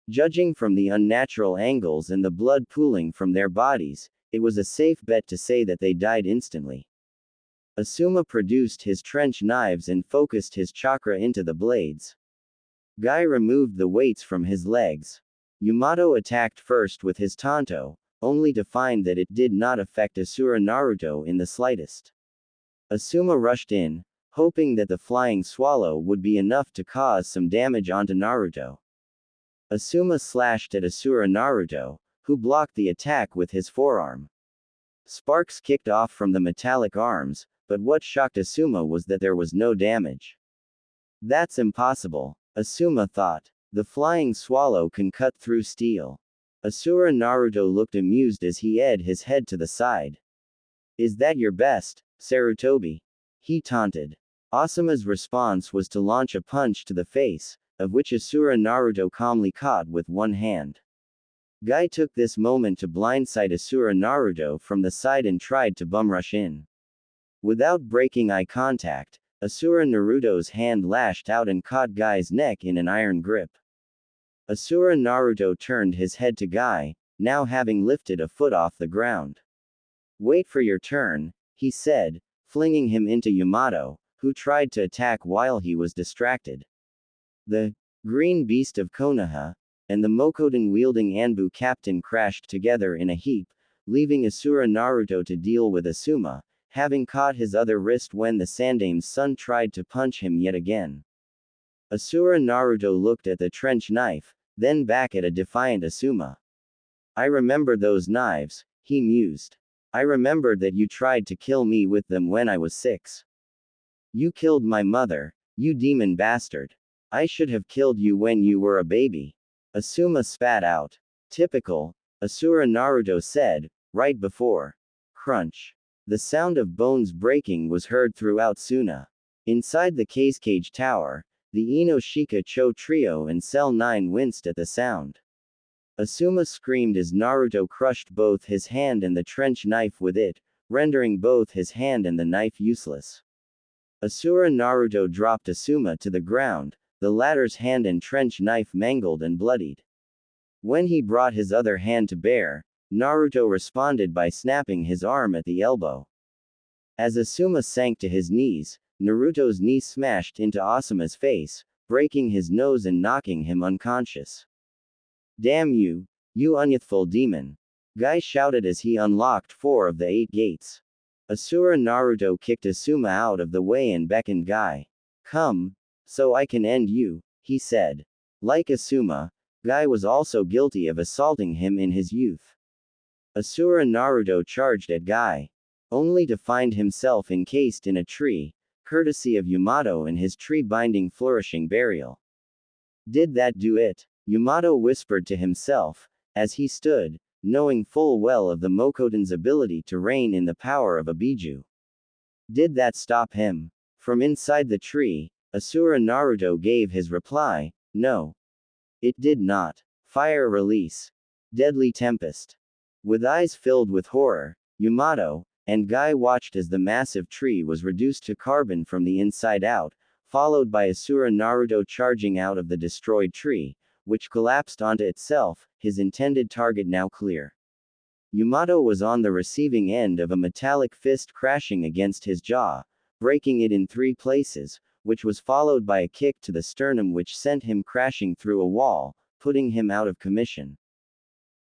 Judging from the unnatural angles and the blood pooling from their bodies, it was a safe bet to say that they died instantly. Asuma produced his trench knives and focused his chakra into the blades. Guy removed the weights from his legs. Yamato attacked first with his Tanto, only to find that it did not affect Asura Naruto in the slightest. Asuma rushed in, hoping that the flying swallow would be enough to cause some damage onto Naruto. Asuma slashed at Asura Naruto, who blocked the attack with his forearm. Sparks kicked off from the metallic arms, but what shocked Asuma was that there was no damage. That's impossible, Asuma thought. The flying swallow can cut through steel. Asura Naruto looked amused as he edged his head to the side. Is that your best, Sarutobi? He taunted. Asuma's response was to launch a punch to the face, of which Asura Naruto calmly caught with one hand. Guy took this moment to blindside Asura Naruto from the side and tried to bumrush in. Without breaking eye contact, Asura Naruto's hand lashed out and caught Guy's neck in an iron grip. Asura Naruto turned his head to Guy, now having lifted a foot off the ground. Wait for your turn, he said, flinging him into Yamato, who tried to attack while he was distracted. The green beast of Konoha and the Mokoden-wielding Anbu captain crashed together in a heap, leaving Asura Naruto to deal with Asuma, having caught his other wrist when the Sandaime's son tried to punch him yet again. Asura Naruto looked at the trench knife, then back at a defiant Asuma. I remember those knives, he mused. I remembered that you tried to kill me with them when I was 6. You killed my mother, you demon bastard. I should have killed you when you were a baby. Asuma spat out. Typical, Asura Naruto said, right before. Crunch. The sound of bones breaking was heard throughout Suna. Inside the cage tower, The Inoshika Cho trio and Cell 9 winced at the sound. Asuma screamed as Naruto crushed both his hand and the trench knife with it, rendering both his hand and the knife useless. Asura Naruto dropped Asuma to the ground, the latter's hand and trench knife mangled and bloodied. When he brought his other hand to bear, Naruto responded by snapping his arm at the elbow. As Asuma sank to his knees, Naruto's knee smashed into Asuma's face, breaking his nose and knocking him unconscious. Damn you, you unyouthful demon! Guy shouted as he unlocked 4 of the 8 gates. Asura Naruto kicked Asuma out of the way and beckoned Guy. Come, so I can end you, he said. Like Asuma, Guy was also guilty of assaulting him in his youth. Asura Naruto charged at Guy, only to find himself encased in a tree, courtesy of Yamato and his tree-binding flourishing burial. Did that do it? Yamato whispered to himself, as he stood, knowing full well of the Mokoten's ability to reign in the power of a Biju. Did that stop him? From inside the tree, Asura Naruto gave his reply, no. It did not. Fire release. Deadly tempest. With eyes filled with horror, Yamato and Guy watched as the massive tree was reduced to carbon from the inside out, followed by Asura Naruto charging out of the destroyed tree, which collapsed onto itself, his intended target now clear. Yamato was on the receiving end of a metallic fist crashing against his jaw, breaking it in 3 places, which was followed by a kick to the sternum which sent him crashing through a wall, putting him out of commission.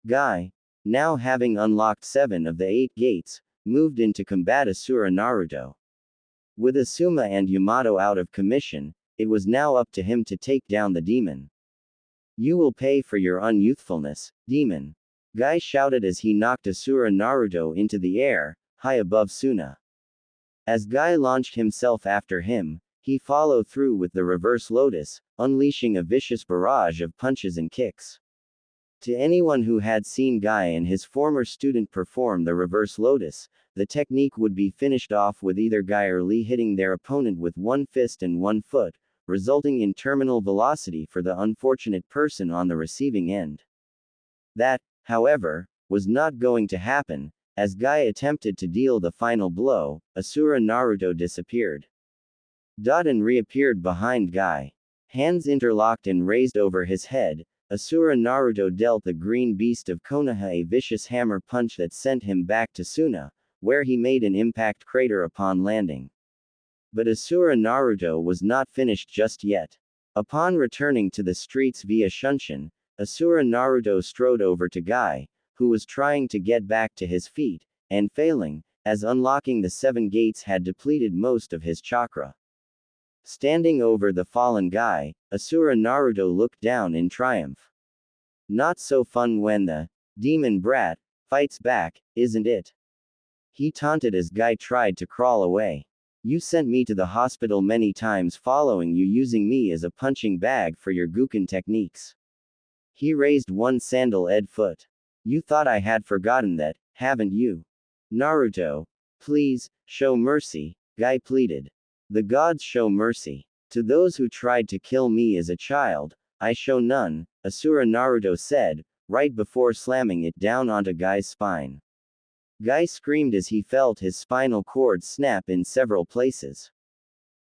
Guy, now having unlocked 7 of the 8 gates, moved in to combat Asura Naruto. With Asuma and Yamato out of commission, it was now up to him to take down the demon. You will pay for your unyouthfulness, demon. Guy shouted as he knocked Asura Naruto into the air, high above Suna. As Guy launched himself after him, he followed through with the reverse lotus, unleashing a vicious barrage of punches and kicks. To anyone who had seen Guy and his former student perform the reverse lotus, the technique would be finished off with either Guy or Lee hitting their opponent with 1 fist and 1 foot, resulting in terminal velocity for the unfortunate person on the receiving end. That, however, was not going to happen. As Guy attempted to deal the final blow, Asura Naruto disappeared. And reappeared behind Guy. Hands interlocked and raised over his head, Asura Naruto dealt the green beast of Konoha a vicious hammer punch that sent him back to Suna, where he made an impact crater upon landing. But Asura Naruto was not finished just yet. Upon returning to the streets via Shunshin, Asura Naruto strode over to Guy, who was trying to get back to his feet, and failing, as unlocking the 7 gates had depleted most of his chakra. Standing over the fallen Guy, Asura Naruto looked down in triumph. Not so fun when the demon brat fights back, isn't it? He taunted as Guy tried to crawl away. You sent me to the hospital many times following you using me as a punching bag for your Guken techniques. He raised 1 sandal-ed foot. You thought I had forgotten that, haven't you? Naruto, please, show mercy, Guy pleaded. The gods show mercy. To those who tried to kill me as a child, I show none, Asura Naruto said, right before slamming it down onto Guy's spine. Guy screamed as he felt his spinal cord snap in several places.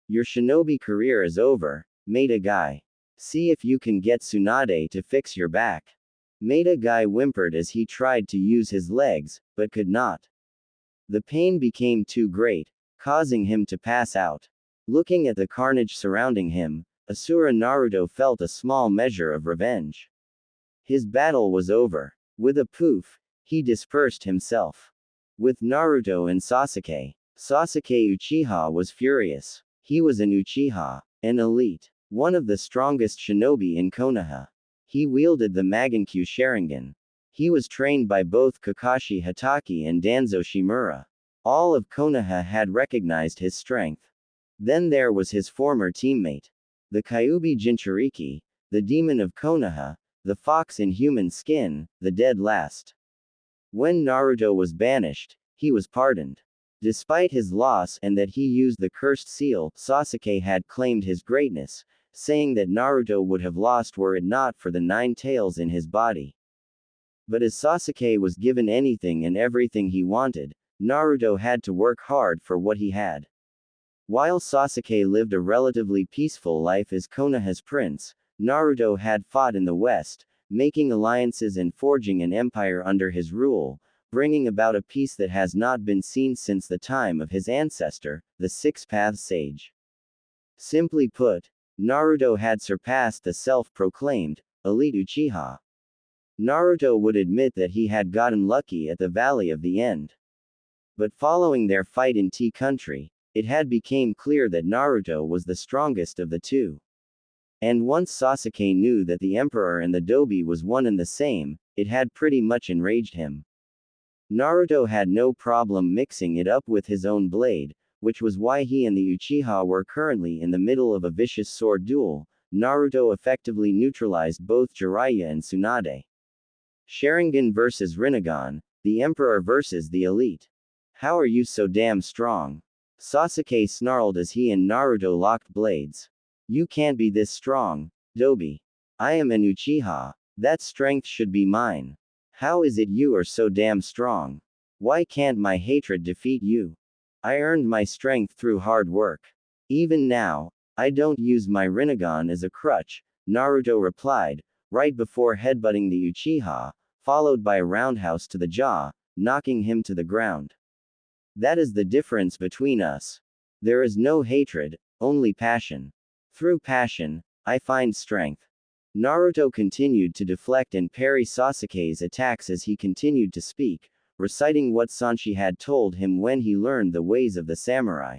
Your shinobi career is over, Maida Guy. See if you can get Tsunade to fix your back. Maida Guy whimpered as he tried to use his legs, but could not. The pain became too great, causing him to pass out. Looking at the carnage surrounding him, Asura Naruto felt a small measure of revenge. His battle was over. With a poof, he dispersed himself. With Naruto and Sasuke, Sasuke Uchiha was furious. He was an Uchiha, an elite, one of the strongest shinobi in Konoha. He wielded the Magankyu Sharingan. He was trained by both Kakashi Hatake and Danzo Shimura. All of Konoha had recognized his strength. Then there was his former teammate. The Kyuubi Jinchuriki, the demon of Konoha, the fox in human skin, the dead last. When Naruto was banished, he was pardoned. Despite his loss and that he used the cursed seal, Sasuke had claimed his greatness, saying that Naruto would have lost were it not for the 9 tails in his body. But as Sasuke was given anything and everything he wanted, Naruto had to work hard for what he had. While Sasuke lived a relatively peaceful life as Konoha's prince, Naruto had fought in the West, making alliances and forging an empire under his rule, bringing about a peace that has not been seen since the time of his ancestor, the Six Paths Sage. Simply put, Naruto had surpassed the self-proclaimed elite Uchiha. Naruto would admit that he had gotten lucky at the Valley of the End. But following their fight in Tea Country, it had become clear that Naruto was the strongest of the two. And once Sasuke knew that the Emperor and the Dobi was one and the same, it had pretty much enraged him. Naruto had no problem mixing it up with his own blade, which was why he and the Uchiha were currently in the middle of a vicious sword duel. Naruto effectively neutralized both Jiraiya and Tsunade. Sharingan versus Rinnegan, the Emperor versus the Elite. How are you so damn strong? Sasuke snarled as he and Naruto locked blades. You can't be this strong, Dobi. I am an Uchiha. That strength should be mine. How is it you are so damn strong? Why can't my hatred defeat you? I earned my strength through hard work. Even now, I don't use my Rinnegan as a crutch, Naruto replied, right before headbutting the Uchiha, followed by a roundhouse to the jaw, knocking him to the ground. That is the difference between us. There is no hatred, only passion. Through passion, I find strength. Naruto continued to deflect and parry Sasuke's attacks as he continued to speak, reciting what Sanshi had told him when he learned the ways of the samurai.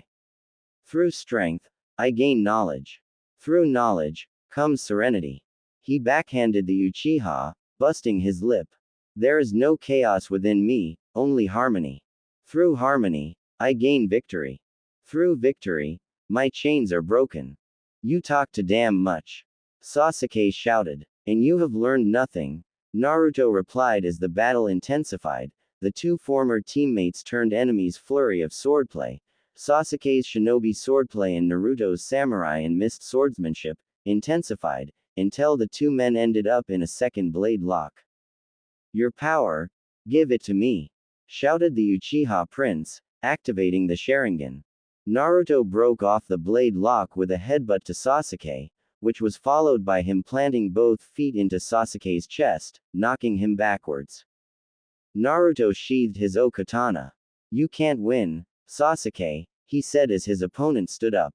Through strength, I gain knowledge. Through knowledge, comes serenity. He backhanded the Uchiha, busting his lip. There is no chaos within me, only harmony. Through harmony, I gain victory. Through victory, my chains are broken. You talk too damn much. Sasuke shouted. And you have learned nothing, Naruto replied as the battle intensified. The two former teammates turned enemies' flurry of swordplay. Sasuke's shinobi swordplay and Naruto's samurai and mist swordsmanship intensified, until the two men ended up in a second blade lock. Your power, give it to me, shouted the Uchiha prince, activating the Sharingan. Naruto broke off the blade lock with a headbutt to Sasuke, which was followed by him planting both feet into Sasuke's chest, knocking him backwards. Naruto sheathed his katana. You can't win, Sasuke, he said as his opponent stood up.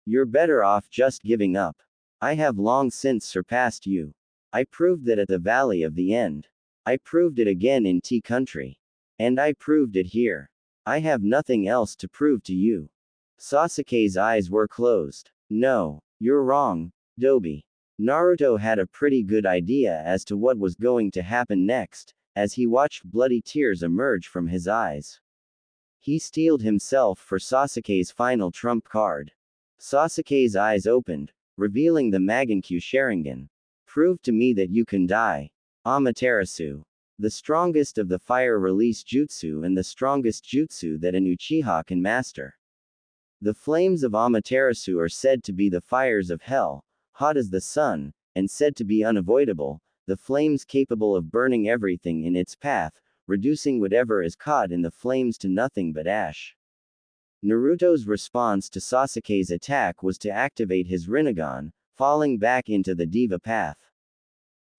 You're better off just giving up. I have long since surpassed you. I proved that at the Valley of the End. I proved it again in Tea Country. And I proved it here. I have nothing else to prove to you. Sasuke's eyes were closed. No, you're wrong, Dobi. Naruto had a pretty good idea as to what was going to happen next, as he watched bloody tears emerge from his eyes. He steeled himself for Sasuke's final trump card. Sasuke's eyes opened, revealing the Magankyu Sharingan. Prove to me that you can die. Amaterasu. The strongest of the fire release jutsu and the strongest jutsu that an Uchiha can master. The flames of Amaterasu are said to be the fires of hell, hot as the sun, and said to be unavoidable, the flames capable of burning everything in its path, reducing whatever is caught in the flames to nothing but ash. Naruto's response to Sasuke's attack was to activate his Rinnegan, falling back into the Diva path.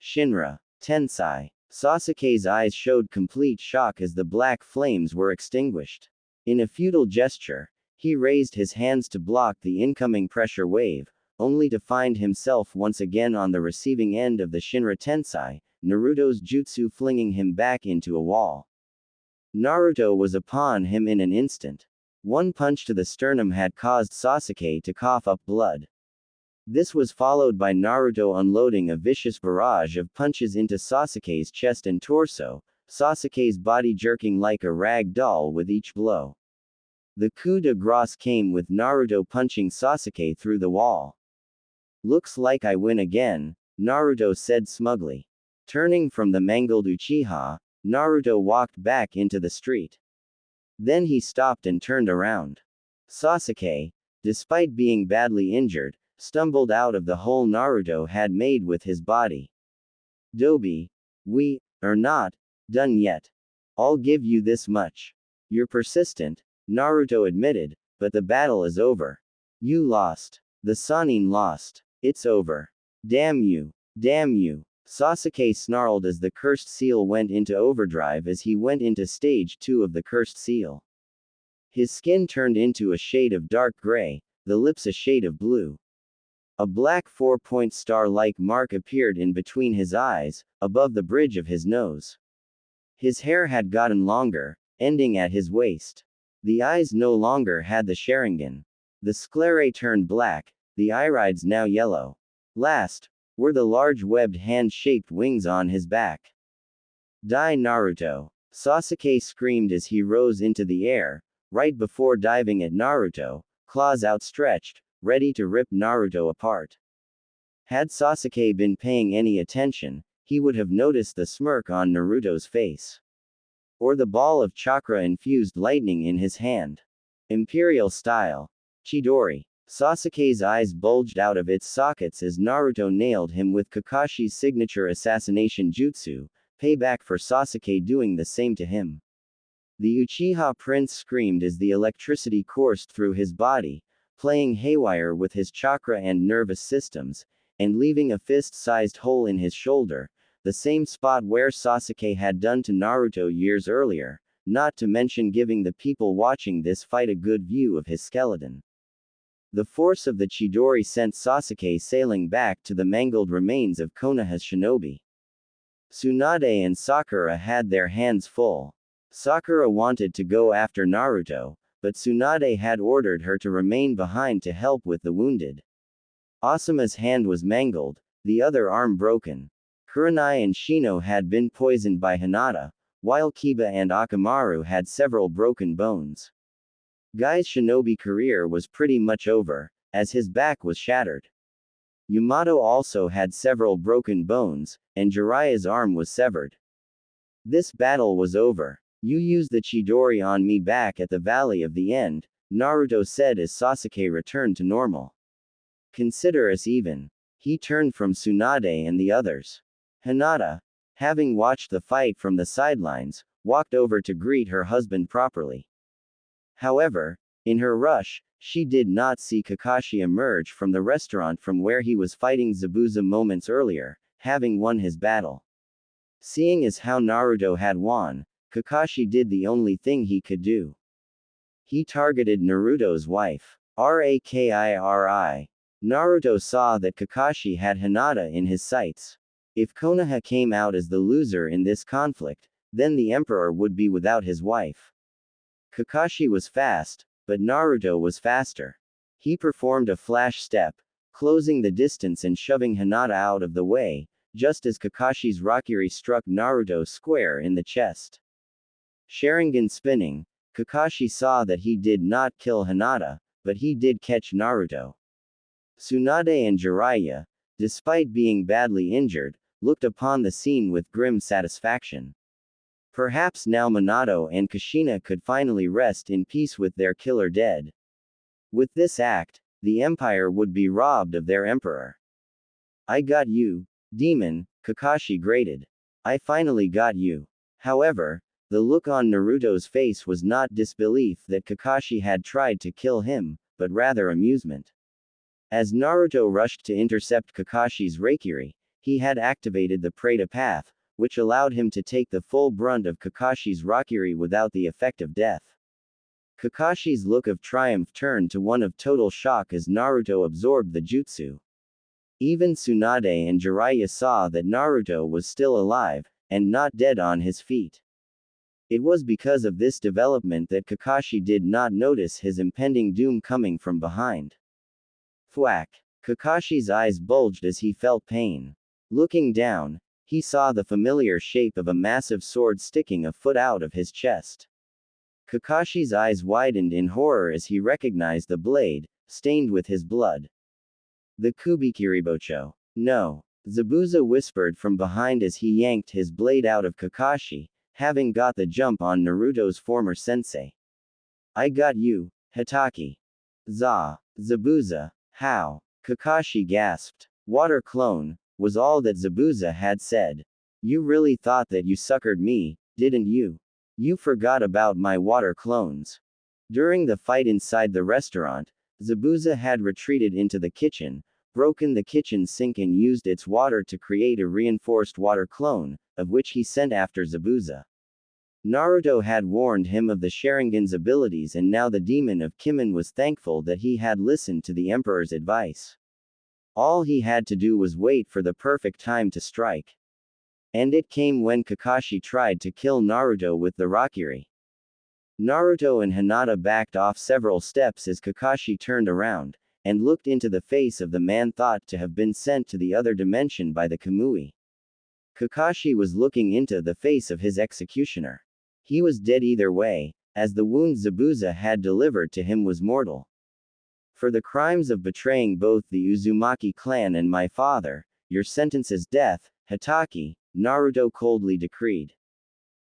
Shinra Tensai. Sasuke's eyes showed complete shock as the black flames were extinguished. In a futile gesture, he raised his hands to block the incoming pressure wave, only to find himself once again on the receiving end of the Shinra Tensai, Naruto's jutsu flinging him back into a wall. Naruto was upon him in an instant. One punch to the sternum had caused Sasuke to cough up blood. This was followed by Naruto unloading a vicious barrage of punches into Sasuke's chest and torso, Sasuke's body jerking like a rag doll with each blow. The coup de grace came with Naruto punching Sasuke through the wall. Looks like I win again, Naruto said smugly. Turning from the mangled Uchiha, Naruto walked back into the street. Then he stopped and turned around. Sasuke, despite being badly injured, stumbled out of the hole Naruto had made with his body. Dobi, we are not done yet. I'll give you this much. You're persistent, Naruto admitted, but the battle is over. You lost. The Sannin lost. It's over. Damn you. Damn you. Sasuke snarled as the cursed seal went into overdrive as he went into stage 2 of the cursed seal. His skin turned into a shade of dark gray, the lips a shade of blue. A black 4-point star-like mark appeared in between his eyes, above the bridge of his nose. His hair had gotten longer, ending at his waist. The eyes no longer had the Sharingan. The sclerae turned black, the irides now yellow. Last, were the large webbed hand-shaped wings on his back. Die Naruto! Sasuke screamed as he rose into the air, right before diving at Naruto, claws outstretched, ready to rip Naruto apart. Had Sasuke been paying any attention, he would have noticed the smirk on Naruto's face. Or the ball of chakra-infused lightning in his hand. Imperial style. Chidori. Sasuke's eyes bulged out of its sockets as Naruto nailed him with Kakashi's signature assassination jutsu, payback for Sasuke doing the same to him. The Uchiha prince screamed as the electricity coursed through his body, playing haywire with his chakra and nervous systems, and leaving a fist-sized hole in his shoulder, the same spot where Sasuke had done to Naruto years earlier, not to mention giving the people watching this fight a good view of his skeleton. The force of the Chidori sent Sasuke sailing back to the mangled remains of Konoha's shinobi. Tsunade and Sakura had their hands full. Sakura wanted to go after Naruto, but Tsunade had ordered her to remain behind to help with the wounded. Asuma's hand was mangled, the other arm broken. Kurenai and Shino had been poisoned by Hinata, while Kiba and Akamaru had several broken bones. Guy's shinobi career was pretty much over, as his back was shattered. Yamato also had several broken bones, and Jiraiya's arm was severed. This battle was over. You used the Chidori on me back at the Valley of the End, Naruto said as Sasuke returned to normal. Consider us even. He turned from Tsunade and the others. Hinata, having watched the fight from the sidelines, walked over to greet her husband properly. However, in her rush, she did not see Kakashi emerge from the restaurant from where he was fighting Zabuza moments earlier, having won his battle. Seeing as how Naruto had won, Kakashi did the only thing he could do. He targeted Naruto's wife. Rakiri. Naruto saw that Kakashi had Hinata in his sights. If Konoha came out as the loser in this conflict, then the emperor would be without his wife. Kakashi was fast, but Naruto was faster. He performed a flash step, closing the distance and shoving Hinata out of the way, just as Kakashi's Rakiri struck Naruto square in the chest. Sharingan spinning, Kakashi saw that he did not kill Hinata, but he did catch Naruto. Tsunade and Jiraiya, despite being badly injured, looked upon the scene with grim satisfaction. Perhaps now Minato and Kushina could finally rest in peace with their killer dead. With this act, the Empire would be robbed of their emperor. I got you, demon, Kakashi grated. I finally got you. However, the look on Naruto's face was not disbelief that Kakashi had tried to kill him, but rather amusement. As Naruto rushed to intercept Kakashi's Rakiri, he had activated the Preta path, which allowed him to take the full brunt of Kakashi's Rakiri without the effect of death. Kakashi's look of triumph turned to one of total shock as Naruto absorbed the jutsu. Even Tsunade and Jiraiya saw that Naruto was still alive, and not dead on his feet. It was because of this development that Kakashi did not notice his impending doom coming from behind. Thwack! Kakashi's eyes bulged as he felt pain. Looking down, he saw the familiar shape of a massive sword sticking a foot out of his chest. Kakashi's eyes widened in horror as he recognized the blade, stained with his blood. The Kubikiribocho. No. Zabuza whispered from behind as he yanked his blade out of Kakashi, having got the jump on Naruto's former sensei. I got you, Hitaki. Zabuza. How? Kakashi gasped. Water clone, was all that Zabuza had said. You really thought that you suckered me, didn't you? You forgot about my water clones. During the fight inside the restaurant, Zabuza had retreated into the kitchen, broken the kitchen sink and used its water to create a reinforced water clone, of which he sent after Zabuza. Naruto had warned him of the Sharingan's abilities and now the demon of Kimen was thankful that he had listened to the Emperor's advice. All he had to do was wait for the perfect time to strike. And it came when Kakashi tried to kill Naruto with the Rakiri. Naruto and Hinata backed off several steps as Kakashi turned around, and looked into the face of the man thought to have been sent to the other dimension by the Kamui. Kakashi was looking into the face of his executioner. He was dead either way, as the wound Zabuza had delivered to him was mortal. For the crimes of betraying both the Uzumaki clan and my father, your sentence is death, Hitaki, Naruto coldly decreed.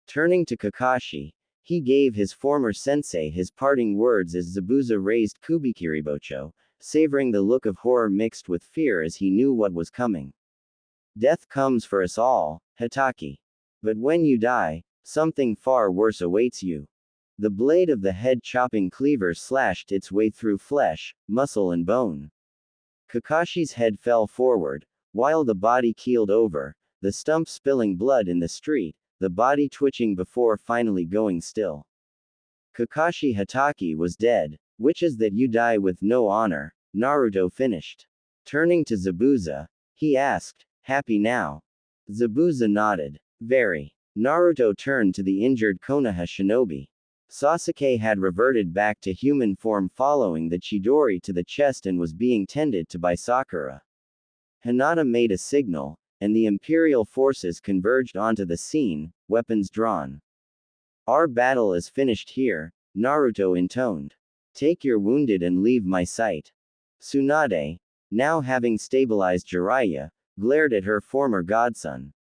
Turning to Kakashi, he gave his former sensei his parting words as Zabuza raised Kubikiribocho, savoring the look of horror mixed with fear as he knew what was coming. Death comes for us all, Hitaki. But when you die, something far worse awaits you. The blade of the head-chopping cleaver slashed its way through flesh, muscle and bone. Kakashi's head fell forward, while the body keeled over, the stump spilling blood in the street, the body twitching before finally going still. Kakashi Hitaki was dead, which is that you die with no honor, Naruto finished. Turning to Zabuza, he asked, happy now? Zabuza nodded. Very. Naruto turned to the injured Konoha shinobi. Sasuke had reverted back to human form following the Chidori to the chest and was being tended to by Sakura. Hinata made a signal, and the Imperial forces converged onto the scene, weapons drawn. Our battle is finished here, Naruto intoned. Take your wounded and leave my sight. Tsunade, now having stabilized Jiraiya, glared at her former godson.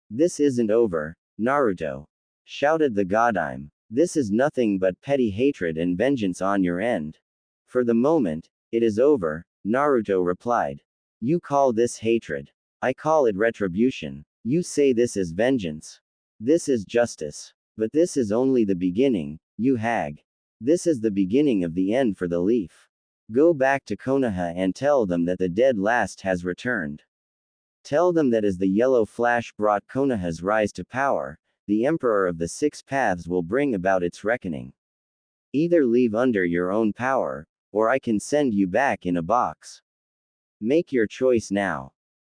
This isn't over, Naruto, shouted the godime. This is nothing but petty hatred and vengeance on your end. For the moment, it is over, Naruto replied. You call this hatred. I call it retribution. You say this is vengeance. This is justice. But this is only the beginning, you hag. This is the beginning of the end for the Leaf. Go back to Konoha and tell them that the dead last has returned. Tell them that as the yellow flash brought Konoha's rise to power, the Emperor of the Six Paths will bring about its reckoning. Either leave under your own power, or I can send you back in a box. Make your choice now.